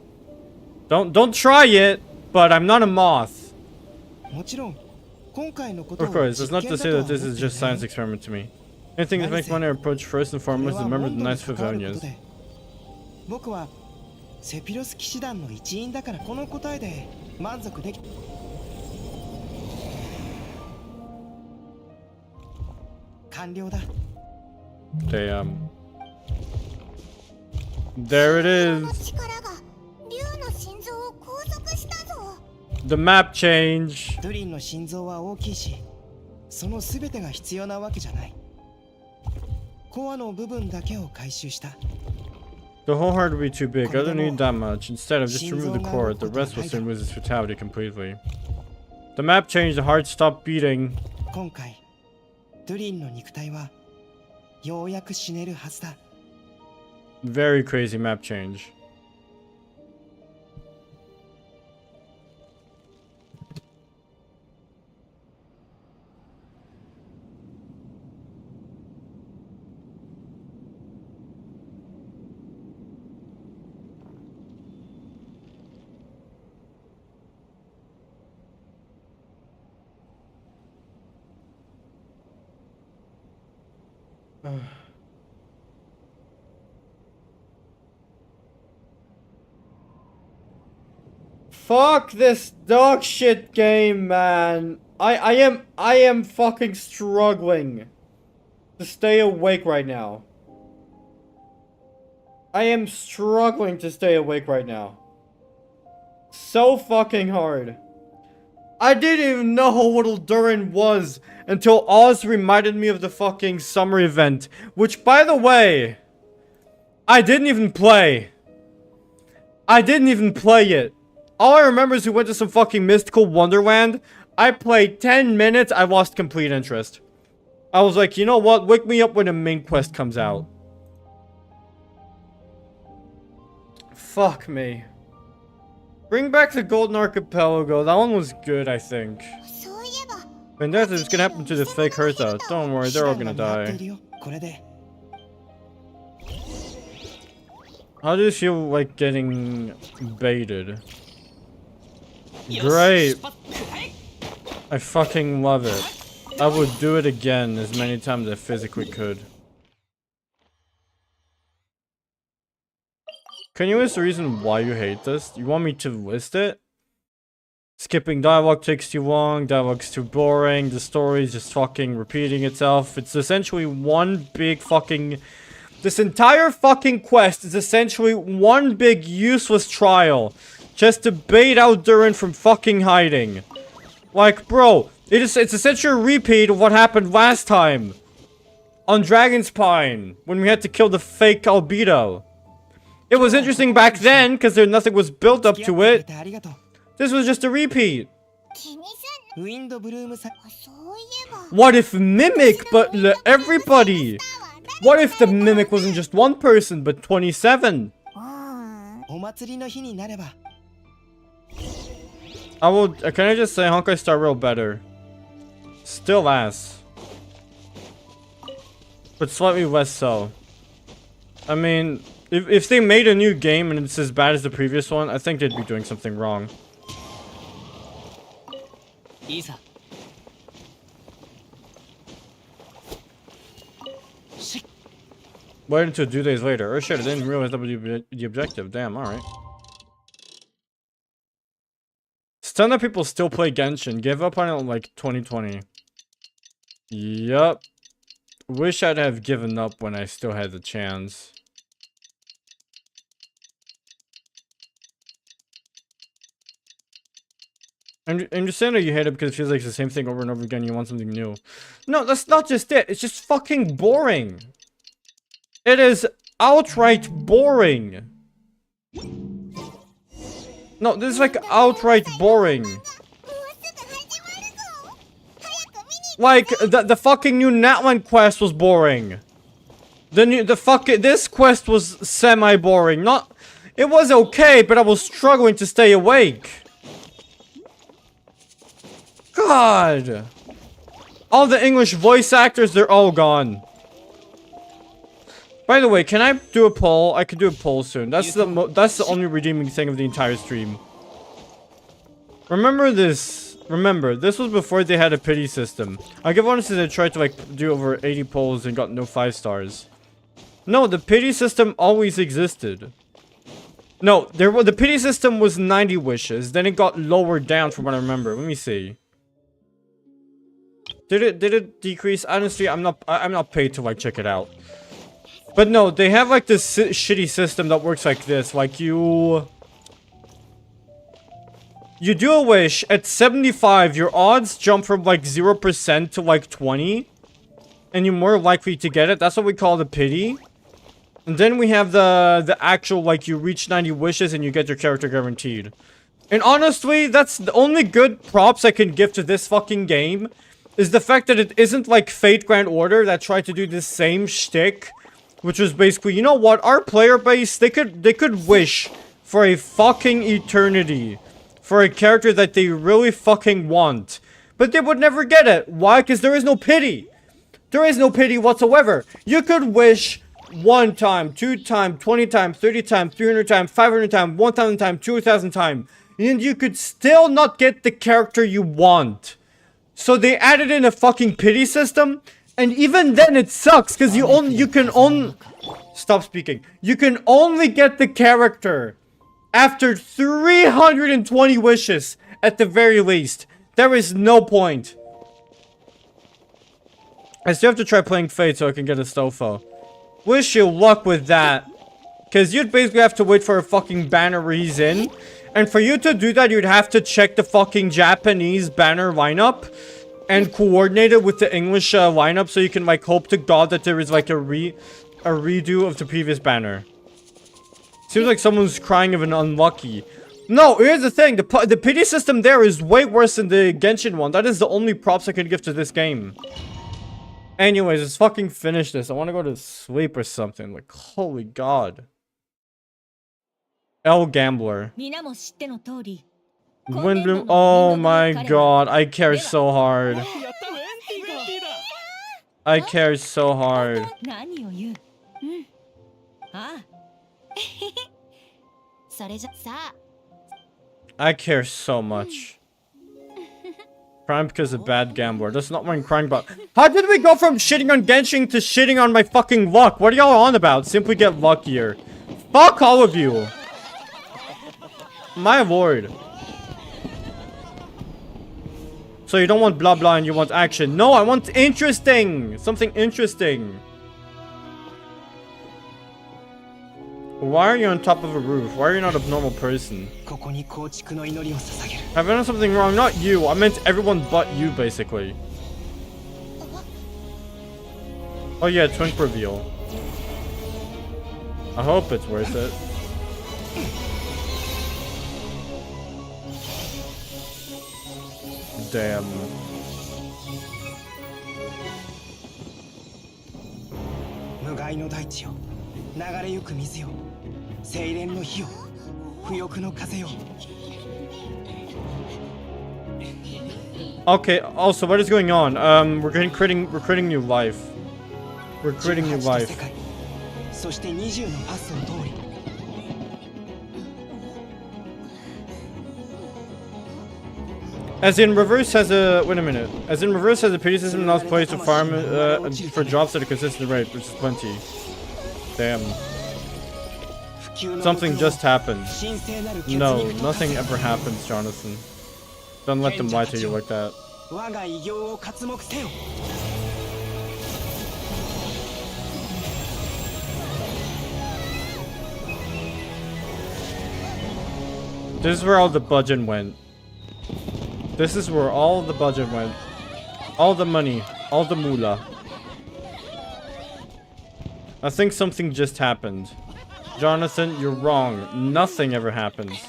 Don't try it, but I'm not a moth. Of course, that's not to say that this is just science experiment to me. Anything that makes money approach first and foremost is remember the nice Favonians. セピロス騎士団の一員だからこの答えで満足でき完了だ Damn. There it is. The map change. ドゥリンの心臓は大きいし、そのすべてが必要なわけじゃない。コアの部分だけを回収した。The whole heart would be too big. I don't need that much. Instead, I've just removed the core. The rest will soon lose its vitality completely. The map changed. The heart stopped beating. 今回、ドゥリンの肉体はようやく死ねるはずだ。Very crazy map change. Fuck this dog shit game, man. I am fucking struggling to stay awake right now. I am struggling to stay awake right now. So fucking hard. I didn't even know what Eldurin was until Oz reminded me of the fucking summer event. Which, by the way, I didn't even play. I didn't even play it. All I remember is we went to some fucking mystical wonderland. I played 10 minutes, I lost complete interest. I was like, you know what? Wake me up when the main quest comes out. Fuck me. Bring back the Golden Archipelago. That one was good, I think. And that's what's gonna happen to the fake Hertha. Don't worry, they're all gonna die. How do you feel like getting baited? Great. I fucking love it. I would do it again as many times as I physically could. Can you list the reason why you hate this? You want me to list it? Skipping dialogue takes too long, dialogue's too boring, the story's just fucking repeating itself. It's essentially one big fucking... This entire fucking quest is essentially one big useless trial. Just to bait out Durin from fucking hiding. Like, bro, it's essentially a repeat of what happened last time. On Dragon's Pine, when we had to kill the fake Albedo. It was interesting back then, because nothing was built up to it. This was just a repeat. What if Mimic, but everybody? What if the Mimic wasn't just one person, but 27? I will. Can I just say Honkai Star Rail better? Still ass. But slightly less so. I mean, if they made a new game and it's as bad as the previous one, I think they'd be doing something wrong. Isa. Wait until 2 days later. Oh shit, I didn't realize that was the objective. Damn, alright. Stun that people still play Genshin. Give up on it in like 2020. Yup. Wish I'd have given up when I still had the chance. I'm just saying that you hate it because it feels like it's the same thing over and over again. You want something new. No, that's not just it. It's just fucking boring. It is outright boring. No, this is like outright boring. Like the fucking new Natlan quest was boring. This quest was semi-boring. It was okay, but I was struggling to stay awake. God. All the English voice actors, they're all gone. By the way, can I do a poll? I could do a poll soon. That's the only redeeming thing of the entire stream. Remember this. Remember, this was before they had a pity system. I give honestly they tried to like do over 80 polls and got no 5 stars. No, the pity system always existed. No, the pity system was 90 wishes. Then it got lowered down from what I remember. Let me see. Did it decrease? Honestly, I'm not paid to like check it out. But no, they have like this shitty system that works like this. Like you do a wish at 75, your odds jump from like 0% to like 20. And you're more likely to get it. That's what we call the pity. And then we have the actual, like, you reach 90 wishes and you get your character guaranteed. And honestly, that's the only good props I can give to this fucking game. Is the fact that it isn't like Fate Grand Order that tried to do this same shtick which was basically, you know what, our player base, they could wish for a fucking eternity for a character that they really fucking want, but they would never get it. Why? Because there is no pity. There is no pity whatsoever. You could wish 1 time, 2 times, 20 times, 30 times, 300 times, 500 times, 1,000 times, 2,000 times, and you could still not get the character you want. So they added in a fucking pity system, and even then it sucks because you can only stop speaking. You can only get the character after 320 wishes at the very least. There is no point. I still have to try playing Fate so I can get a Stofo. Wish you luck with that. Because you'd basically have to wait for a fucking banner where he's in. And for you to do that, you'd have to check the fucking Japanese banner lineup. And coordinate it with the English lineup so you can, like, hope to God that there is, like, a redo of the previous banner. Seems like someone's crying of an unlucky. No, here's the thing. The pity system there is way worse than the Genshin one. That is the only props I can give to this game. Anyways, let's fucking finish this. I want to go to sleep or something. Like, holy God. L Gambler. Windbloom. Oh my God. I care so hard. I care so hard. I care so much. Crying because of bad gambler. That's not what I'm crying about. How did we go from shitting on Genshin to shitting on my fucking luck? What are y'all on about? Simply get luckier. Fuck all of you. My lord. So you don't want blah blah and you want action. No, I want interesting. Something interesting. Why are you on top of a roof? Why are you not a normal person? Have I done something wrong? Not you. I meant everyone but you, basically. Oh yeah, twink reveal. I hope it's worth it. Damn. Okay, also, what is going on? We're creating new life. We're creating new life. As in reverse has a wait a minute. As in reverse has a pity system allows players to farm for drops at a consistent rate, which is plenty. Damn. Something just happened. No, nothing ever happens, Jonathan. Don't let them lie to you like that. This is where all the budget went. This is where all the budget went. All the money. All the moolah. I think something just happened. Jonathan, you're wrong. Nothing ever happens.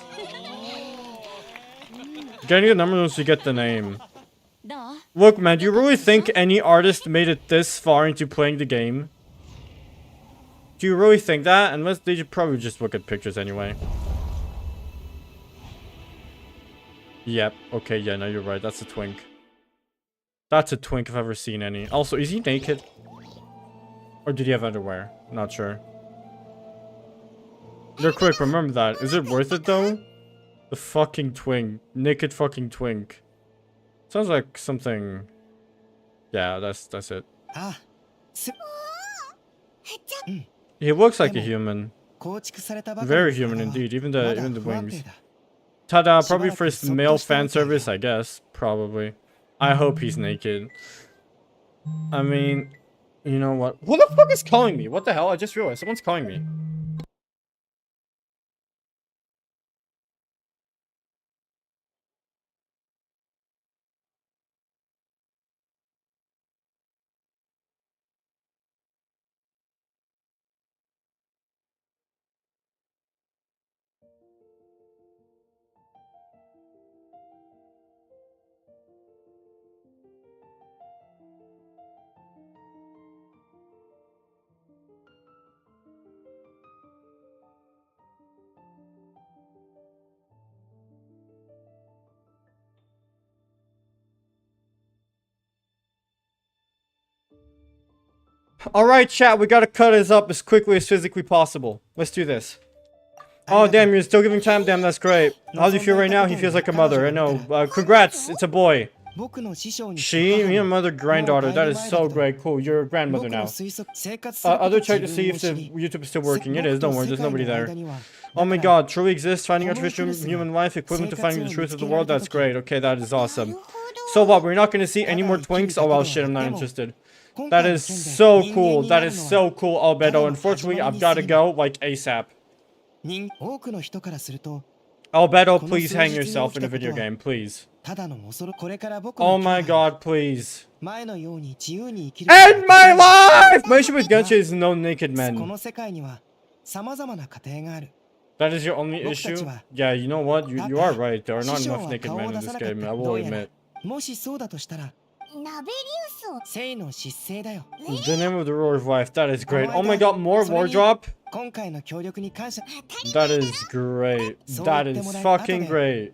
Getting the number once you get the name. Look, man, do you really think any artist made it this far into playing the game? Do you really think that? Unless they should probably just look at pictures anyway. Yep. Okay, yeah, no, you're right. That's a twink. That's a twink if I've ever seen any. Also, is he naked? Or did he have underwear? Not sure. They're quick, remember that. Is it worth it, though? The fucking twink. Naked fucking twink. Sounds like something... Yeah, that's it. He looks like a human. Very human indeed, even the wings. Ta-da, probably first male fan service, I guess. Probably. I hope he's naked. I mean, you know what? Who the fuck is calling me? What the hell? I just realized someone's calling me. Alright, chat, we gotta cut this up as quickly as physically possible. Let's do this. Oh, damn, you're still giving time? Damn, that's great. How do you feel right now? He feels like a mother. I know. Congrats, it's a boy. She, me and mother, granddaughter. That is so great. Cool, you're a grandmother now. Other check to see if the YouTube is still working. It is, don't worry, there's nobody there. Oh my god, truly exists, finding artificial human life equivalent to finding the truth of the world. That's great. Okay, that is awesome. So what, we're not gonna see any more twinks? Oh well, shit, I'm not interested. That is so cool. That is so cool, Albedo. Unfortunately, I've gotta go, like, ASAP. Albedo, please hang yourself in a video game, please. Oh my god, please. End my life! My issue with Genshin is no naked men. That is your only issue? Yeah, you know what? You are right. There are not enough naked men in this game, I will admit. The name of the ruler of life. That is great. Oh my god, more wardrop? That is great. That is fucking great.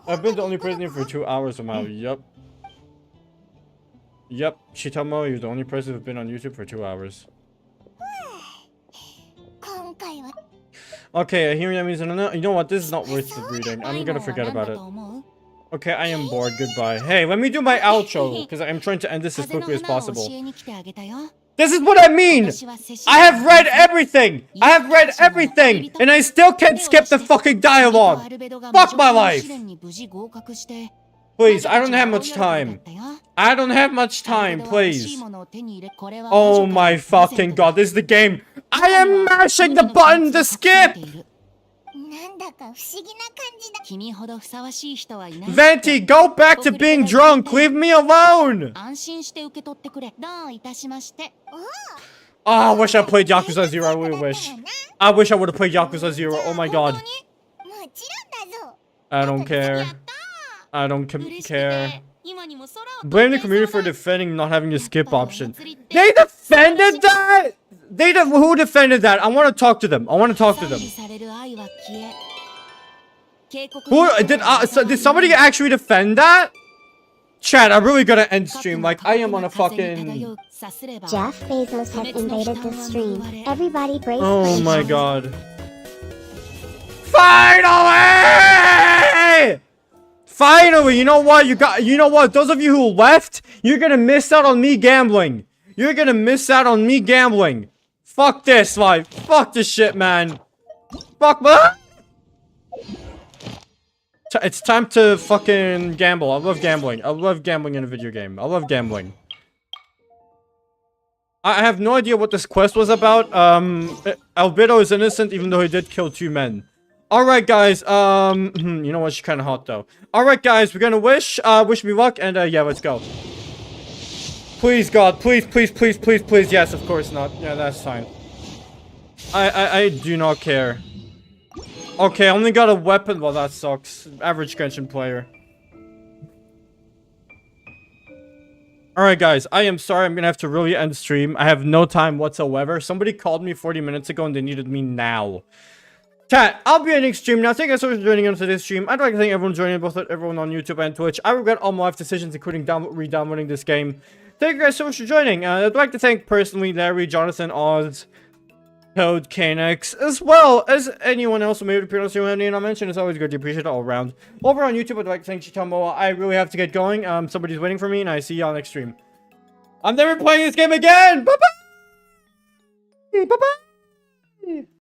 I've been the only prisoner for 2 hours somehow. Yup. Yep, Chitamo, you're the only person who's been on YouTube for 2 hours. Okay, I hear that means no. You know what? This is not worth the reading. I'm gonna forget about it. Okay, I am bored. Goodbye. Hey, let me do my outro, because I'm trying to end this as quickly as possible. This is what I mean! I have read everything! I have read everything! And I still can't skip the fucking dialogue! Fuck my life! Please, I don't have much time. I don't have much time, please. Oh my fucking god, this is the game! I am mashing the button to skip! Venti, go back to being drunk! Leave me alone! Oh, I wish I played Yakuza 0, I really wish. I wish I would have played Yakuza 0, oh my god. I don't care. I don't care. Blame the community for defending not having the skip option. They defended that?! Who defended that? I want to talk to them. I want to talk to them. Who did somebody actually defend that? Chat, I'm really gonna end stream. Like, I am on a fucking... Jeff Bezos has invaded the stream. Everybody brace Oh my god. Finally! Finally, you know what? You know what? Those of you who left, you're gonna miss out on me gambling. You're gonna miss out on me gambling. Fuck this life. Fuck this shit, man. Fuck my... It's time to fucking gamble. I love gambling. I love gambling in a video game. I love gambling. I have no idea what this quest was about. Albedo is innocent even though he did kill 2 men. Alright guys, you know what, she's kinda hot though. Alright guys, we're gonna wish me luck and yeah, let's go. Please God, please, please, please, please, please, yes, of course not. Yeah, that's fine. I do not care. Okay, I only got a weapon, well that sucks. Average Genshin player. Alright guys, I am sorry, I'm gonna have to really end stream. I have no time whatsoever. Somebody called me 40 minutes ago and they needed me now. Chat, I'll be ending stream now. Thank you guys so much for joining us today's stream. I'd like to thank everyone joining, both everyone on YouTube and Twitch. I regret all my life decisions, including re-downloading this game. Thank you guys so much for joining. I'd like to thank personally Larry, Jonathan, Oz, Toad, Kanex, as well as anyone else who may have appeared on stream who I mentioned. It's always good to appreciate it all around. Over on YouTube, I'd like to thank Chitamoa. I really have to get going. Somebody's waiting for me, and I see y'all next stream. I'm never playing this game again! Bye-bye! Bye-bye!